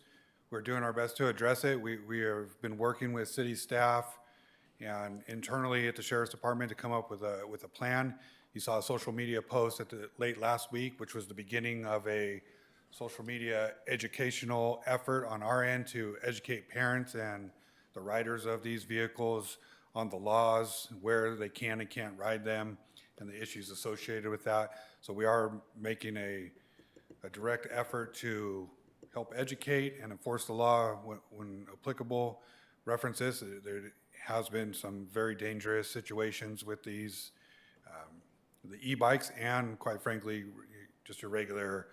S11: We're doing our best to address it. We have been working with city staff and internally at the Sheriff's Department to come up with a plan. You saw a social media post late last week, which was the beginning of a social media educational effort on our end to educate parents and the riders of these vehicles on the laws, where they can and can't ride them, and the issues associated with that. So we are making a direct effort to help educate and enforce the law when applicable. References, there has been some very dangerous situations with these, the e-bikes and quite frankly, just your regular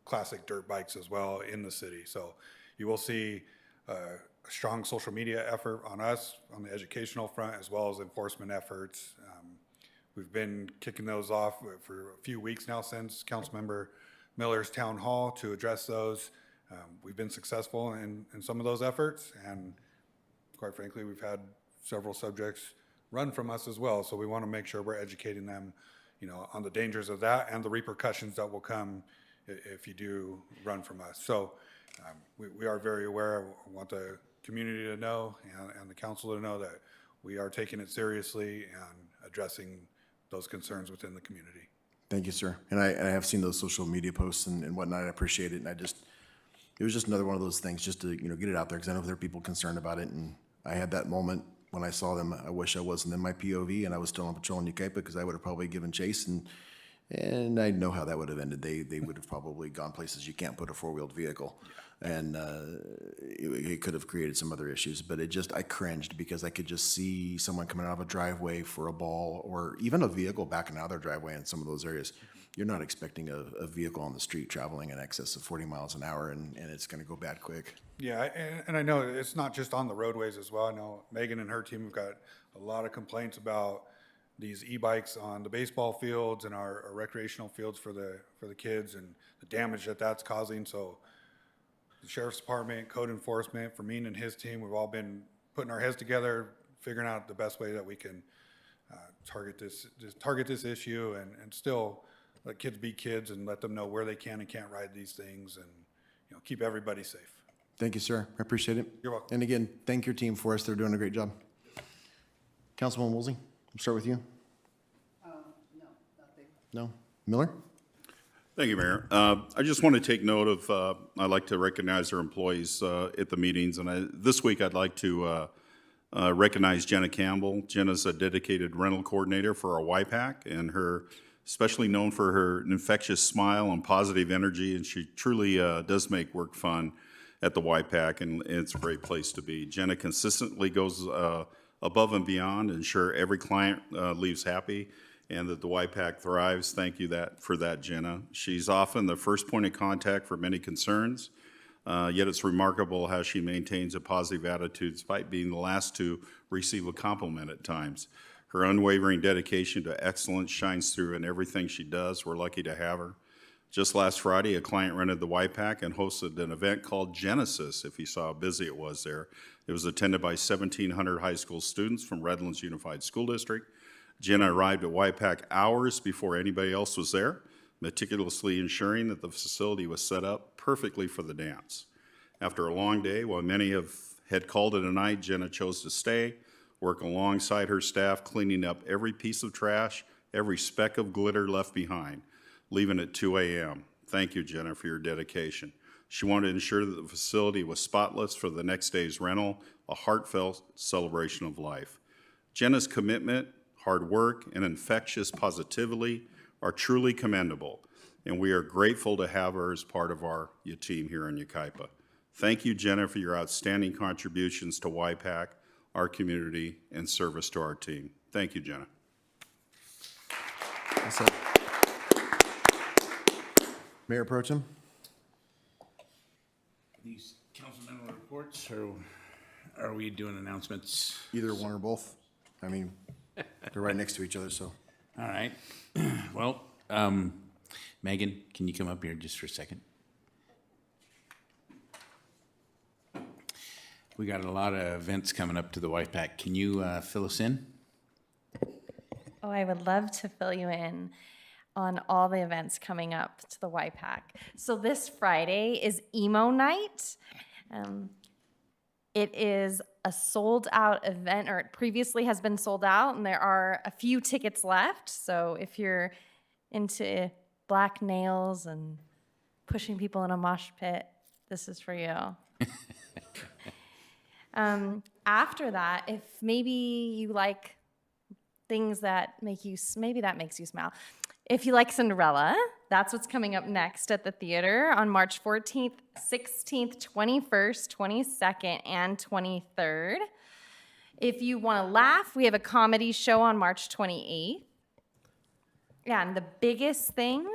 S11: classic dirt bikes as well in the city. So you will see a strong social media effort on us on the educational front as well as enforcement efforts. We've been kicking those off for a few weeks now since Councilmember Miller's town hall to address those. We've been successful in some of those efforts, and quite frankly, we've had several subjects run from us as well. So we want to make sure we're educating them, on the dangers of that and the repercussions that will come if you do run from us. So we are very aware. I want the community to know and the council to know that we are taking it seriously and addressing those concerns within the community.
S2: Thank you, sir. And I have seen those social media posts and whatnot. I appreciate it. And it was just another one of those things just to, get it out there because I know there are people concerned about it. And I had that moment when I saw them. I wish I wasn't in my POV and I was still on patrol in Yucaipa because I would have probably given chase and I know how that would have ended. They would have probably gone places you can't put a four-wheeled vehicle. And it could have created some other issues, but I cringed because I could just see someone coming out of a driveway for a ball or even a vehicle backing out of their driveway in some of those areas. You're not expecting a vehicle on the street traveling in excess of 40 miles an hour and it's going to go bad quick.
S11: Yeah, and I know it's not just on the roadways as well. I know Megan and her team have got a lot of complaints about these e-bikes on the baseball fields and our recreational fields for the kids and the damage that's causing. So the Sheriff's Department, code enforcement, Fermin and his team, we've all been putting our heads together, figuring out the best way that we can target this issue and still let kids be kids and let them know where they can and can't ride these things and keep everybody safe.
S2: Thank you, sir. I appreciate it.
S11: You're welcome.
S2: And again, thank your team for us. They're doing a great job. Councilman Woolsey, I'll start with you.
S8: No, nothing.
S2: No? Miller?
S1: Thank you, Mayor. I just want to take note of, I'd like to recognize our employees at the meetings. And this week, I'd like to Recognize Jenna Campbell. Jenna's a dedicated rental coordinator for our YPAC, and her especially known for her infectious smile and positive energy, and she truly does make work fun at the YPAC, and it's a great place to be. Jenna consistently goes above and beyond to ensure every client leaves happy and that the YPAC thrives. Thank you for that, Jenna. She's often the first point of contact for many concerns, yet it's remarkable how she maintains a positive attitude despite being the last to receive a compliment at times. Her unwavering dedication to excellence shines through in everything she does. We're lucky to have her. Just last Friday, a client rented the YPAC and hosted an event called Genesis, if you saw how busy it was there. It was attended by 1,700 high school students from Redlands Unified School District. Jenna arrived at YPAC hours before anybody else was there, meticulously ensuring that the facility was set up perfectly for the dance. After a long day, while many had called it a night, Jenna chose to stay, work alongside her staff, cleaning up every piece of trash, every speck of glitter left behind, leaving at 2 a.m. Thank you, Jenna, for your dedication. She wanted to ensure that the facility was spotless for the next day's rental, a heartfelt celebration of life. Jenna's commitment, hard work, and infectious positivity are truly commendable, and we are grateful to have her as part of our team here in Yucaipa. Thank you, Jenna, for your outstanding contributions to YPAC, our community, and service to our team. Thank you, Jenna.
S2: Mayor Pro Tem?
S4: These councilmental reports, or are we doing announcements?
S2: Either one or both. I mean, they're right next to each other, so.
S4: All right. Well, Megan, can you come up here just for a second? We got a lot of events coming up to the YPAC. Can you fill us in?
S14: Oh, I would love to fill you in on all the events coming up to the YPAC. So this Friday is Emo Night. It is a sold out event, or it previously has been sold out, and there are a few tickets left. So if you're into black nails and pushing people in a mosh pit, this is for you. After that, if maybe you like things that make you, maybe that makes you smile. If you like Cinderella, that's what's coming up next at the theater on March 14th, 16th, 21st, 22nd, and 23rd. If you want to laugh, we have a comedy show on March 28th. Yeah, and the biggest thing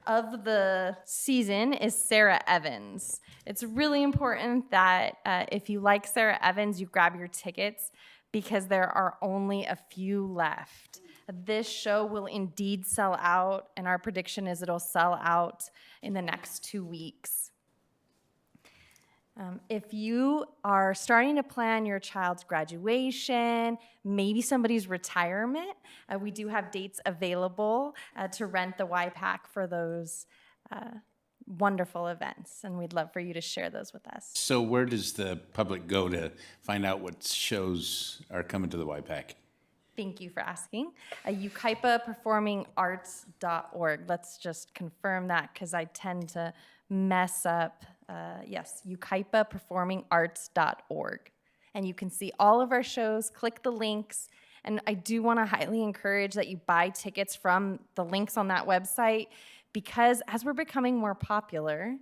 S14: of the season is Sarah Evans. It's really important that if you like Sarah Evans, you grab your tickets because there are only a few left. This show will indeed sell out, and our prediction is it'll sell out in the next 2 weeks. If you are starting to plan your child's graduation, maybe somebody's retirement, we do have dates available to rent the YPAC for those wonderful events, and we'd love for you to share those with us.
S4: So where does the public go to find out what shows are coming to the YPAC?
S14: Thank you for asking. Yucaipaperformingarts.org. Let's just confirm that because I tend to mess up. Yes, Yucaipaperformingarts.org. And you can see all of our shows, click the links, and I do want to highly encourage that you buy tickets from the links on that website because as we're becoming more popular,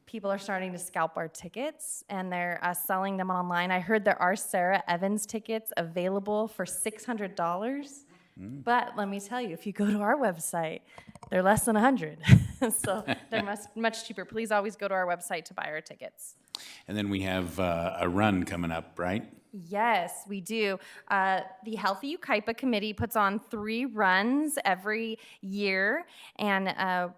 S14: people are starting to scalp our tickets and they're selling them online. I heard there are Sarah Evans tickets available for $600. But let me tell you, if you go to our website, they're less than 100. So they're much cheaper. Please always go to our website to buy our tickets.
S4: And then we have a run coming up, right?
S14: Yes, we do. The Healthy Yucaipa Committee puts on 3 runs every year, and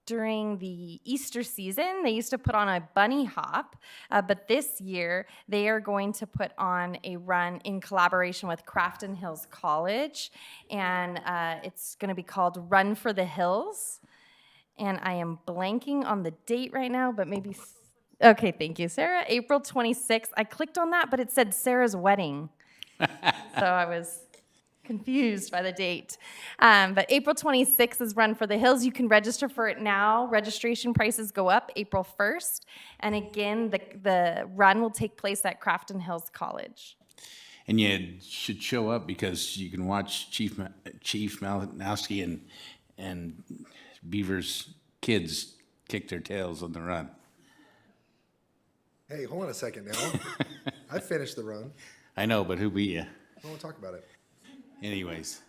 S14: during the Easter season, they used to put on a bunny hop, but this year they are going to put on a run in collaboration with Crafton Hills College, and it's going to be called Run for the Hills. And I am blanking on the date right now, but maybe, okay, thank you, Sarah. April 26th. I clicked on that, but it said Sarah's wedding. So I was confused by the date. But April 26th is Run for the Hills. You can register for it now. Registration prices go up April 1st. And again, the run will take place at Crafton Hills College.
S4: And you should show up because you can watch Chief Malinowski and Beaver's kids kick their tails on the run.
S12: Hey, hold on a second now. I finished the run.
S4: I know, but who beat you?
S12: I don't want to talk about it.
S4: Anyways,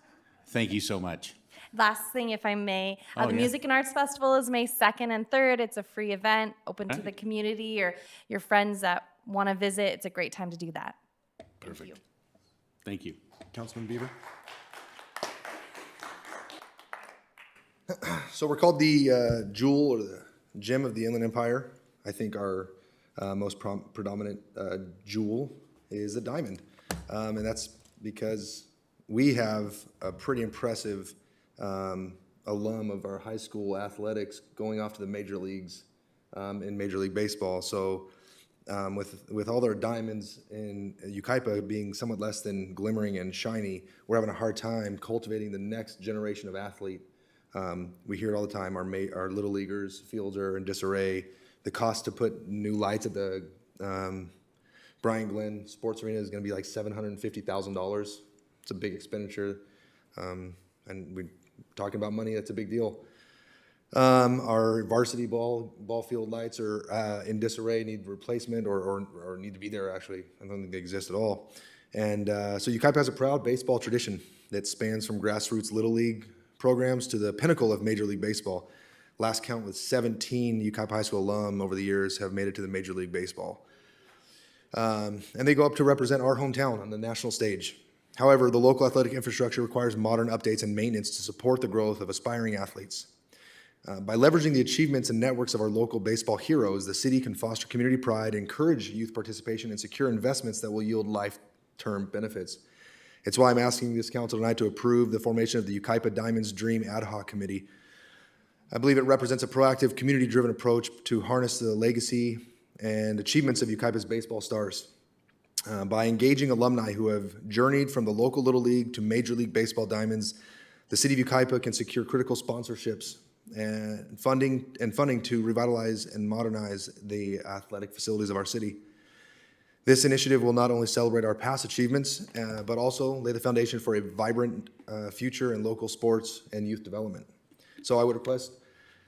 S4: thank you so much.
S14: Last thing, if I may,
S4: Oh,
S14: the
S4: yeah.
S14: Music and Arts Festival is May 2nd and 3rd. It's a free event open to the community or your friends that want to visit. It's a great time to do that.
S4: Perfect. Thank you.
S2: Councilman Beaver?
S12: So we're called the jewel or the gem of the Inland Empire. I think our most predominant jewel is a diamond. And that's because we have a pretty impressive alum of our high school athletics going off to the major leagues in Major League Baseball. So with all their diamonds in Yucaipa being somewhat less than glimmering and shiny, we're having a hard time cultivating the next generation of athlete. We hear it all the time, our little leaguers, fields are in disarray. The cost to put new lights at the Brian Glenn Sports Arena is gonna be like $750,000. It's a big expenditure. And we're talking about money, that's a big deal. Our varsity ball field lights are in disarray, need replacement or need to be there actually. I don't think they exist at all. And so Yucaipa has a proud baseball tradition that spans from grassroots Little League programs to the pinnacle of Major League Baseball. Last count was 17 Yucaipa High School alum over the years have made it to the Major League Baseball. And they go up to represent our hometown on the national stage. However, the local athletic infrastructure requires modern updates and maintenance to support the growth of aspiring athletes. By leveraging the achievements and networks of our local baseball heroes, the city can foster community pride, encourage youth participation, and secure investments that will yield life-term benefits. It's why I'm asking this council tonight to approve the formation of the Yucaipa Diamonds Dream Ad Hoc Committee. I believe it represents a proactive, community-driven approach to harness the legacy and achievements of Yucaipa's baseball stars. By engaging alumni who have journeyed from the local Little League to Major League Baseball Diamonds, the city of Yucaipa can secure critical sponsorships and funding to revitalize and modernize the athletic facilities of our city. This initiative will not only celebrate our past achievements, but also lay the foundation for a vibrant future in local sports and youth development. So I would request,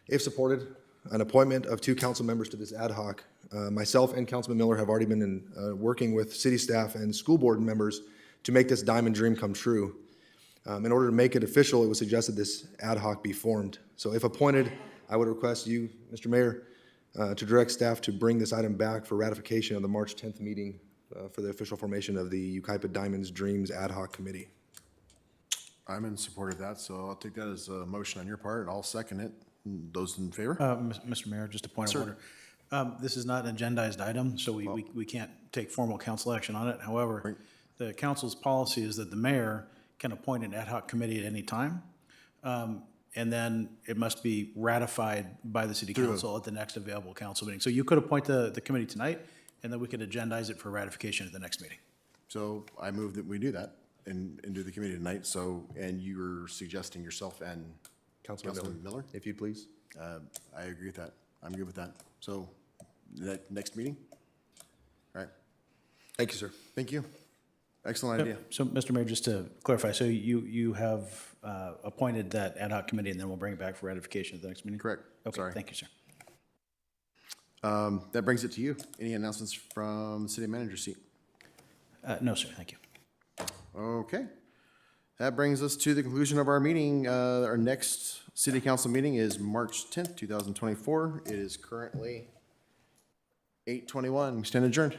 S12: if supported, an appointment of 2 council members to this ad hoc. Myself and Councilman Miller have already been working with city staff and school board members to make this diamond dream come true. In order to make it official, it was suggested this ad hoc be formed. So if appointed, I would request you, Mr. Mayor, to direct staff to bring this item back for ratification of the March 10th meeting for the official formation of the Yucaipa Diamonds Dreams Ad Hoc Committee.
S2: I'm in support of that, so I'll take that as a motion on your part, and I'll second it. Those in favor?
S7: Mr. Mayor, just a point of order. This is not an agendized item, so we can't take formal council action on it. However, the council's policy is that the mayor can appoint an ad hoc committee at any time. And then it must be ratified by the city council at the next available council meeting. So you could appoint the committee tonight, and then we could agendize it for ratification at the next meeting.
S2: So I move that we do that and do the committee tonight. So, and you're suggesting yourself and Councilman Miller?
S12: If you please.
S2: I agree with that. I'm good with that. So, next meeting? All right.
S12: Thank you, sir.
S2: Thank you. Excellent idea.
S7: So, Mr. Mayor, just to clarify, so you have appointed that ad hoc committee, and then we'll bring it back for ratification at the next meeting?
S2: Correct.
S7: Okay,
S2: Sorry.
S7: thank you, sir.
S2: That brings it to you. Any announcements from the city manager's seat?
S7: No, sir, thank you.
S2: Okay. That brings us to the conclusion of our meeting. Our next city council meeting is March 10th, 2024. It is currently 8:21. We stand adjourned.